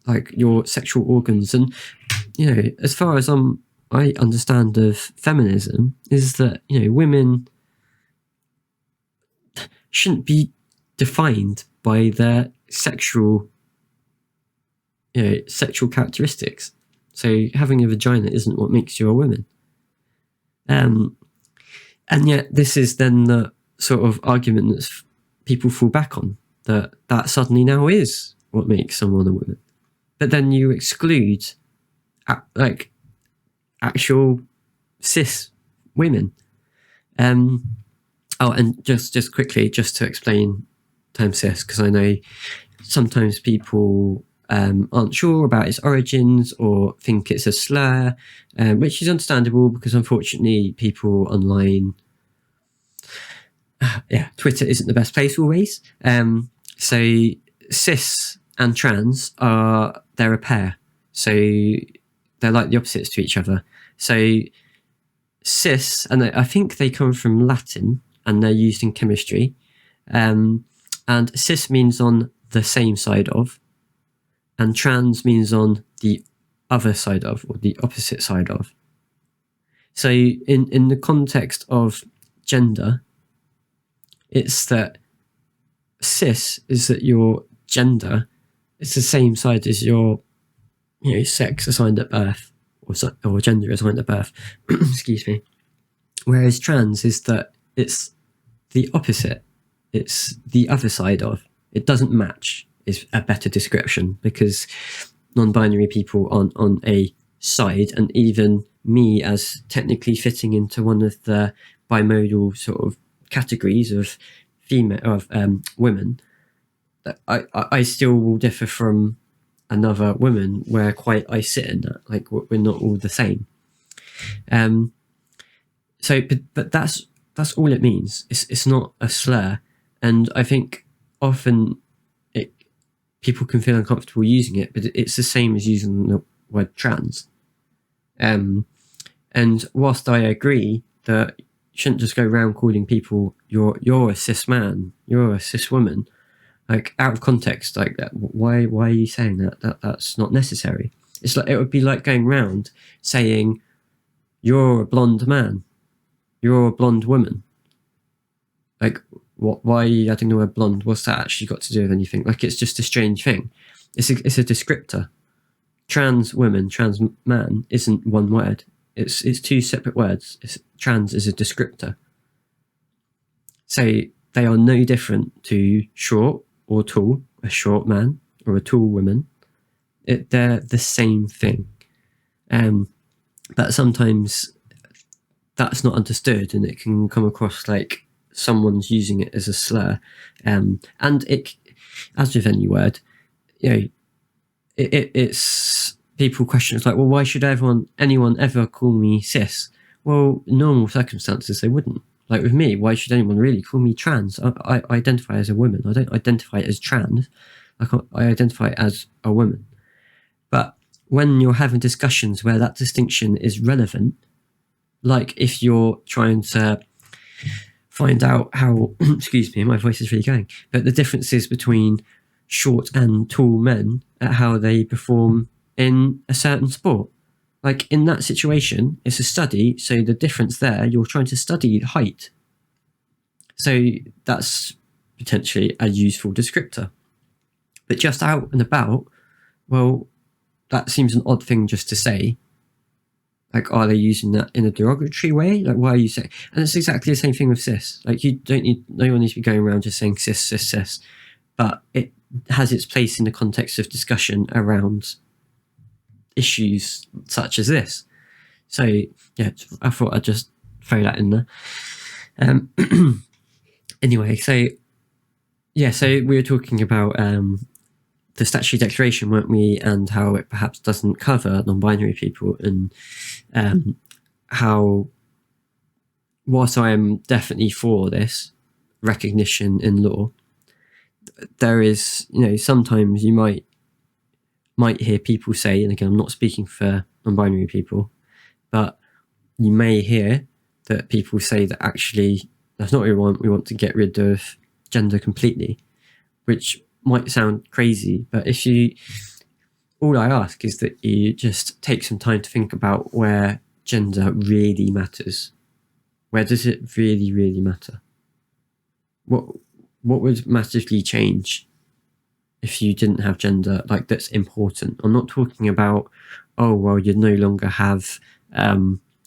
like your sexual organs. And, as far as I understand of feminism, is that, women shouldn't be defined by their sexual characteristics. So having a vagina isn't what makes you a woman. And yet this is then the sort of argument that people fall back on, that suddenly now is what makes someone a woman. But then you exclude like actual cis women. Oh, and just quickly, just to explain term cis, because I know sometimes people aren't sure about its origins or think it's a slur, which is understandable because unfortunately people online, Twitter isn't the best place always. So cis and trans they're a pair, so they're like the opposites to each other. So cis, and I think they come from Latin and they're used in chemistry. And cis means on the same side of, and trans means on the other side of, or the opposite side of. So in the context of gender, it's that cis is that your gender is the same side as your sex assigned at birth, or gender assigned at birth. Excuse me. Whereas trans is that it's the opposite. It's the other side of. It doesn't match is a better description, because non-binary people aren't on a side, and even me as technically fitting into one of the bimodal sort of categories of women, I still will differ from another woman where quite I sit in that. Like, we're not all the same. So, but that's all it means. It's not a slur, and I think often people can feel uncomfortable using it, but it's the same as using the word trans. And whilst I agree that you shouldn't just go around calling people you're a cis man, you're a cis woman, like out of context like that, why are you saying that? That's not necessary. It's like, it would be like going around saying you're a blonde man, you're a blonde woman. Like, why are you adding the word blonde? What's that actually got to do with anything? Like, it's just a strange thing. It's a descriptor. Trans woman, trans man isn't one word. It's two separate words. Trans is a descriptor. So they are no different to short or tall, a short man or a tall woman. They're the same thing. But sometimes that's not understood, and it can come across like someone's using it as a slur. And it, as with any word, it's people question. It's like, well, why should anyone ever call me cis? Well, in normal circumstances they wouldn't. Like with me, why should anyone really call me trans? I identify as a woman. I don't identify as trans. I identify as a woman. But when you're having discussions where that distinction is relevant, like if you're trying to find out how, excuse me, my voice is really going, but the differences between short and tall men at how they perform in a certain sport. Like in that situation, it's a study, so the difference there, you're trying to study height. So that's potentially a useful descriptor. But just out and about, well, that seems an odd thing just to say. Like, are they using that in a derogatory way? Like, why are you saying? And it's exactly the same thing with cis. Like, no one needs to be going around just saying cis, cis, cis. But it has its place in the context of discussion around issues such as this. So, yeah, I thought I'd just throw that in there. Anyway, so we were talking about the statutory declaration, weren't we, and how it perhaps doesn't cover non-binary people, and how, whilst I am definitely for this recognition in law, there is, sometimes you might hear people say, and again, I'm not speaking for non-binary people, but you may hear that people say that actually that's not what we want. We want to get rid of gender completely, which might sound crazy, but all I ask is that you just take some time to think about where gender really matters. Where does it really, really matter? What would massively change if you didn't have gender, like, that's important? I'm not talking about, oh, well, you'd no longer have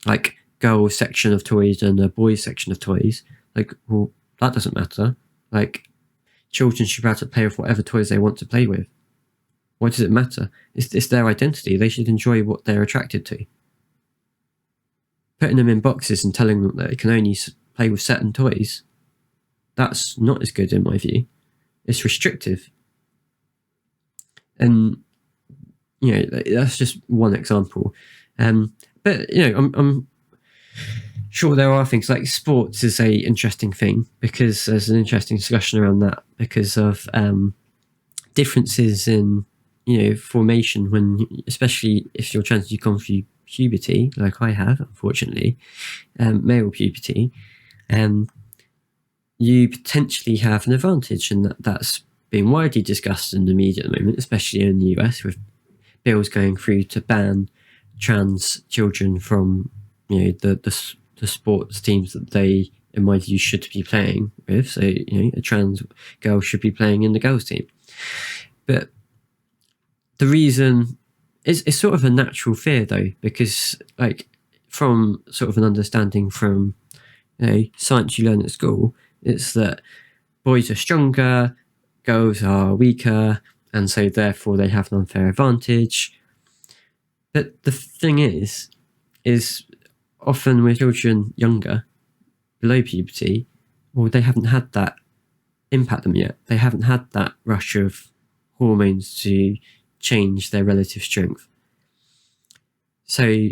like girls section of toys and a boys section of toys. Like, well, That doesn't matter. Like, children should be able to play with whatever toys they want to play with. Why does it matter? It's their identity. They should enjoy what they're attracted to. Putting them in boxes and telling them that they can only play with certain toys, that's not as good in my view. It's restrictive. And, you know, that's just one example. But, you know, I'm sure there are things like sports is a interesting thing, because there's an interesting discussion around that because of differences in, you know, formation when, especially if you're trans, you come through puberty, like I have, unfortunately, male puberty, you potentially have an advantage, and that's being widely discussed in the media at the moment, especially in the US, with bills going through to ban trans children from, you know, the sports teams that they, in my view, should be playing with. So, you know, a trans girl should be playing in the girls' team. But the reason is sort of a natural fear, though, because, like, from sort of an understanding from, you know, science you learn at school, it's that boys are stronger, girls are weaker, and so therefore they have an unfair advantage. But the thing is often with children younger, below puberty, well, they haven't had that impact them yet. They haven't had that rush of hormones to change their relative strength. So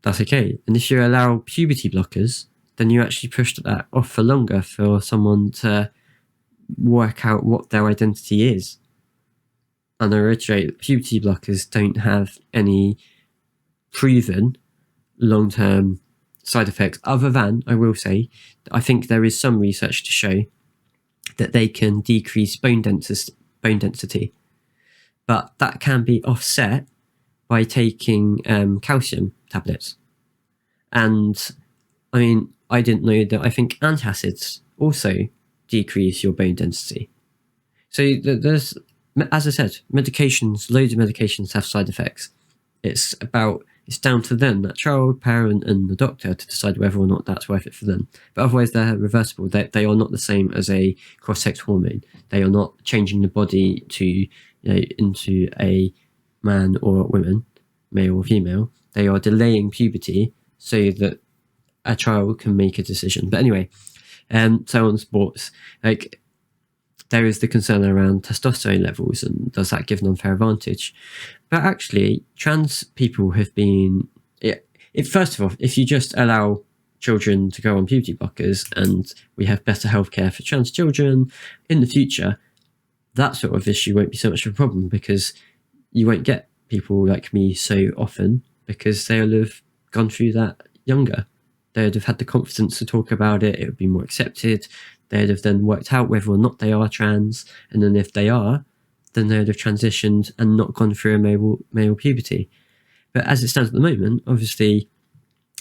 that's okay. And if you allow puberty blockers, then you actually push that off for longer for someone to work out what their identity is. And I reiterate, puberty blockers don't have any proven long-term side effects, other than, I will say, I think there is some research to show that they can decrease bone density. But that can be offset by taking calcium tablets. And I mean, I didn't know that. I think antacids also decrease your bone density. So there's, as I said, medications, loads of medications have side effects. It's down to them, that child, parent, and the doctor, to decide whether or not that's worth it for them. But otherwise, they're reversible. They are not the same as a cross-sex hormone. They are not changing the body to, you know, into a man or a woman, male or female. They are delaying puberty so that a child can make a decision. But anyway, so on sports, like, there is the concern around testosterone levels, and does that give an unfair advantage? But actually, trans people have been... First of all, if you just allow children to go on puberty blockers and we have better healthcare for trans children in the future, that sort of issue won't be so much of a problem, because you won't get people like me so often, because they'll have gone through that younger. They'd have had the confidence to talk about it. It would be more accepted. They'd have then worked out whether or not they are trans. And then if they are, then they'd have transitioned and not gone through a male puberty. But as it stands at the moment, obviously,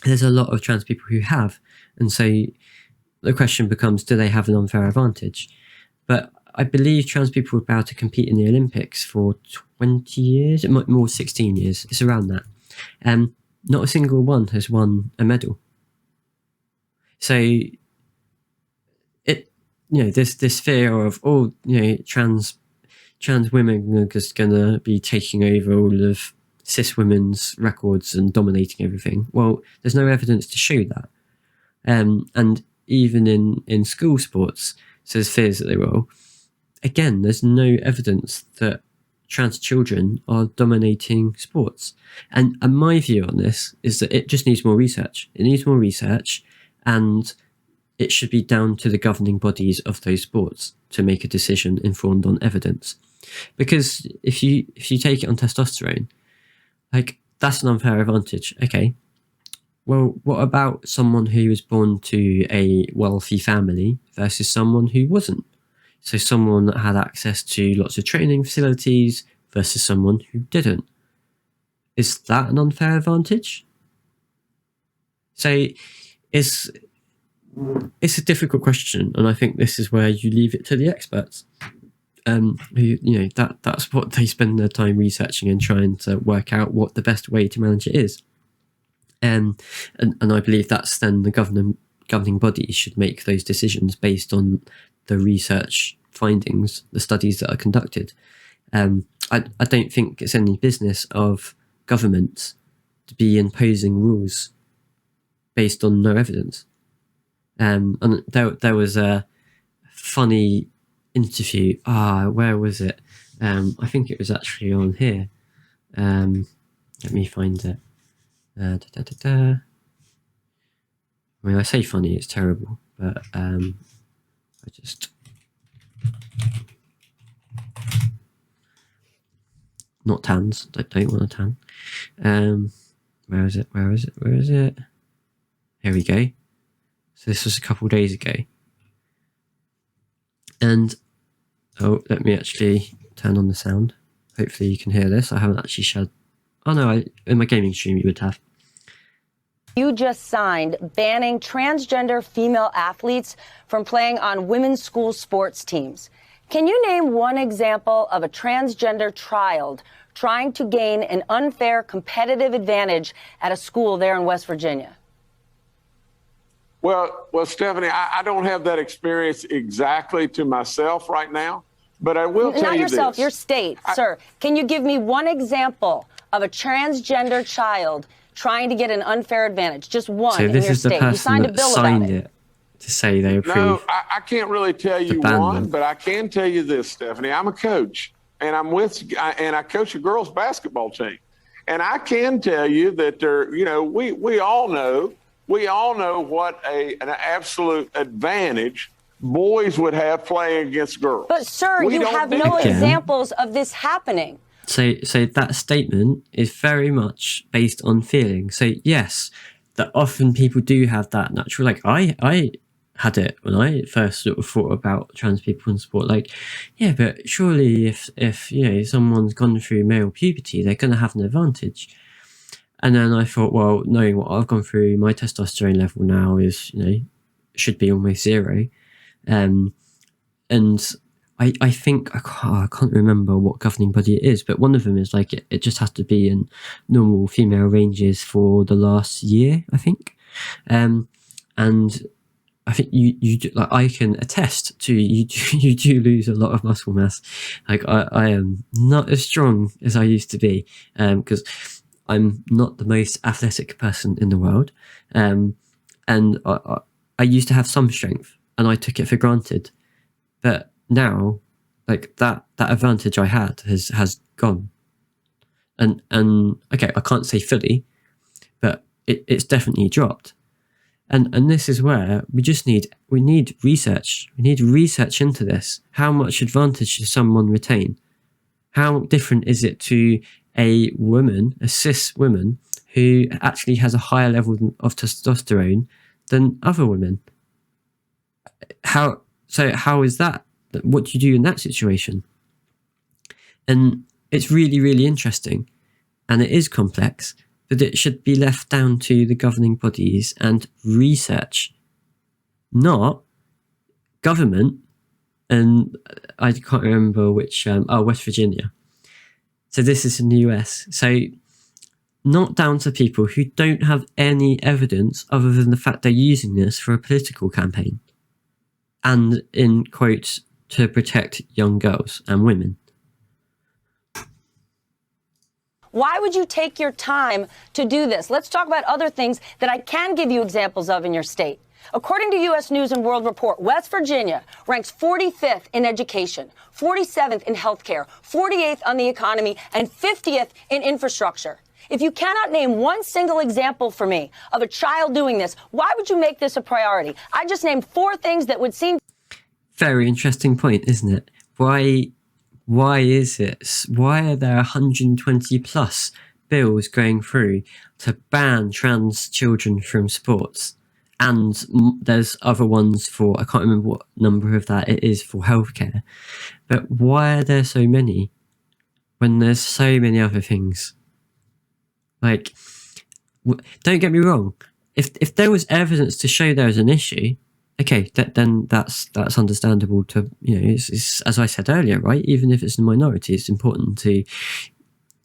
there's a lot of trans people who have. And so the question becomes, do they have an unfair advantage? But I believe trans people were about to compete in the Olympics for 20 years. It might be more 16 years. It's around that. Not a single one has won a medal. So, this fear of, trans women are just going to be taking over all of cis women's records and dominating everything. Well, there's no evidence to show that. And even in school sports, so there's fears that they will. Again, there's no evidence that trans children are dominating sports. And my view on this is that it just needs more research. It needs more research, and it should be down to the governing bodies of those sports to make a decision informed on evidence. Because if you take it on testosterone, like, that's an unfair advantage. Okay, well, what about someone who was born to a wealthy family versus someone who wasn't? So someone that had access to lots of training facilities versus someone who didn't. Is that an unfair advantage? So it's a difficult question, and I think this is where you leave it to the experts. Who, that's what they spend their time researching and trying to work out what the best way to manage it is. And I believe that's then the governing bodies should make those decisions based on the research findings, the studies that are conducted. I don't think it's any business of governments to be imposing rules based on no evidence. And there was a funny interview. Where was it? I think it was actually on here. Let me find it. I mean, I say funny, it's terrible, but I just... Not tans. I don't want a tan. Where is it? Where is it? Where is it? Here we go. So this was a couple of days ago. And, oh, let me actually turn on the sound. Hopefully you can hear this. I haven't actually shared... Oh no, in my gaming stream you would have. You just signed banning transgender female athletes from playing on women's school sports teams. Can you name one example of a transgender child trying to gain an unfair competitive advantage at a school there in West Virginia? Well, Stephanie, I don't have that experience exactly to myself right now, but I will tell you this. Not yourself, your state, sir. Can you give me one example of a transgender child trying to get an unfair advantage? Just one in your state. So this is the person that signed it to say they approve. No, I can't really tell you one, but I can tell you this, Stephanie. I'm a coach, and I coach a girls' basketball team, and I can tell you that we all know what an absolute advantage boys would have playing against girls. But sir, you have no examples of this happening. So that statement is very much based on feeling. So yes, that often people do have that natural, like I had it when I first sort of thought about trans people in sport. Like, yeah, but surely if someone's gone through male puberty, they're going to have an advantage. And then I thought, well, knowing what I've gone through, my testosterone level now is, should be almost zero. And I think, I can't remember what governing body it is, but one of them is like, it just has to be in normal female ranges for the last year, I think. And I think you do, like, I can attest to you do lose a lot of muscle mass. Like I am not as strong as I used to be, because I'm not the most athletic person in the world. And I used to have some strength and I took it for granted. But now, like that advantage I had has gone. And okay, I can't say fully, but it's definitely dropped. And this is where we need research. We need research into this. How much advantage does someone retain? How different is it to a woman, a cis woman, who actually has a higher level of testosterone than other women? How is that? What do you do in that situation? And it's really, really interesting, and it is complex, but it should be left down to the governing bodies and research, not government. And I can't remember which, West Virginia. So this is in the US. So not down to people who don't have any evidence other than the fact they're using this for a political campaign. And in quotes, to protect young girls and women. Why would you take your time to do this? Let's talk about other things that I can give you examples of in your state. According to U.S. News and World Report, West Virginia ranks 45th in education, 47th in healthcare, 48th on the economy, and 50th in infrastructure. If you cannot name one single example for me of a child doing this, why would you make this a priority? I just named 4 things that would seem... Very interesting point, isn't it? Why is it? Why are there 120 plus bills going through to ban trans children from sports? And there's other ones for, I can't remember what number of that it is, for healthcare. But why are there so many when there's so many other things? Like, don't get me wrong. If there was evidence to show there was an issue, okay, then that's understandable to, it's, as I said earlier, right? Even if it's a minority, it's important to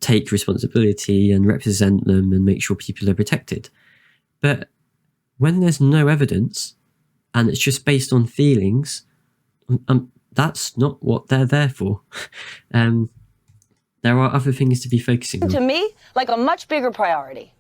take responsibility and represent them and make sure people are protected. But when there's no evidence and it's just based on feelings, that's not what they're there for. There are other things to be focusing on. To me, like a much bigger priority.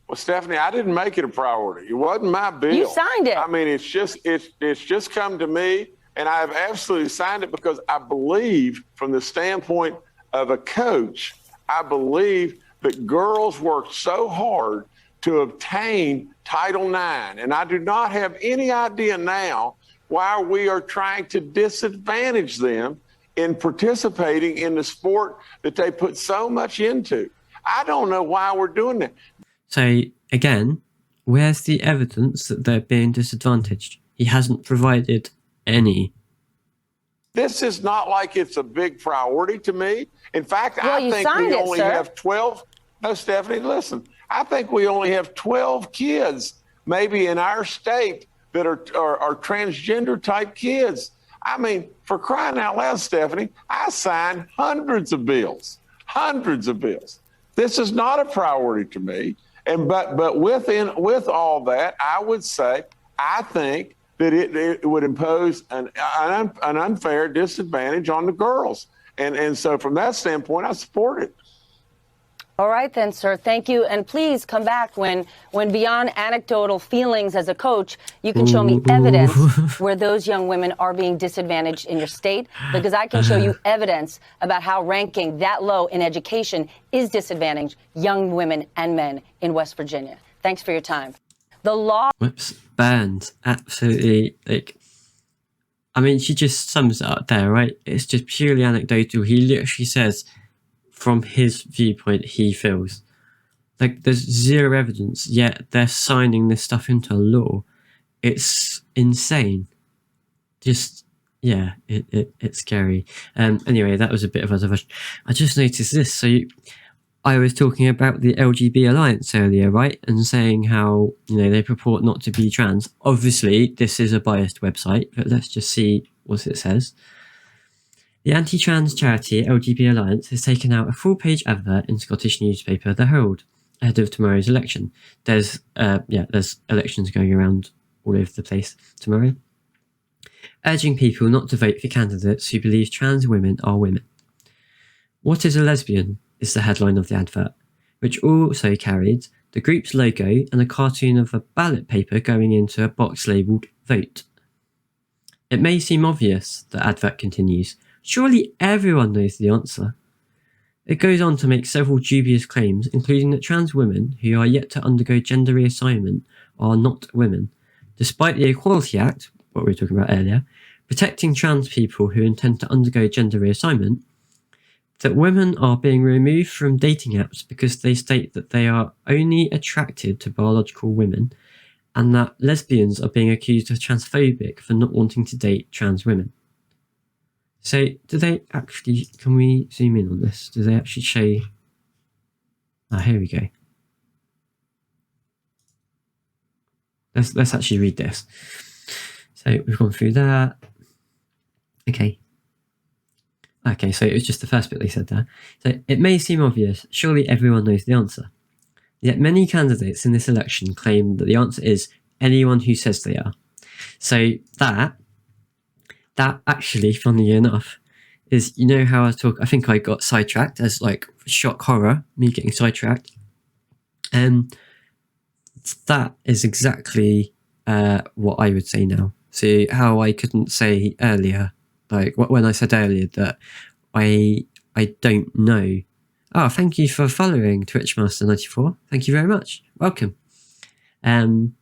Well, Stephanie, I didn't make it a priority. It wasn't my bill. You signed it. I mean, it's just come to me, and I have absolutely signed it because I believe, from the standpoint of a coach, I believe that girls work so hard to obtain Title IX, and I do not have any idea now why we are trying to disadvantage them in participating in the sport that they put so much into. I don't know why we're doing that. So again, where's the evidence that they're being disadvantaged? He hasn't provided any. This is not like it's a big priority to me. In fact, well, I think we only have 12. No, Stephanie, listen. I think we only have 12 kids, maybe in our state, that are transgender type kids. I mean, for crying out loud, Stephanie, I signed hundreds of bills. This is not a priority to me. But with all that, I would say I think that it would impose an unfair disadvantage on the girls, and so from that standpoint, I support it. All right, then, sir. Thank you. And please come back when beyond anecdotal feelings as a coach, you can show me evidence where those young women are being disadvantaged in your state, because I can show you evidence about how ranking that low in education is disadvantaging young women and men in West Virginia. Thanks for your time. The law... Whoops. Banned. Absolutely. I mean, she just sums it up there, right? It's just purely anecdotal. He literally says, from his viewpoint, he feels like there's zero evidence, yet they're signing this stuff into law. It's insane. Just, yeah, it's scary. Anyway, that was a bit of a diversion. I just noticed this. So I was talking about the LGB Alliance earlier, right? And saying how, they purport not to be trans. Obviously, this is a biased website, but let's just see what it says. The anti-trans charity LGB Alliance has taken out a full-page advert in Scottish newspaper The Herald ahead of tomorrow's election. There's elections going around all over the place tomorrow, urging people not to vote for candidates who believe trans women are women. What is a lesbian is the headline of the advert, which also carried the group's logo and a cartoon of a ballot paper going into a box labelled vote. It may seem obvious, the advert continues. Surely everyone knows the answer. It goes on to make several dubious claims, including that trans women who are yet to undergo gender reassignment are not women, despite the Equality Act, what we were talking about earlier, protecting trans people who intend to undergo gender reassignment, that women are being removed from dating apps because they state that they are only attracted to biological women, and that lesbians are being accused of transphobic for not wanting to date trans women. So, do they actually, can we zoom in on this? Do they actually show, here we go. Let's actually read this. So, we've gone through that. Okay, so it was just the first bit they said there. So, it may seem obvious, surely everyone knows the answer. Yet many candidates in this election claim that the answer is anyone who says they are. So, that actually, funnily enough, is, how I think I got sidetracked as shock horror, me getting sidetracked. That is exactly what I would say now. So how I couldn't say earlier, when I said earlier that I don't know. Oh, thank you for following Twitchmaster94. Thank you very much. Welcome. And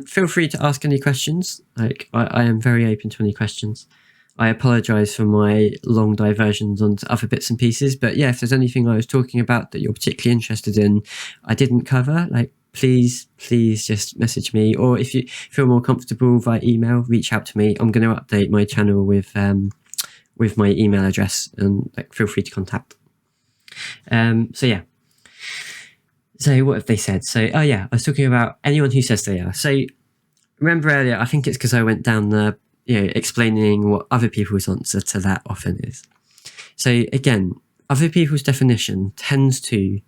feel free to ask any questions. I am very open to any questions. I apologise for my long diversions onto other bits and pieces, but yeah, if there's anything I was talking about that you're particularly interested in, I didn't cover, please just message me, or if you feel more comfortable via email, reach out to me. I'm going to update my channel with my email address, and feel free to contact. So what have they said? So, I was talking about anyone who says they are. So remember earlier, I think it's because I went down the, explaining what other people's answer to that often is. So again, other people's definition tends to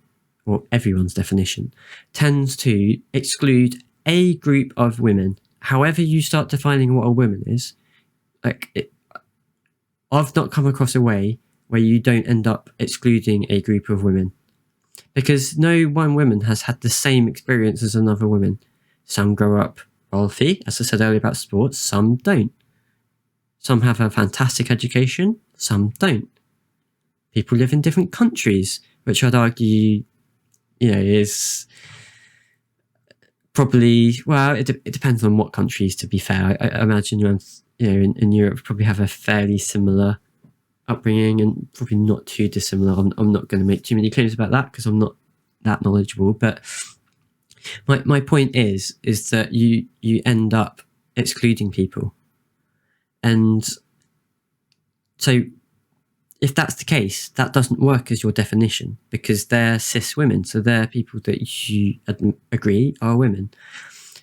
or everyone's definition, tends to exclude a group of women. However you start defining what a woman is, I've not come across a way where you don't end up excluding a group of women, because no one woman has had the same experience as another woman. Some grow up wealthy, as I said earlier about sports, some don't. Some have a fantastic education, some don't. People live in different countries, which I'd argue, is probably, well, it depends on what countries, to be fair. I imagine in Europe probably have a fairly similar upbringing and probably not too dissimilar. I'm not going to make too many claims about that because I'm not that knowledgeable, but my point is that you end up excluding people. And so if that's the case, that doesn't work as your definition, because they're cis women. So they're people that you agree are women.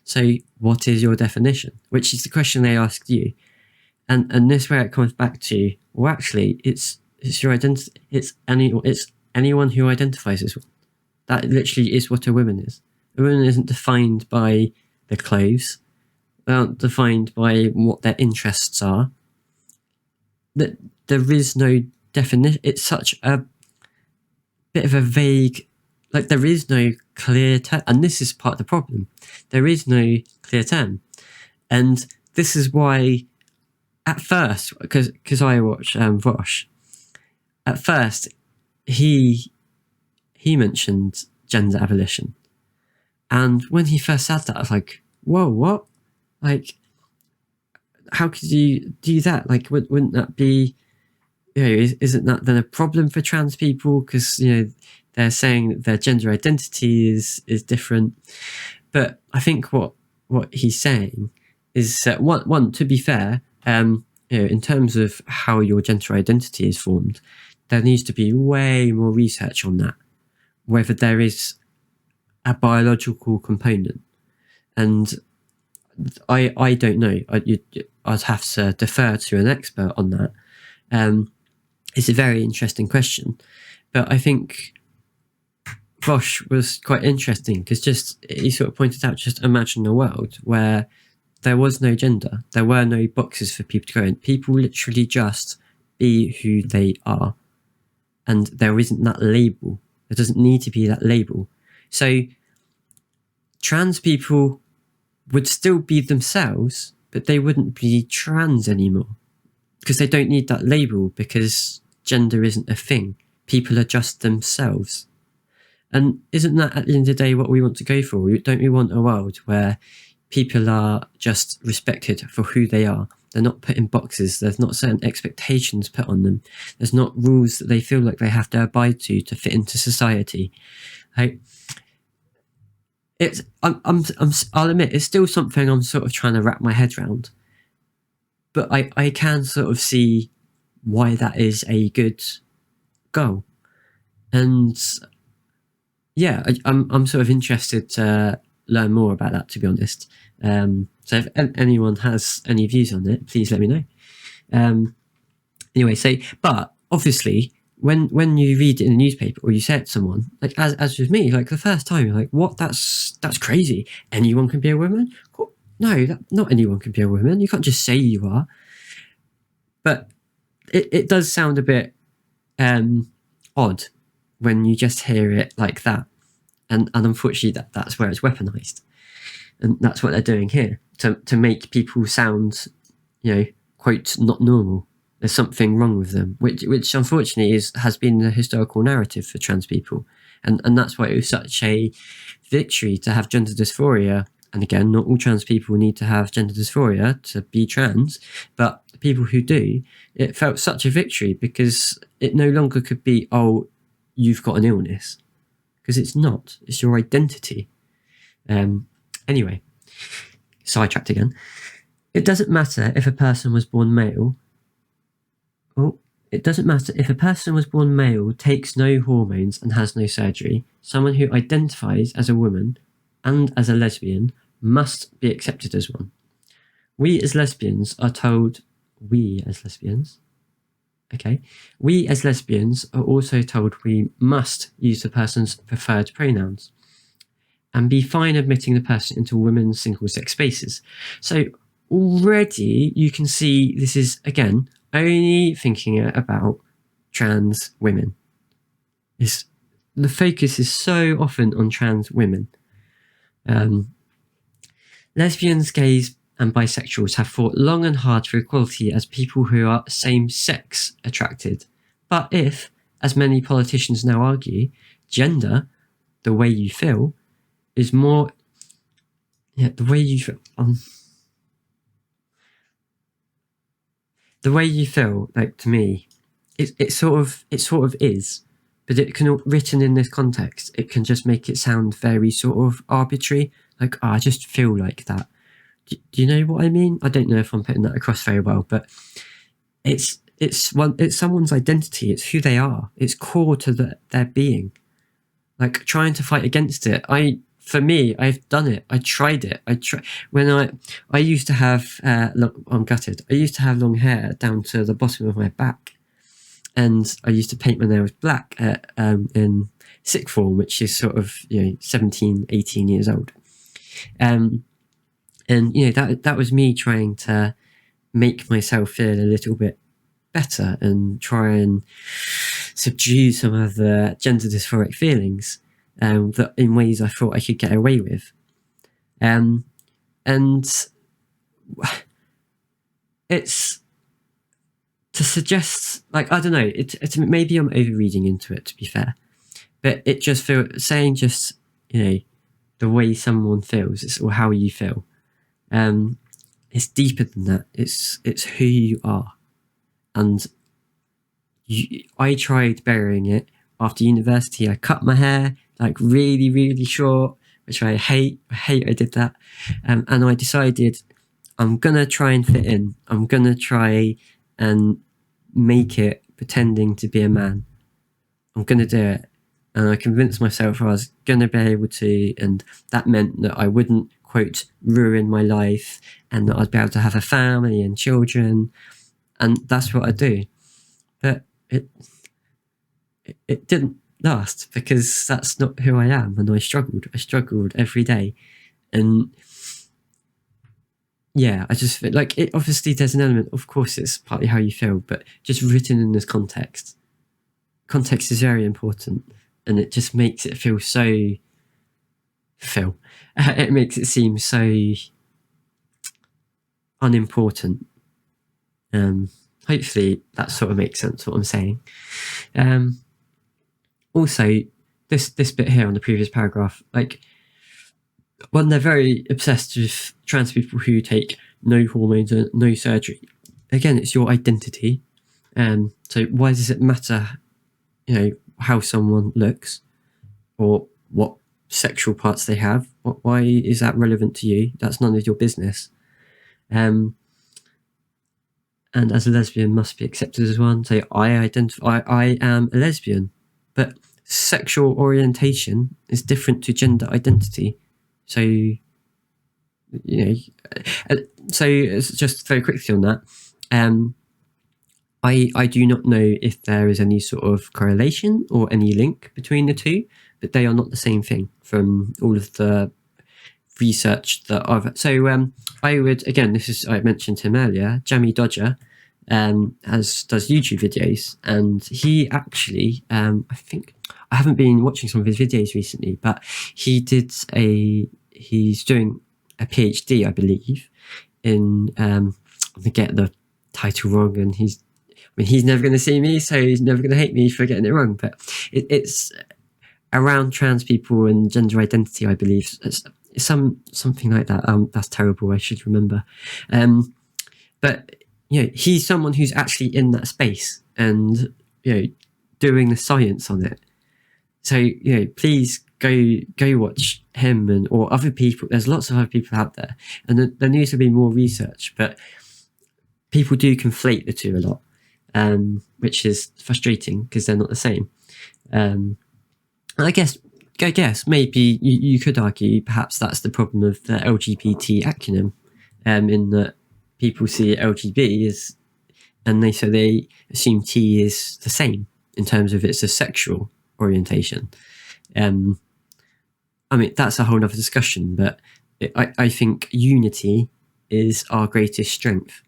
So what is your definition? Which is the question they asked you. And this where it comes back to, well, actually, it's your identity. It's anyone who identifies as one. That literally is what a woman is. A woman isn't defined by their clothes. They aren't defined by what their interests are. That there is no definition. It's such a bit of a vague, there is no clear term, and this is part of the problem. There is no clear term, and this is why, at first, because I watch Vosh, at first he mentioned gender abolition, and when he first said that, I was like, whoa, what? How could you do that? Wouldn't that be, isn't that then a problem for trans people? Because, they're saying that their gender identity is different. But I think what he's saying is that, one, to be fair, in terms of how your gender identity is formed, there needs to be way more research on that, whether there is a biological component. And I don't know. I'd have to defer to an expert on that. It's a very interesting question, but I think Vosh was quite interesting because he sort of pointed out, just imagine a world where there was no gender, there were no boxes for people to go in. People literally just be who they are, and there isn't that label. There doesn't need to be that label. So trans people would still be themselves, but they wouldn't be trans anymore because they don't need that label, because gender isn't a thing. People are just themselves. And isn't that at the end of the day what we want to go for? Don't we want a world where people are just respected for who they are? They're not put in boxes. There's not certain expectations put on them. There's not rules that they feel like they have to abide to fit into society. I'll admit, it's still something I'm sort of trying to wrap my head around. But I can sort of see why that is a good goal. And yeah, I'm sort of interested to learn more about that, to be honest. So if anyone has any views on it, please let me know. Anyway, but obviously, when you read it in a newspaper or you say it to someone, as with me, the first time you're like, what? That's crazy. Anyone can be a woman? No, not anyone can be a woman. You can't just say you are. But it does sound a bit odd when you just hear it like that. And unfortunately, that's where it's weaponized. And that's what they're doing here, to make people sound, quote, not normal. There's something wrong with them, which unfortunately has been the historical narrative for trans people. And that's why it was such a victory to have gender dysphoria. And again, not all trans people need to have gender dysphoria to be trans, but the people who do, it felt such a victory because it no longer could be, oh, you've got an illness. Because it's not. It's your identity. Anyway, sidetracked again. It doesn't matter if a person was born male. It doesn't matter if a person was born male, takes no hormones and has no surgery. Someone who identifies as a woman and as a lesbian must be accepted as one. We as lesbians are told, Okay. We as lesbians are also told we must use the person's preferred pronouns and be fine admitting the person into women's single-sex spaces. So already you can see this is, again, only thinking about trans women. The focus is so often on trans women. Lesbians, gays, and bisexuals have fought long and hard for equality as people who are same-sex attracted. But if, as many politicians now argue, gender, the way you feel, is more... Yeah, the way you feel... the way you feel, like, to me, it sort of is, but it can, written in this context, it can just make it sound very sort of arbitrary, like, oh, I just feel like that. Do you know what I mean? I don't know if I'm putting that across very well, but it's someone's identity. It's who they are. It's core to their being. Like, trying to fight against it. For me, I've done it. I tried it. When I used to have, look, I'm gutted. I used to have long hair down to the bottom of my back, and I used to paint my nails black in sixth form, which is sort of 17, 18 years old. And that was me trying to make myself feel a little bit better and try and subdue some of the gender dysphoric feelings that in ways I thought I could get away with. And it's to suggest, like, I don't know, it's maybe I'm overreading into it, to be fair, but it just feels, saying just, the way someone feels, or how you feel, it's deeper than that. It's who you are. And I tried burying it after university. I cut my hair like really, really short, which I hate. I did that. And I decided I'm going to try and fit in. I'm going to try and make it pretending to be a man. I'm going to do it. And I convinced myself I was going to be able to. And that meant that I wouldn't, quote, ruin my life, and that I'd be able to have a family and children. And that's what I do. But it didn't last, because that's not who I am. And I struggled every day. And yeah, I just feel like it, obviously there's an element, of course it's partly how you feel, but just written in this context. Context is very important, and it just makes it feel so... it makes it seem so unimportant. Hopefully that sort of makes sense what I'm saying. Also, this bit here on the previous paragraph, like, when they're very obsessed with trans people who take no hormones and no surgery, again, it's your identity. So why does it matter, how someone looks or what sexual parts they have? Why is that relevant to you? That's none of your business. And as a lesbian must be accepted as one. So I am a lesbian, but sexual orientation is different to gender identity. So, so it's just very quickly on that. I do not know if there is any sort of correlation or any link between the two, but they are not the same thing from all of the research that I've... So I would, again, I mentioned him earlier, Jamie Dodger, does YouTube videos, and he actually, I think, I haven't been watching some of his videos recently, but he's doing a PhD, I believe, in, I'm going to get the title wrong, and he's never going to see me, so he's never going to hate me for getting it wrong, but it's around trans people and gender identity, I believe. It's something like that. That's terrible, I should remember. But, he's someone who's actually in that space and, doing the science on it. So, please go watch him or other people. There's lots of other people out there, and there needs to be more research, but people do conflate the two a lot, which is frustrating because they're not the same. I guess maybe you could argue perhaps that's the problem of the LGBT acronym, in that people see LGB as and they assume T is the same in terms of it's a sexual orientation. I mean, that's a whole other discussion, but I think unity is our greatest strength.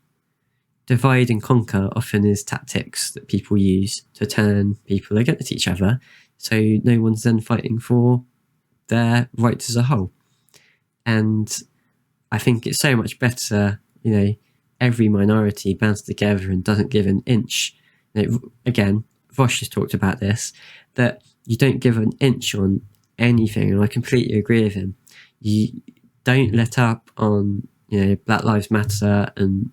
Divide and conquer often is tactics that people use to turn people against each other, so no one's then fighting for their rights as a whole. And I think it's so much better, every minority bands together and doesn't give an inch. Again, Vosh has talked about this, that you don't give an inch on anything, and I completely agree with him. You don't let up on, Black Lives Matter and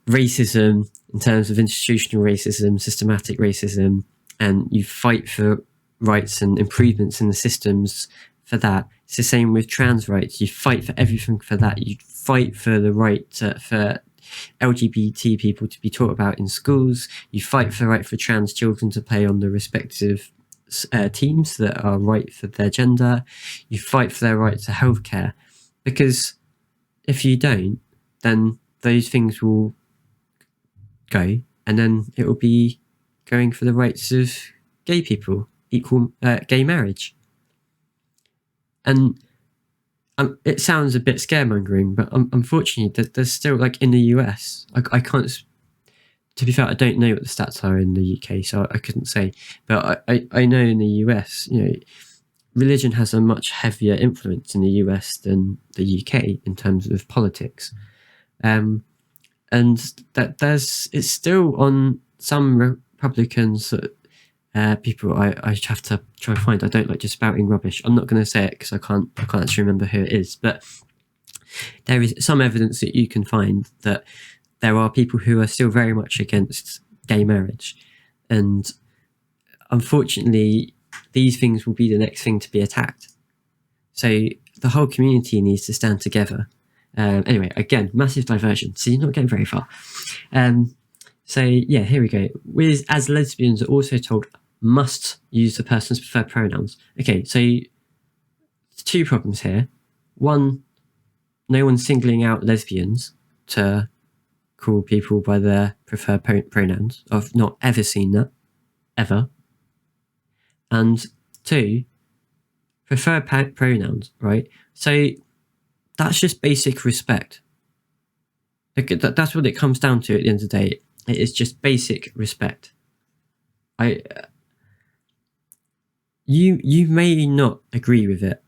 racism in terms of institutional racism, systematic racism, and you fight for rights and improvements in the systems for that. It's the same with trans rights. You fight for everything for that. You fight for the right for LGBT people to be taught about in schools. You fight for the right for trans children to play on the respective teams that are right for their gender. You fight for their right to healthcare, because if you don't, then those things will go, and then it will be going for the rights of gay people, equal gay marriage. And it sounds a bit scaremongering, but unfortunately, there's still, like in the US, I can't. To be fair, I don't know what the stats are in the UK, so I couldn't say. But I know in the US, religion has a much heavier influence in the US than the UK in terms of politics. And that it's still on some Republicans people I have to try and find. I don't like just spouting rubbish. I'm not going to say it because I can't actually remember who it is, but there is some evidence that you can find that there are people who are still very much against gay marriage, and unfortunately these things will be the next thing to be attacked. So the whole community needs to stand together. Anyway, again, massive diversion, so you're not getting very far. So yeah, here we go. As lesbians are also told must use the person's preferred pronouns. Okay, so two problems here. One, no one's singling out lesbians to call people by their preferred pronouns. I've not ever seen that, ever. And two, preferred pronouns, right? So that's just basic respect. That's what it comes down to at the end of the day. It is just basic respect. You may not agree with it.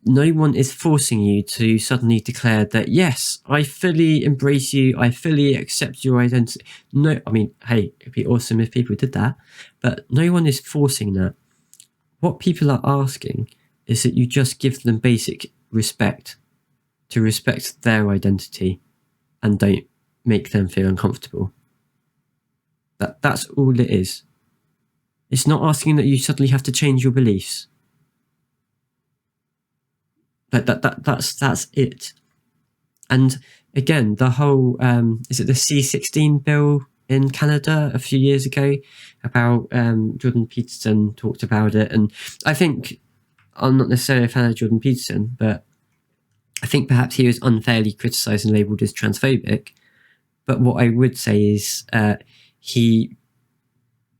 No one is forcing you to suddenly declare that, yes, I fully embrace you, I fully accept your identity. No, I mean, hey, it'd be awesome if people did that, but no one is forcing that. What people are asking is that you just give them basic respect, to respect their identity, and don't make them feel uncomfortable. That's all it is. It's not asking that you suddenly have to change your beliefs. That's it. And again, the whole is it the C16 bill in Canada a few years ago about Jordan Peterson talked about it, and I think I'm not necessarily a fan of Jordan Peterson, but I think perhaps he was unfairly criticised and labelled as transphobic. But what I would say is he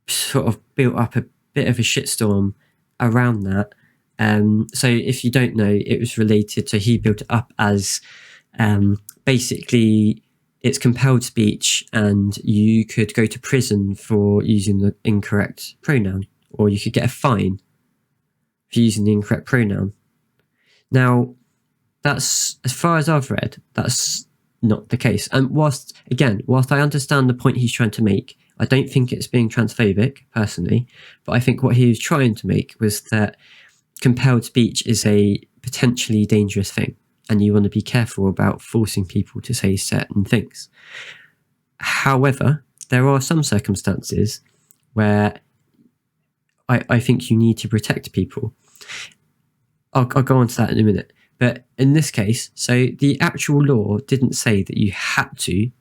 sort of built up a bit of a shitstorm around that. So if you don't know, it was related to, he built it up as basically it's compelled speech and you could go to prison for using the incorrect pronoun, or you could get a fine for using the incorrect pronoun. Now, that's, as far as I've read, that's not the case. And whilst I understand the point he's trying to make, I don't think it's being transphobic, personally, but I think what he was trying to make was that compelled speech is a potentially dangerous thing, and you want to be careful about forcing people to say certain things. However, there are some circumstances where I think you need to protect people. I'll go on to that in a minute. But in this case, so the actual law didn't say that you had to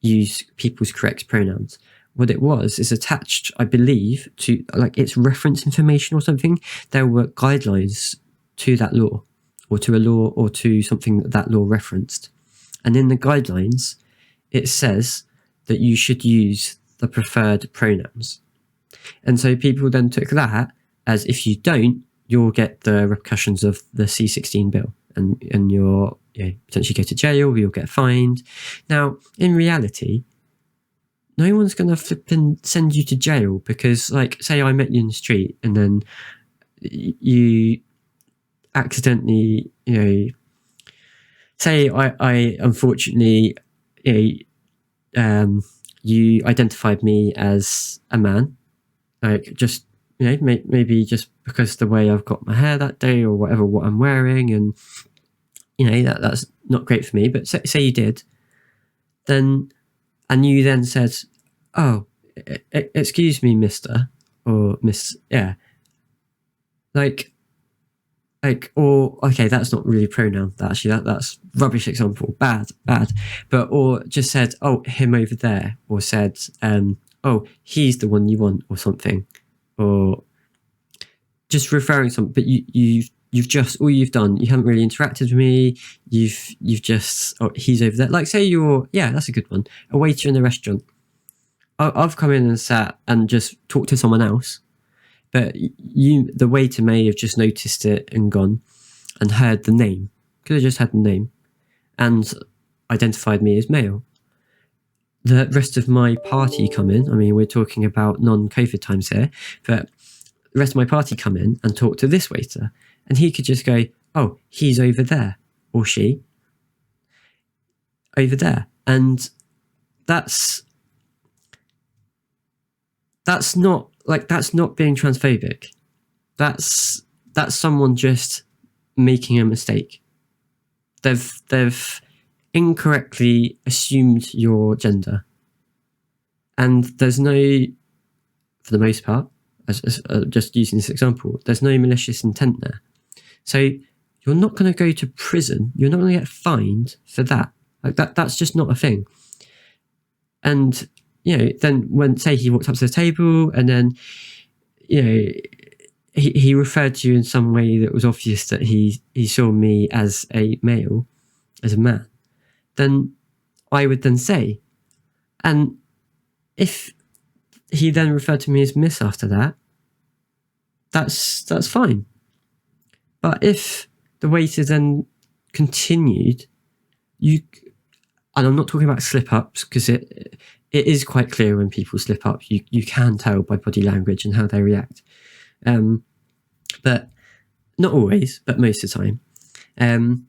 use people's correct pronouns. What it was is attached, I believe, to like its reference information or something. There were guidelines to that law, or to a law, or to something that law referenced. And in the guidelines, it says that you should use the preferred pronouns. And so people then took that as, if you don't, you'll get the repercussions of the C16 bill, and you'll potentially go to jail, you'll get fined. Now, in reality, no one's going to flipping send you to jail because, like, say I met you in the street and then you accidentally, say I unfortunately, you identified me as a man, like, just, maybe just because the way I've got my hair that day or whatever, what I'm wearing, and, that's not great for me, but say you did, then, and you then said, oh, excuse me, mister, or miss, or, okay, that's not really a pronoun. That's rubbish example. Bad. But, or just said, oh, him over there, or said, oh, he's the one you want, or something, or just referring something. But you've just, all you've done, you haven't really interacted with me. You've just, oh, he's over there. Like, say you're, that's a good one, a waiter in a restaurant. I've come in and sat and just talked to someone else. But the waiter may have just noticed it and gone and heard the name. Could have just had the name and identified me as male. The rest of my party come in. I mean, we're talking about non-COVID times here, but the rest of my party come in and talk to this waiter, and he could just go, oh, he's over there, or she over there. And that's not being transphobic. That's someone just making a mistake. They've incorrectly assumed your gender, and there's no, for the most part, as just using this example, there's no malicious intent there. So you're not going to go to prison. You're not going to get fined for that. Like that's just not a thing. And then when, say, he walked up to the table and then, he referred to you in some way that was obvious that he saw me as a male, as a man, then I would then say, and if he then referred to me as miss after that, that's fine. But if the waiter then continued, and I'm not talking about slip-ups, because it is quite clear when people slip up. You can tell by body language and how they react. But not always, but most of the time.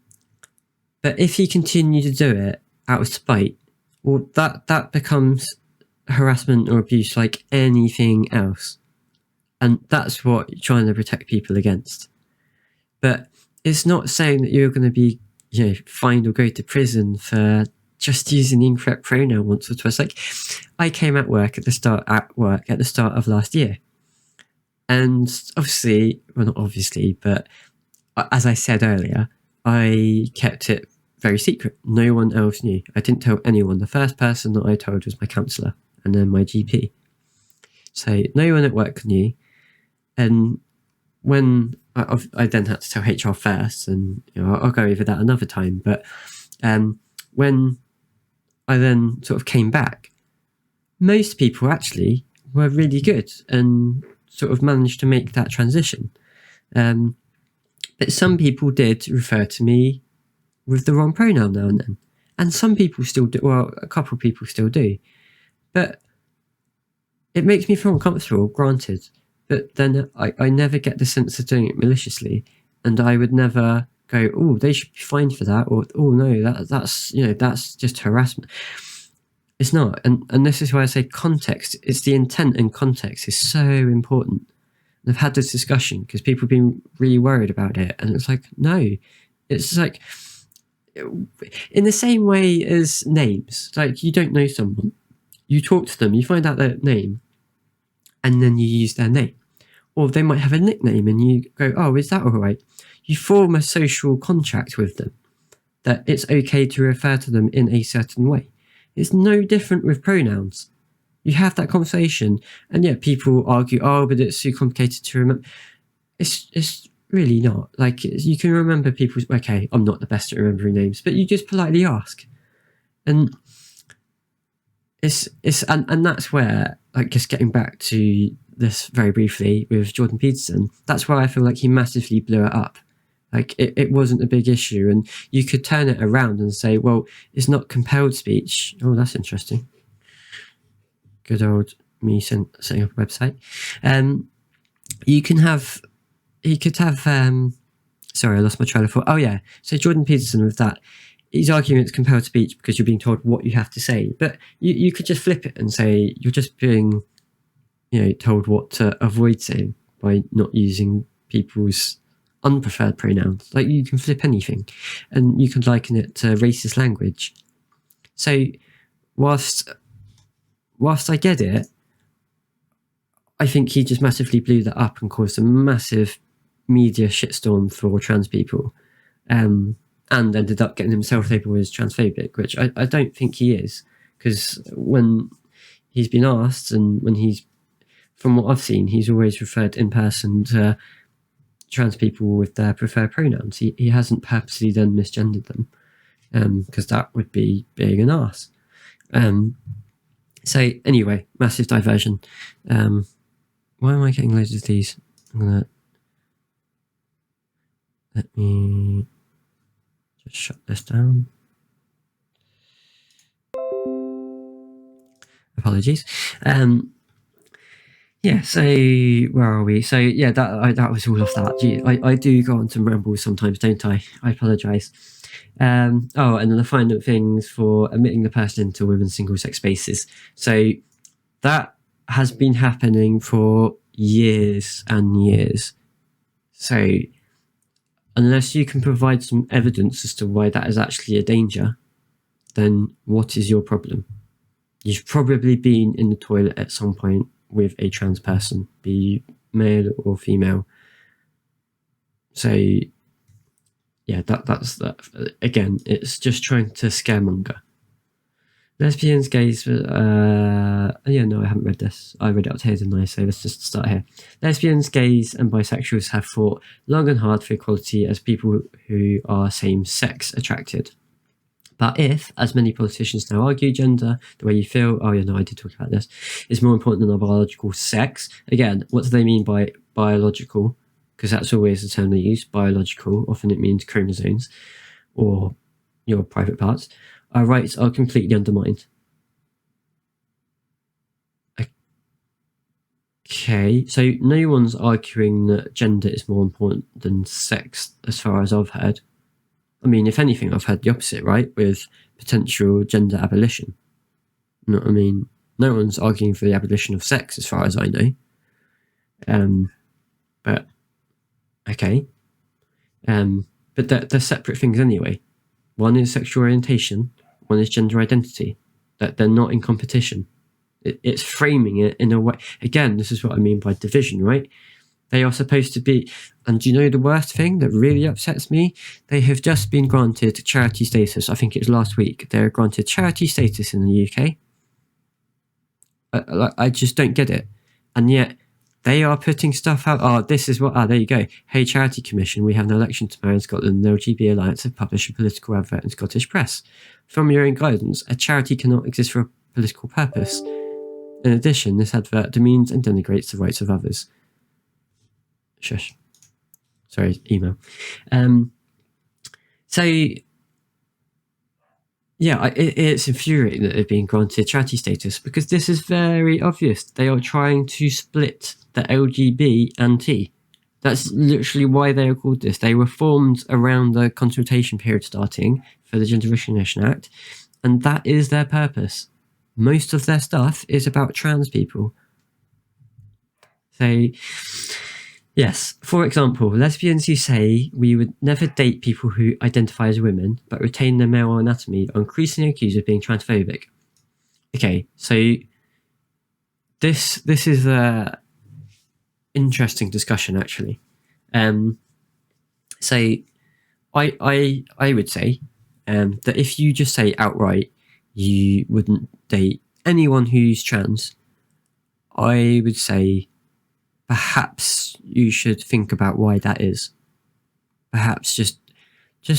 But if he continued to do it out of spite, well, that becomes harassment or abuse like anything else. And that's what you're trying to protect people against. But it's not saying that you're going to be, fined or go to prison for just using the incorrect pronoun once or twice. Like, I came at work at the start of last year. And obviously, well, not obviously, but as I said earlier, I kept it very secret. No one else knew. I didn't tell anyone. The first person that I told was my counsellor and then my GP. So no one at work knew. And when I then had to tell HR first, and I'll go over that another time. But when I then sort of came back, most people actually were really good and sort of managed to make that transition. But some people did refer to me with the wrong pronoun now and then. And some people still do, well, a couple of people still do. But it makes me feel uncomfortable, granted. But then I never get the sense of doing it maliciously. And I would never go, oh, they should be fined for that, or, oh no, that's just harassment. It's not. And this is why I say context. It's the intent, and context is so important. And I've had this discussion because people have been really worried about it. And it's like, no, it's like, in the same way as names, like, you don't know someone, you talk to them, you find out their name, and then you use their name. Or they might have a nickname and you go, oh, is that all right? You form a social contract with them that it's okay to refer to them in a certain way. It's no different with pronouns. You have that conversation, and yet people argue, oh, but it's too complicated to remember. It's really not. Like, you can remember people's, okay, I'm not the best at remembering names, but you just politely ask. And and that's where, like, just getting back to this very briefly with Jordan Peterson, that's where I feel like he massively blew it up. Like, it wasn't a big issue, and you could turn it around and say, well, it's not compelled speech. Oh, that's interesting. Good old me setting up a website. He could have sorry, I lost my trail of thought. Oh yeah, so Jordan Peterson with that, he's arguing it's compelled speech because you're being told what you have to say. But you could just flip it and say you're just being, told what to avoid saying by not using people's unpreferred pronouns. Like, you can flip anything, and you can liken it to racist language. So whilst I get it, I think he just massively blew that up and caused a massive media shitstorm for trans people, and ended up getting himself labelled as transphobic, which I don't think he is, because when he's been asked, and when from what I've seen, he's always referred in person to trans people with their preferred pronouns. He hasn't purposely then misgendered them, because that would be being an arse. So anyway, massive diversion. Why am I getting loads of these? Let me just shut this down. Apologies. Yeah, so where are we? So yeah, that was all of that. Gee, I do go on some rambles sometimes, don't I? I apologise. And then the final things for admitting the person into women's single-sex spaces. So that has been happening for years and years. So unless you can provide some evidence as to why that is actually a danger, then what is your problem? You've probably been in the toilet at some point with a trans person, be male or female. So yeah, that's that. Again, it's just trying to scaremonger. Lesbians, gays, I haven't read this. I read it out here, didn't I? So let's just start here. Lesbians, gays, and bisexuals have fought long and hard for equality as people who are same-sex attracted. But if, as many politicians now argue, gender, the way you feel, I did talk about this, is more important than our biological sex. Again, what do they mean by biological? Because that's always the term they use, biological. Often it means chromosomes or your private parts. Our rights are completely undermined. Okay, so no one's arguing that gender is more important than sex, as far as I've heard. I mean, if anything, I've heard the opposite, right? With potential gender abolition. You know what I mean? No one's arguing for the abolition of sex, as far as I know. But okay. But they're separate things anyway. One is sexual orientation, one is gender identity. That they're not in competition. It's framing it in a way. Again, this is what I mean by division, right? They are supposed to be. And do you know the worst thing that really upsets me? They have just been granted charity status. I think it was last week. They're granted charity status in the UK. I just don't get it. And yet they are putting stuff out. This is what. There you go. Hey, Charity Commission, we have an election tomorrow in Scotland. The LGBT Alliance have published a political advert in Scottish press. From your own guidance, a charity cannot exist for a political purpose. In addition, this advert demeans and denigrates the rights of others. Shush. Sorry, email. So, yeah, it's infuriating that they're being granted charity status, because this is very obvious. They are trying to split the LGB and T. That's literally why they are called this. They were formed around the consultation period starting for the Gender Recognition Act, and that is their purpose. Most of their stuff is about trans people. So, yes, for example, lesbians who say we would never date people who identify as women but retain their male anatomy are increasingly accused of being transphobic. Okay, so this is a interesting discussion, actually. So I would say that if you just say outright you wouldn't date anyone who's trans, I would say perhaps you should think about why that is. Perhaps just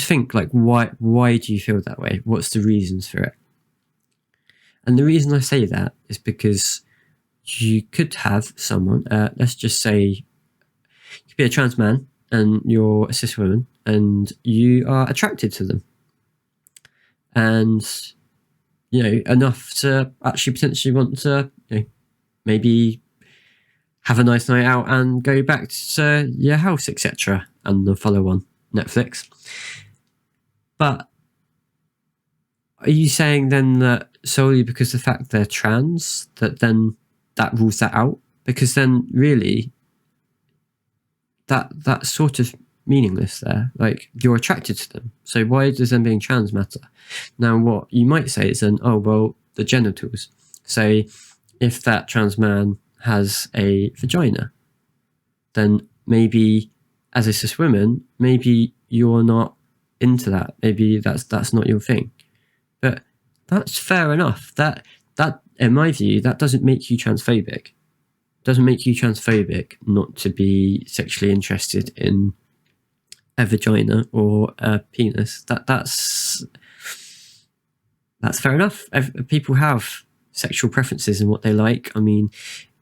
think, like, why do you feel that way? What's the reasons for it? And the reason I say that is because you could have someone, let's just say, you could be a trans man and you're a cis woman and you are attracted to them. And, you know, enough to actually potentially want to, you know, maybe have a nice night out and go back to your house, etc. and the follow on Netflix. But are you saying then that solely because the fact they're trans, that then that rules that out? Because then really that's sort of meaningless there. Like, you're attracted to them. So why does them being trans matter? Now, what you might say is then, oh, well, the genitals. So if that trans man has a vagina, then maybe as a cis woman, maybe you're not into that. Maybe that's not your thing. But that's fair enough. That in my view, that doesn't make you transphobic. It doesn't make you transphobic not to be sexually interested in a vagina or a penis. That's fair enough. People have sexual preferences and what they like. I mean,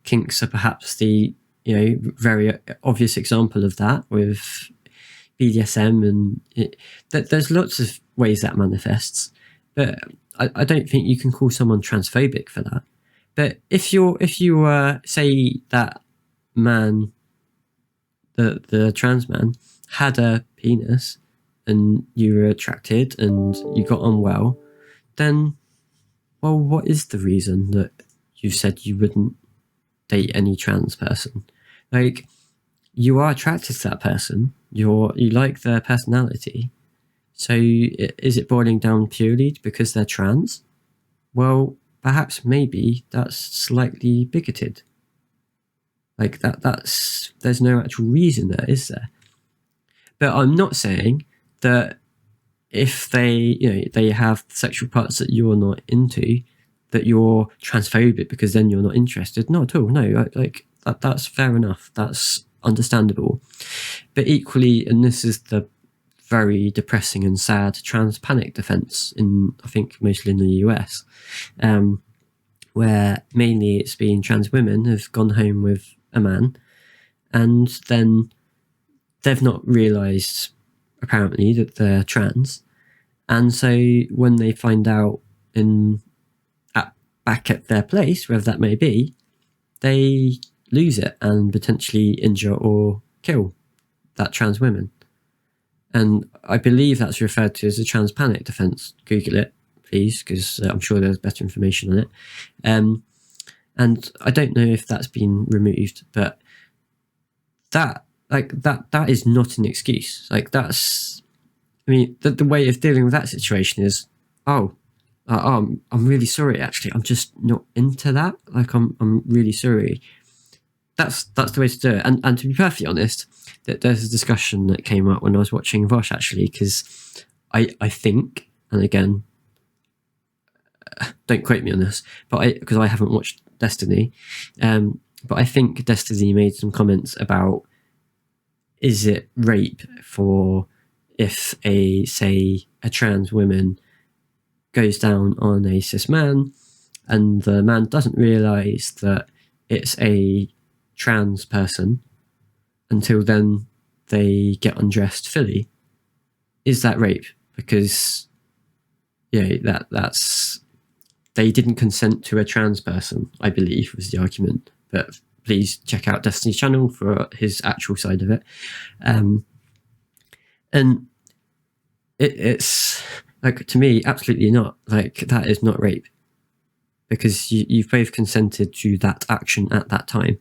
kinks are perhaps the, you know, very obvious example of that with BDSM, and there's lots of ways that manifests. But I don't think you can call someone transphobic for that. But if you say that man, the trans man, had a penis and you were attracted and you got on well, then, well, what is the reason that you said you wouldn't date any trans person? Like, you are attracted to that person, you like their personality. So is it boiling down purely because they're trans? Well, perhaps maybe that's slightly bigoted. Like there's no actual reason there, is there? But I'm not saying that if they have sexual parts that you're not into, that you're transphobic because then you're not interested. Not at all. No, like that's fair enough. That's understandable. But equally, and this is the very depressing and sad trans panic defense in, I think, mostly in the US, where mainly it's been trans women have gone home with a man and then they've not realised apparently that they're trans, and so when they find out back at their place, wherever that may be, they lose it and potentially injure or kill that trans woman. And I believe that's referred to as a trans panic defense. Google it, please, because I'm sure there's better information on it. And I don't know if that's been removed, but that is not an excuse. Like, that's, I mean, the way of dealing with that situation is, I'm really sorry. Actually, I'm just not into that. Like, I'm really sorry. That's the way to do it. And to be perfectly honest, there's a discussion that came up when I was watching Vosh, actually, because I think, and again, don't quote me on this, but because I haven't watched Destiny, but I think Destiny made some comments about, is it rape for if a trans woman goes down on a cis man and the man doesn't realise that it's a trans person until then they get undressed fully? Is that rape? Because that's they didn't consent to a trans person, I believe, was the argument. But please check out Destiny's channel for his actual side of it. And it's like, to me, absolutely not. Like, that is not rape, because you've both consented to that action at that time.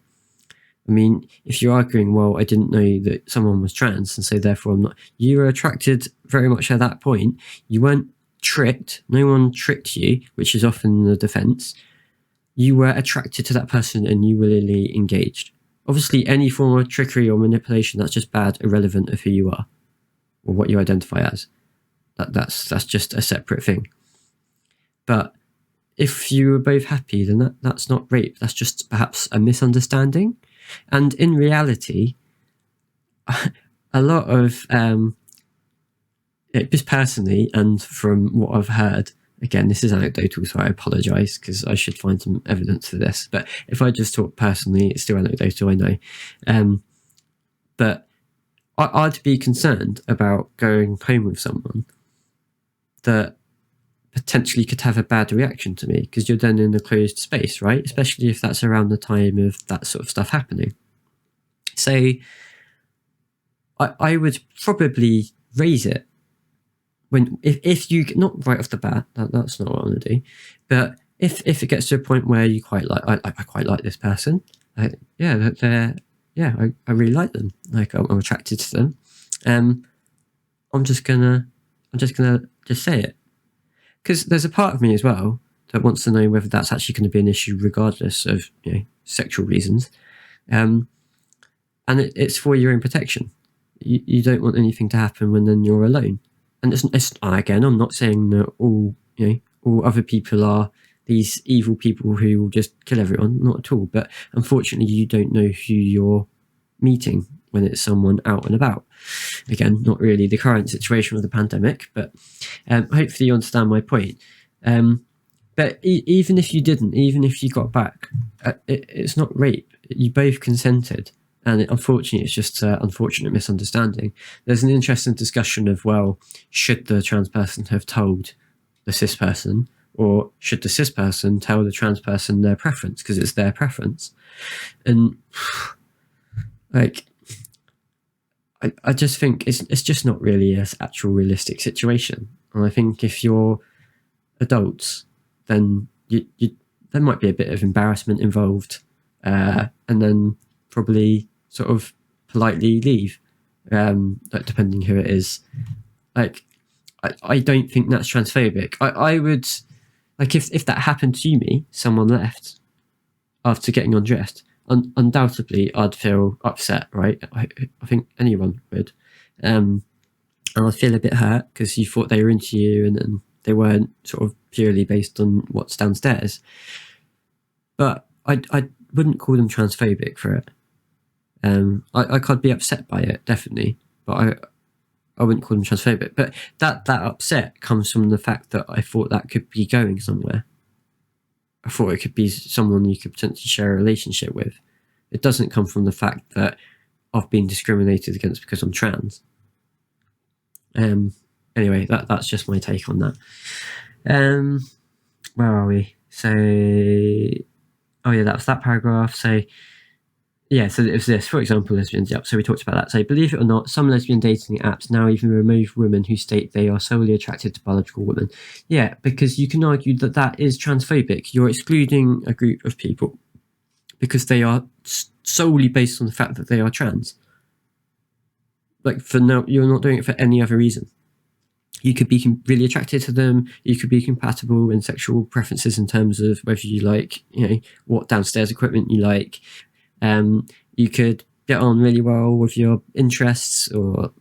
I mean, if you're arguing, well, I didn't know that someone was trans, and so therefore I'm not. You were attracted very much at that point. You weren't tricked. No one tricked you, which is often the defense. You were attracted to that person and you willingly engaged. Obviously, any form of trickery or manipulation, that's just bad, irrelevant of who you are or what you identify as. That's just a separate thing. But if you were both happy, then that's not rape. That's just perhaps a misunderstanding. And in reality, a lot of, just personally, and from what I've heard, again, this is anecdotal, so I apologise because I should find some evidence for this. But if I just talk personally, it's still anecdotal, I know. But I'd be concerned about going home with someone that potentially could have a bad reaction to me, because you're then in a closed space, right? Especially if that's around the time of that sort of stuff happening. So I would probably raise it when if you not right off the bat, that's not what I want to do, but if it gets to a point where you quite like I quite like this person, I really like them, like I'm attracted to them, I'm just gonna say it, because there's a part of me as well that wants to know whether that's actually going to be an issue regardless of sexual reasons, and it's for your own protection. You don't want anything to happen when then you're alone. And it's again, I'm not saying that all other people are these evil people who will just kill everyone, not at all. But unfortunately, you don't know who you're meeting when it's someone out and about. Again, not really the current situation with the pandemic, but hopefully you understand my point. But even if you didn't, even if you got back, it's not rape. You both consented. And unfortunately, it's just an unfortunate misunderstanding. There's an interesting discussion of, well, should the trans person have told the cis person, or should the cis person tell the trans person their preference, because it's their preference? And like, I just think it's just not really an actual realistic situation. And I think if you're adults, then you there might be a bit of embarrassment involved, and then probably sort of politely leave, like, depending who it is. Like, I don't think that's transphobic. I would, like, if that happened to me, someone left after getting undressed, undoubtedly I'd feel upset, right? I think anyone would. And I'd feel a bit hurt because you thought they were into you, and they weren't sort of purely based on what's downstairs. But I wouldn't call them transphobic for it. I could be upset by it, definitely, but I wouldn't call them transphobic. But that upset comes from the fact that I thought that could be going somewhere. I thought it could be someone you could potentially share a relationship with. It doesn't come from the fact that I've been discriminated against because I'm trans. Anyway, that's just my take on that. Where are we? So, oh yeah, that was that paragraph. So, yeah, so it was this, for example, lesbians. Yep, so we talked about that. So, believe it or not, some lesbian dating apps now even remove women who state they are solely attracted to biological women. Yeah, because you can argue that that is transphobic. You're excluding a group of people because they are solely based on the fact that they are trans. Like, for now, you're not doing it for any other reason. You could be really attracted to them. You could be compatible in sexual preferences in terms of whether you like, what downstairs equipment you like. You could get on really well with your interests, or,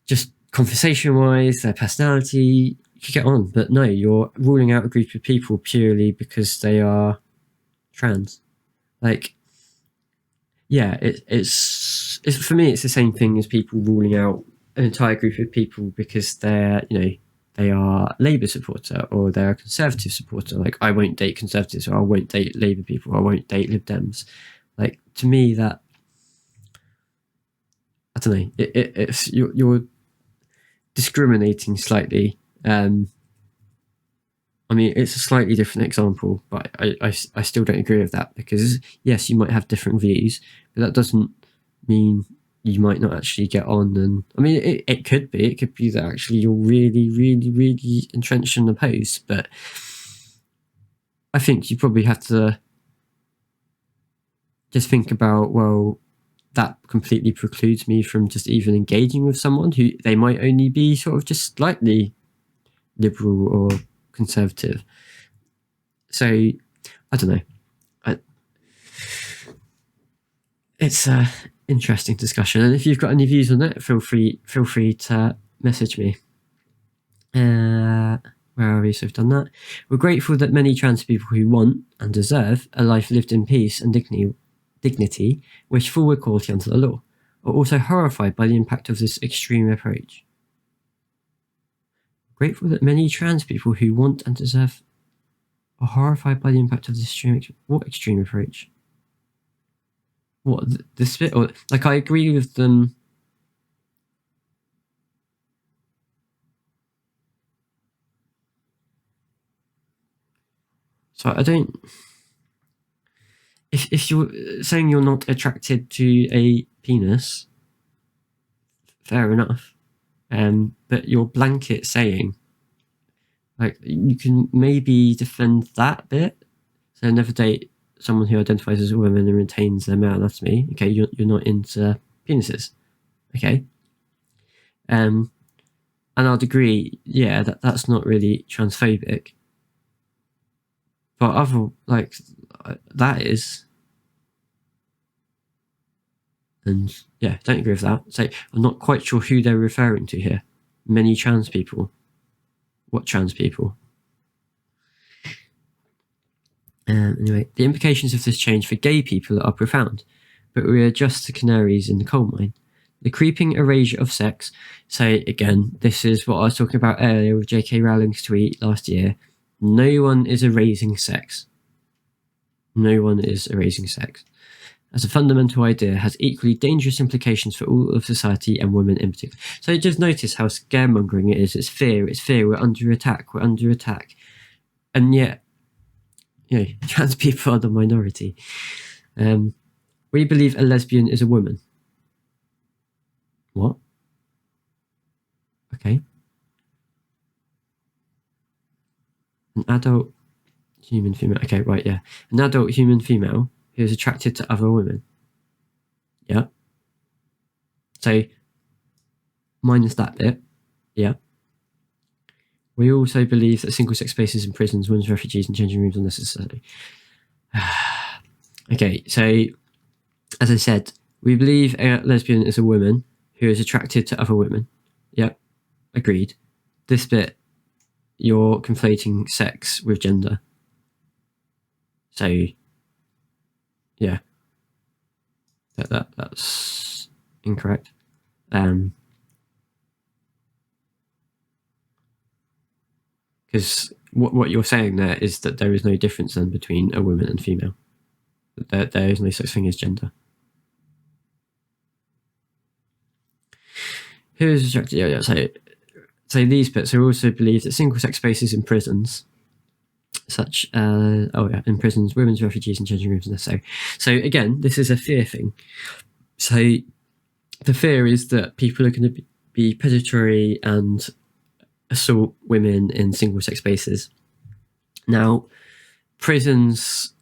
just conversation-wise, their personality. You could get on, but no, you're ruling out a group of people purely because they are trans. Like, yeah, it's for me, it's the same thing as people ruling out an entire group of people because they're, they are Labour supporter or they're a Conservative supporter. Like, I won't date Conservatives, or I won't date Labour people, or I won't date Lib Dems. Like, to me, that, I don't know, it's you're discriminating slightly. I mean, it's a slightly different example, but I still don't agree with that, because yes, you might have different views, but that doesn't mean you might not actually get on. And I mean, it could be that actually you're really, really, really entrenched and opposed, but I think you probably have to just think about, well, that completely precludes me from just even engaging with someone who they might only be sort of just slightly liberal or conservative. So I don't know. It's a interesting discussion, and if you've got any views on it, feel free to message me. Where are we? So we've done that. We're grateful that many trans people who want and deserve a life lived in peace and dignity wish full equality under the law, are also horrified by the impact of this extreme approach. Grateful that many trans people who want and deserve are horrified by the impact of this extreme approach? What, the split? Or, like, I agree with them. So I don't. If you're saying you're not attracted to a penis, fair enough. But your blanket saying, like, you can maybe defend that bit. So never date someone who identifies as a woman and retains their male anatomy. Okay, you're not into penises. Okay. And I'd agree, yeah, that's not really transphobic. But other, like, that is. And yeah, don't agree with that. So I'm not quite sure who they're referring to here. Many trans people. What trans people? Anyway, the implications of this change for gay people are profound, but we are just the canaries in the coal mine. The creeping erasure of sex. So again, this is what I was talking about earlier with J.K. Rowling's tweet last year. No one is erasing sex. No one is erasing sex. As a fundamental idea, has equally dangerous implications for all of society and women in particular. So just notice how scaremongering it is. It's fear. We're under attack. And yet, trans people are the minority. We believe a lesbian is a woman. What? Okay. An adult human female. Okay, right, yeah. An adult human female who is attracted to other women. Yeah. So, minus that bit. Yeah. We also believe that single-sex spaces in prisons, women's refugees, and changing rooms are necessary. Okay, so, as I said, we believe a lesbian is a woman who is attracted to other women. Yep, agreed. This bit, you're conflating sex with gender. So, yeah, that's incorrect. Because what you're saying there is that there is no difference then between a woman and female. There is no such thing as gender. Who is attracted? Yeah. So these bits are also believed that single-sex spaces in prisons, such in prisons, women's refugees and changing rooms are necessary. So again, this is a fear thing. So the fear is that people are going to be predatory and assault women in single-sex spaces. Now, prisons,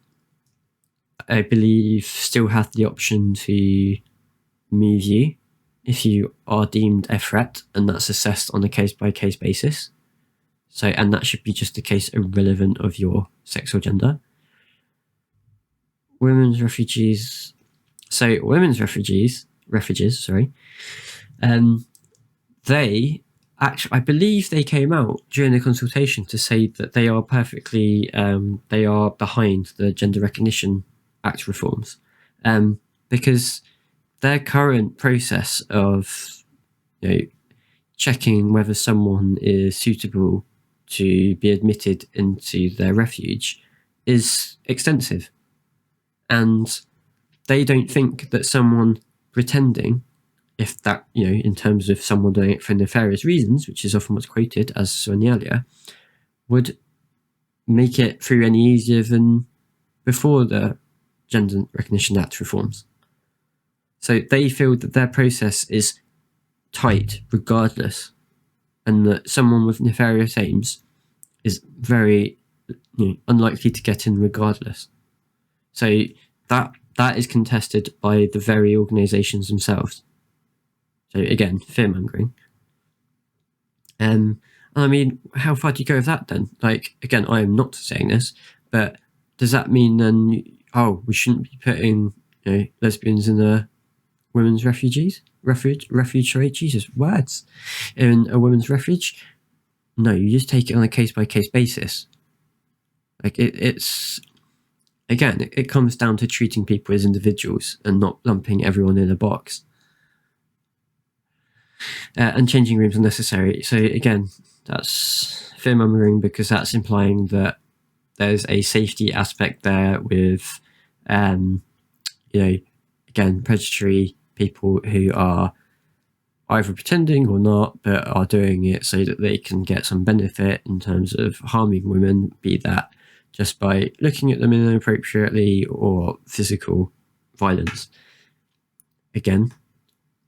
I believe, still have the option to move you if you are deemed a threat, and that's assessed on a case-by-case basis. So, and that should be just the case irrelevant of your sex or gender. Women's refugees. So, refugees, they actually, I believe they came out during the consultation to say that they are perfectly, they are behind the Gender Recognition Act reforms, because their current process of, checking whether someone is suitable to be admitted into their refuge is extensive, and they don't think that someone pretending, if that, in terms of someone doing it for nefarious reasons, which is often what's quoted as Sonia earlier, would make it through any easier than before the Gender Recognition Act reforms. So they feel that their process is tight regardless, and that someone with nefarious aims is very unlikely to get in regardless. So that is contested by the very organisations themselves. So again, fear-mongering. I mean, how far do you go with that then? Like, again, I am not saying this, but does that mean then, we shouldn't be putting lesbians in a women's refuge, Jesus, words, in a women's refuge? No, you just take it on a case-by-case basis. Like, it's again, it comes down to treating people as individuals and not lumping everyone in a box. and changing rooms are necessary. So again, that's fear-mongering because that's implying that there's a safety aspect there with, again, predatory people who are either pretending or not, but are doing it so that they can get some benefit in terms of harming women, be that just by looking at them inappropriately or physical violence. Again,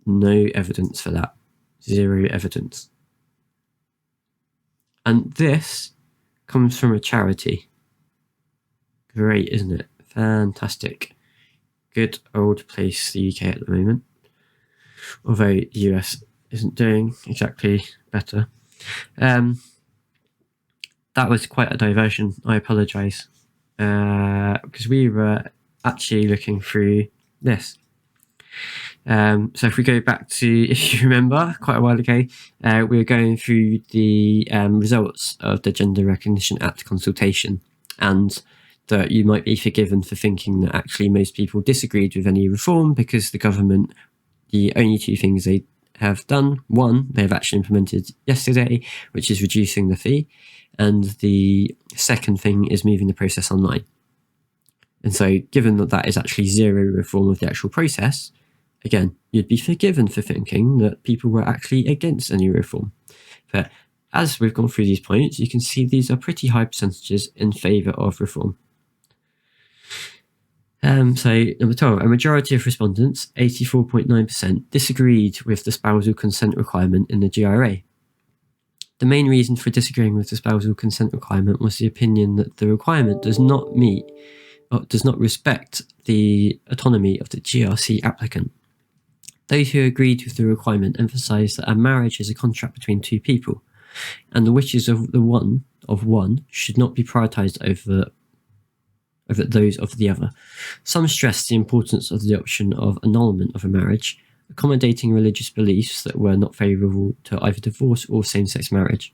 no evidence for that. Zero evidence. And this comes from a charity. Great, isn't it? Fantastic. Good old place, the UK at the moment. Although the US isn't doing exactly better. That was quite a diversion. I apologise. Because we were actually looking through this. So if we go back to, if you remember, quite a while ago, we were going through the results of the Gender Recognition Act consultation, and that you might be forgiven for thinking that actually most people disagreed with any reform because the government, the only two things they have done, one, they've actually implemented yesterday, which is reducing the fee, and the second thing is moving the process online. And so given that that is actually zero reform of the actual process, again, you'd be forgiven for thinking that people were actually against any reform. But as we've gone through these points, you can see these are pretty high percentages in favour of reform. So number 12, a majority of respondents, 84.9%, disagreed with the spousal consent requirement in the GRA. The main reason for disagreeing with the spousal consent requirement was the opinion that the requirement does not respect the autonomy of the GRC applicant. Those who agreed with the requirement emphasised that a marriage is a contract between two people, and the wishes of one should not be prioritised over those of the other. Some stressed the importance of the option of annulment of a marriage, accommodating religious beliefs that were not favourable to either divorce or same-sex marriage.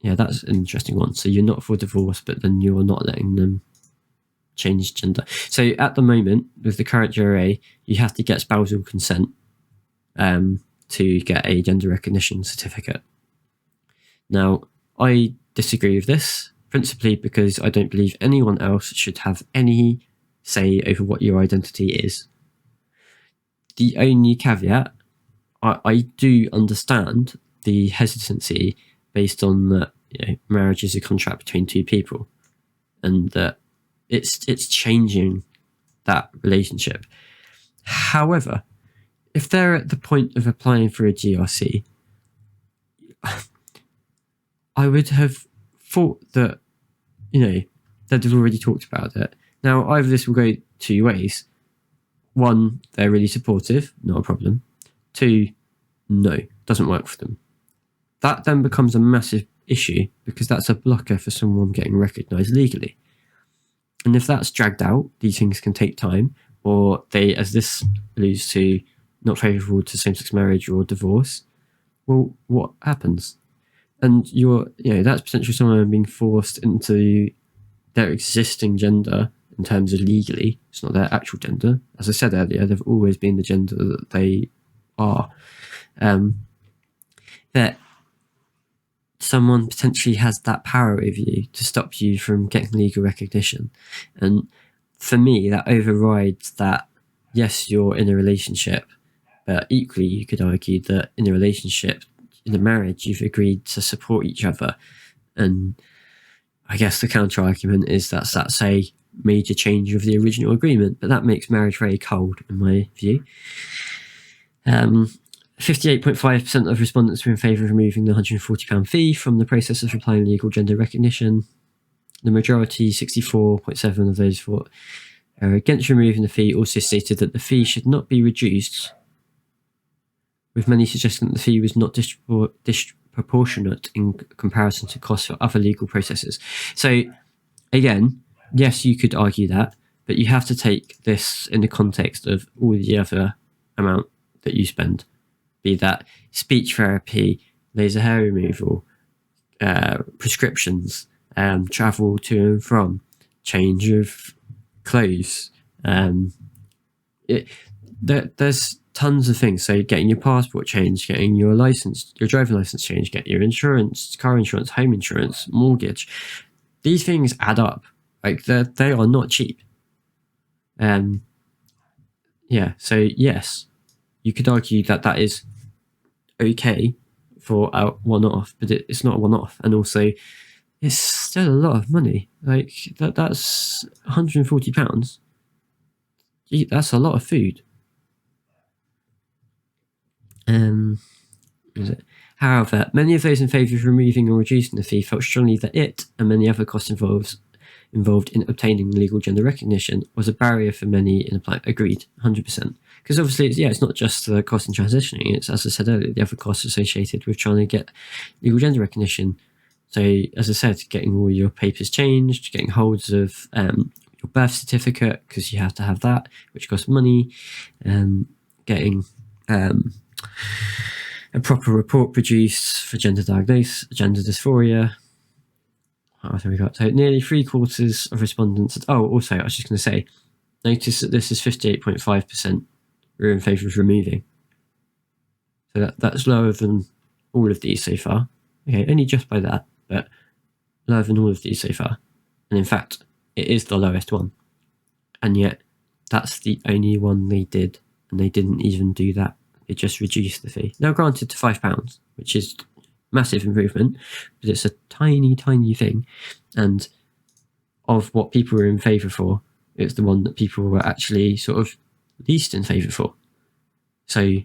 Yeah, that's an interesting one. So you're not for divorce, but then you're not letting them change gender. So at the moment, with the current GRA, you have to get spousal consent to get a gender recognition certificate. Now, I disagree with this, principally because I don't believe anyone else should have any say over what your identity is. The only caveat, I do understand the hesitancy based on that marriage is a contract between two people, and that it's changing that relationship. However, if they're at the point of applying for a GRC, I would have thought that, that they've already talked about it. Now, either this will go two ways. One, they're really supportive, not a problem. Two, no, doesn't work for them. That then becomes a massive issue because that's a blocker for someone getting recognised legally. And if that's dragged out, these things can take time, or they, as this alludes to, not favourable to same-sex marriage or divorce. Well, what happens? And that's potentially someone being forced into their existing gender in terms of legally. It's not their actual gender. As I said earlier, they've always been the gender that they are. That someone potentially has that power over you to stop you from getting legal recognition. And for me, that overrides that, yes, you're in a relationship, but equally you could argue that in a relationship, in a marriage, you've agreed to support each other. And I guess the counter argument is that's a major change of the original agreement, but that makes marriage very cold in my view. 58.5% of respondents were in favour of removing the £140 fee from the process of applying legal gender recognition. The majority, 64.7% of those thought against removing the fee, also stated that the fee should not be reduced, with many suggesting that the fee was not disproportionate in comparison to costs for other legal processes. So, again, yes, you could argue that, but you have to take this in the context of all the other amount that you spend, be that speech therapy, laser hair removal, prescriptions, travel to and from, change of clothes. There's tons of things. So getting your passport changed, getting your license, your driving license changed, get your insurance, car insurance, home insurance, mortgage. These things add up. Like they are not cheap. Yeah. So yes, you could argue that is okay for a one-off, but it's not a one-off, and also it's still a lot of money. Like that's £140. That's a lot of food. However, many of those in favour of removing or reducing the fee felt strongly that it, and many other costs involved in obtaining legal gender recognition, was a barrier for many in applying. Agreed, 100%. Because obviously, it's not just the cost in transitioning, it's, as I said earlier, the other costs associated with trying to get legal gender recognition. So, as I said, getting all your papers changed, getting holds of your birth certificate, because you have to have that, which costs money, getting a proper report produced for gender diagnosis, gender dysphoria. I think we got to nearly 3/4 of respondents. Oh, also, I was just going to say, notice that this is 58.5% were in favour of removing. So that's lower than all of these so far. Okay, only just by that, but lower than all of these so far. And in fact, it is the lowest one. And yet, that's the only one they did, and they didn't even do that. They just reduced the fee. Now, granted, to £5, which is massive improvement, but it's a tiny, tiny thing. And of what people were in favour for, it's the one that people were actually sort of least in favour for. So,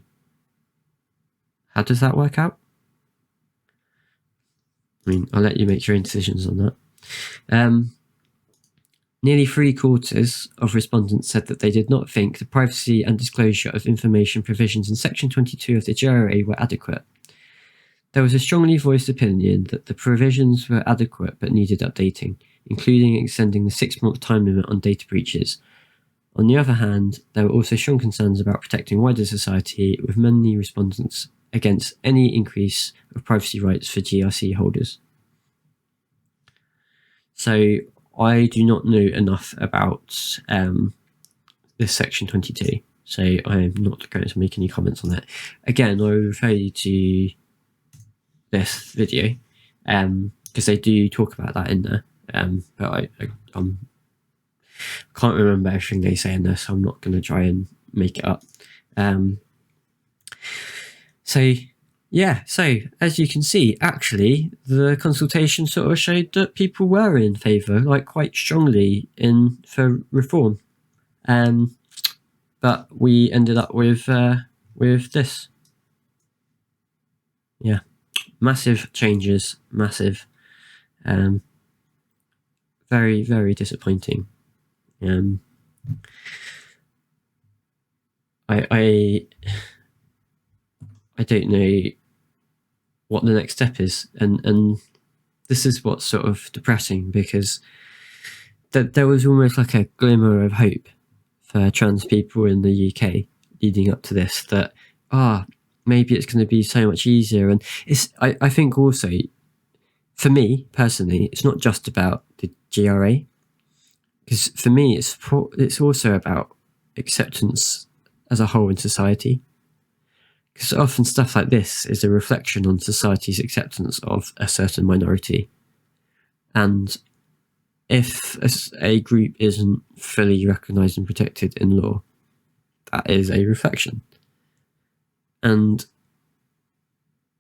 how does that work out? I mean, I'll let you make your own decisions on that. Nearly 3/4 of respondents said that they did not think the privacy and disclosure of information provisions in Section 22 of the GRA were adequate. There was a strongly voiced opinion that the provisions were adequate but needed updating, including extending the 6-month time limit on data breaches. On the other hand, there were also strong concerns about protecting wider society, with many respondents against any increase of privacy rights for GRC holders. So, I do not know enough about this Section 22, so I am not going to make any comments on that. Again, I refer you to this video because they do talk about that in there, but I can't remember everything they say in there, so I'm not going to try and make it up. So as you can see, actually, the consultation sort of showed that people were in favour, like quite strongly for reform. But we ended up with this. Yeah, massive changes, massive, very, very disappointing. I don't know what the next step is, and this is what's sort of depressing, because there was almost like a glimmer of hope for trans people in the UK leading up to this, that maybe it's going to be so much easier. And I think also, for me personally, it's not just about the GRA, because for me it's also about acceptance as a whole in society. Because often stuff like this is a reflection on society's acceptance of a certain minority. And if a group isn't fully recognised and protected in law, that is a reflection. And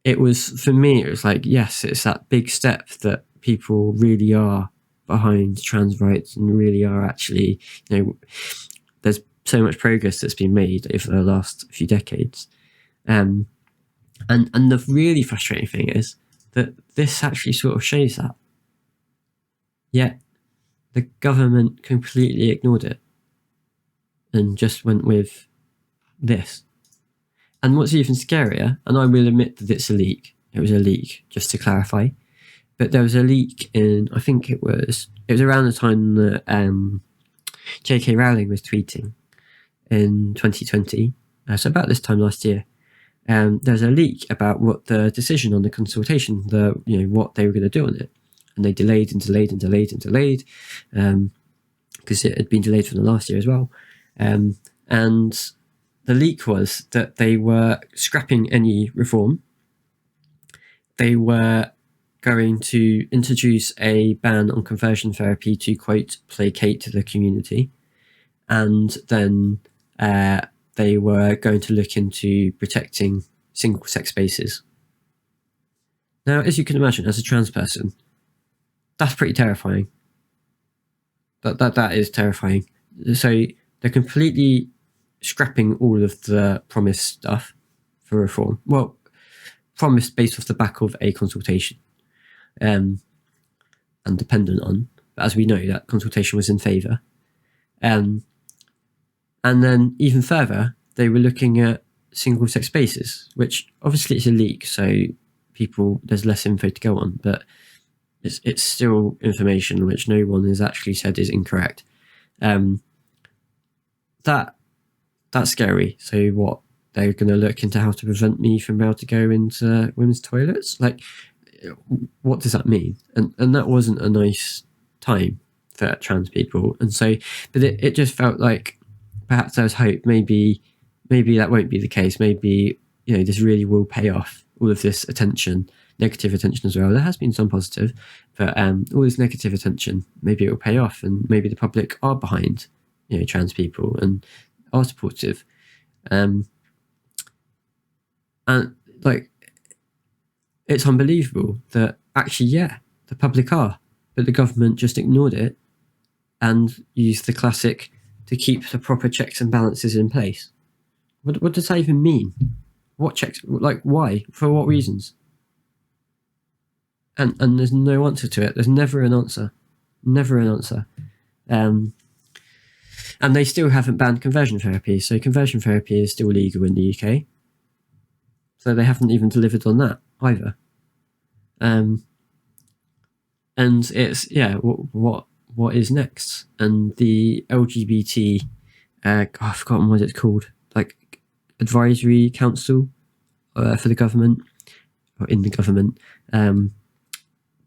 for me, it was like, yes, it's that big step that people really are behind trans rights and really are actually, there's so much progress that's been made over the last few decades. And the really frustrating thing is that this actually sort of shows that. Yet the government completely ignored it and just went with this. And what's even scarier, and I will admit that it's a leak. It was a leak, just to clarify. But there was a leak in, I think it was around the time that J.K. Rowling was tweeting in 2020. So about this time last year. There's a leak about what the decision on the consultation, what they were going to do on it, and they delayed and delayed and delayed and delayed, because it had been delayed from the last year as well. And the leak was that they were scrapping any reform. They were going to introduce a ban on conversion therapy to, quote, placate the community. And then they were going to look into protecting single-sex spaces. Now, as you can imagine, as a trans person, that's pretty terrifying. That is terrifying. So they're completely scrapping all of the promised stuff for reform. Well, promised based off the back of a consultation, and dependent on. But as we know, that consultation was in favour. And then even further, they were looking at single-sex spaces, which obviously it's a leak, so there's less info to go on, but it's still information which no one has actually said is incorrect. That's scary. So what, they're going to look into how to prevent me from being able to go into women's toilets? Like, what does that mean? And that wasn't a nice time for trans people. And so, but it just felt like perhaps there was hope. Maybe that won't be the case. Maybe, this really will pay off, all of this attention, negative attention as well. There has been some positive, but all this negative attention, maybe it will pay off, and maybe the public are behind, trans people and are supportive. And like, it's unbelievable that actually, the public are, but the government just ignored it and used the classic to keep the proper checks and balances in place. What does that even mean? What checks? Like, why? For what reasons? And there's no answer to it. There's never an answer. Never an answer. And they still haven't banned conversion therapy. So conversion therapy is still legal in the UK. So they haven't even delivered on that either. And it's, what is next? And the LGBT, I've forgotten what it's called, like advisory council for the government, or in the government,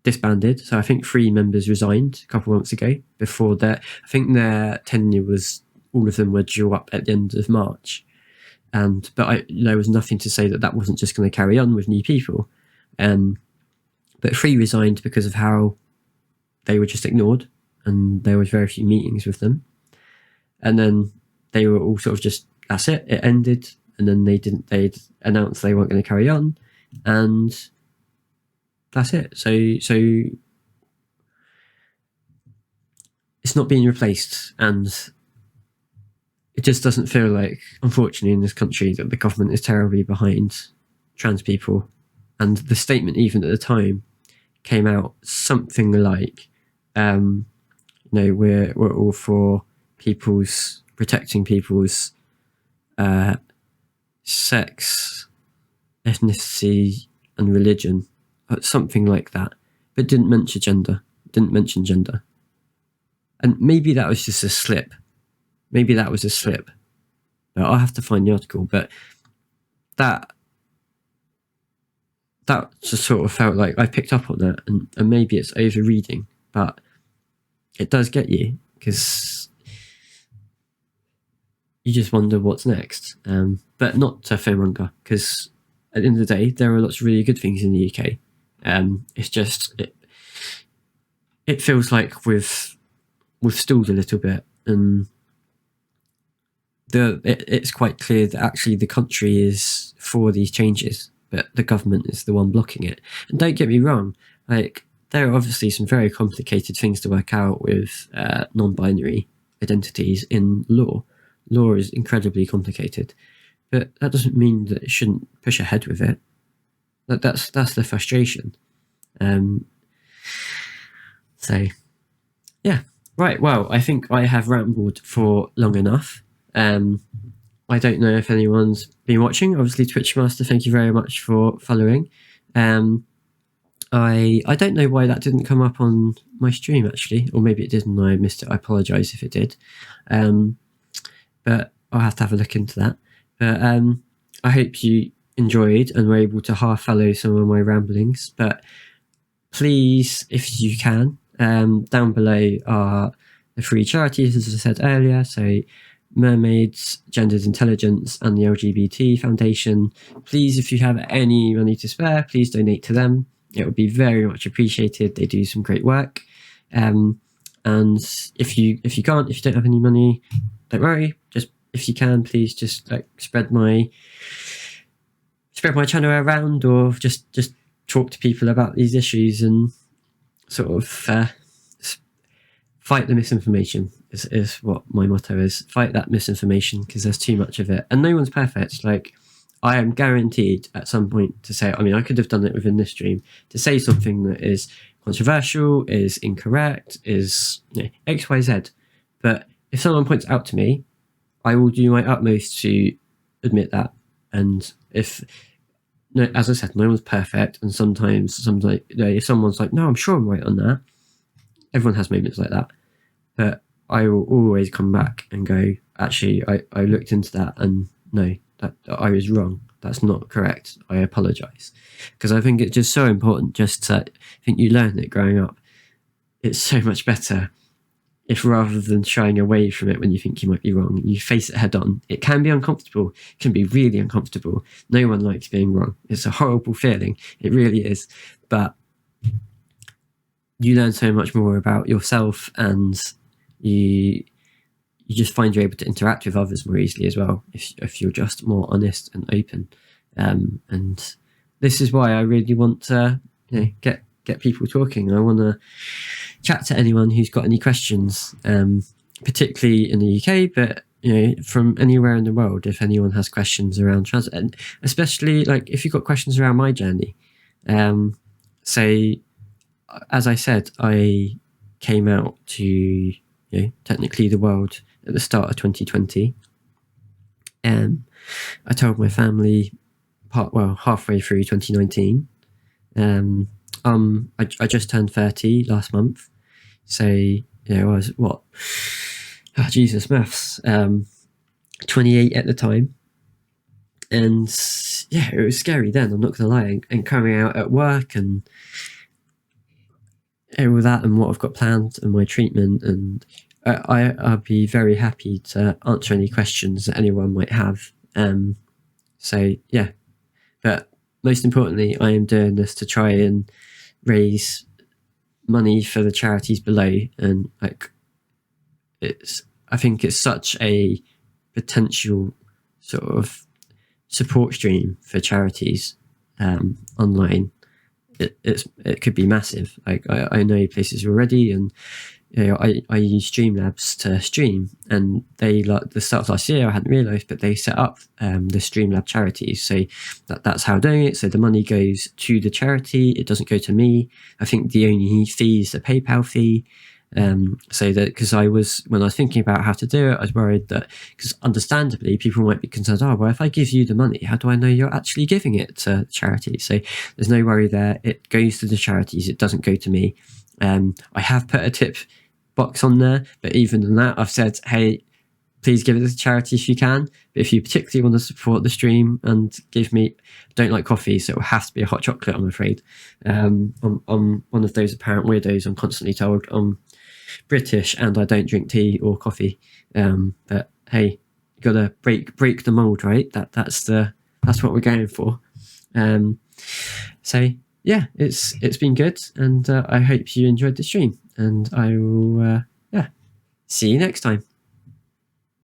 disbanded. So I think 3 members resigned a couple of months ago. Before that, I think their tenure was, all of them were due up at the end of March. But there was nothing to say that wasn't just going to carry on with new people. But 3 resigned because of how they were just ignored, and there was very few meetings with them. And then they were all sort of just, that's it ended. And then they'd announced they weren't going to carry on, and that's it. So it's not being replaced, and it just doesn't feel like, unfortunately, in this country, that the government is terribly behind trans people. And the statement, even at the time, came out something like, we're all for protecting people's sex, ethnicity, and religion, something like that, but didn't mention gender. And maybe that was just a slip. But I'll have to find the article. But that just sort of felt like I picked up on that, and maybe it's over reading, but it does get you, because you just wonder what's next. But not to fearmonger, because at the end of the day, there are lots of really good things in the UK. It's just, it feels like we've stalled a little bit, and it's quite clear that actually the country is for these changes, but the government is the one blocking it. And don't get me wrong, like, there are obviously some very complicated things to work out with non-binary identities in law. Law is incredibly complicated, but that doesn't mean that it shouldn't push ahead with it. That's the frustration. So, yeah. Right, well, I think I have rambled for long enough. I don't know if anyone's been watching. Obviously, Twitch Master, thank you very much for following. I don't know why that didn't come up on my stream, actually, or maybe it did and I missed it. I apologise if it did. But I'll have to have a look into that. But I hope you enjoyed and were able to half follow some of my ramblings. But please, if you can, down below are the free charities, as I said earlier. So Mermaids, Gendered Intelligence, and the LGBT Foundation. Please, if you have any money to spare, please donate to them. It would be very much appreciated. They do some great work. And if you can't, if you don't have any money, don't worry. Just if you can, please just like spread my channel around, or just talk to people about these issues and sort of fight the misinformation is what my motto is. Fight that misinformation, because there's too much of it, and no one's perfect. Like, I am guaranteed at some point to say, I mean, I could have done it within this stream, to say something that is controversial, is incorrect, is X, Y, Z. But if someone points out to me, I will do my utmost to admit that. And if, as I said, no one's perfect, and sometimes if someone's like, no, I'm sure I'm right on that, everyone has moments like that. But I will always come back and go, actually, I looked into that, and no, that I was wrong. That's not correct. I apologize. Because I think it's just so important, just to, I think you learn it growing up. It's so much better if, rather than shying away from it when you think you might be wrong, you face it head on. It can be uncomfortable. It can be really uncomfortable. No one likes being wrong. It's a horrible feeling. It really is. But you learn so much more about yourself, and you just find you're able to interact with others more easily as well, if you're just more honest and open. And this is why I really want to get people talking. I want to chat to anyone who's got any questions, particularly in the UK, but from anywhere in the world. If anyone has questions around trans, and especially like if you've got questions around my journey, say, as I said, I came out to technically the world at the start of 2020. I told my family halfway through 2019. I just turned 30 last month, so I was Jesus, maths, 28 at the time, and it was scary then, I'm not gonna lie, and coming out at work and all that, and what I've got planned and my treatment, and I'll be very happy to answer any questions that anyone might have. But most importantly, I am doing this to try and raise money for the charities below, and I think it's such a potential sort of support stream for charities online. It could be massive. Like, I know places already, and I use Streamlabs to stream, and they, like, the start of last year, I hadn't realised, but they set up the Streamlab charities, so that's how they're doing it. So the money goes to the charity, it doesn't go to me. I think the only fee is the PayPal fee. So that, because when I was thinking about how to do it, I was worried that, because understandably people might be concerned, oh well, if I give you the money, how do I know you're actually giving it to charity? So there's no worry there. It goes to the charities, it doesn't go to me. I have put a tip box on there, but even in that, I've said, hey, please give it to charity if you can, but if you particularly want to support the stream and give me, don't like coffee, so it will have to be a hot chocolate, I'm afraid. I'm one of those apparent weirdos. I'm constantly told I'm British and I don't drink tea or coffee, but hey, you gotta break the mold, right? That's what we're going for. So yeah, it's been good, and I hope you enjoyed the stream, and I will see you next time.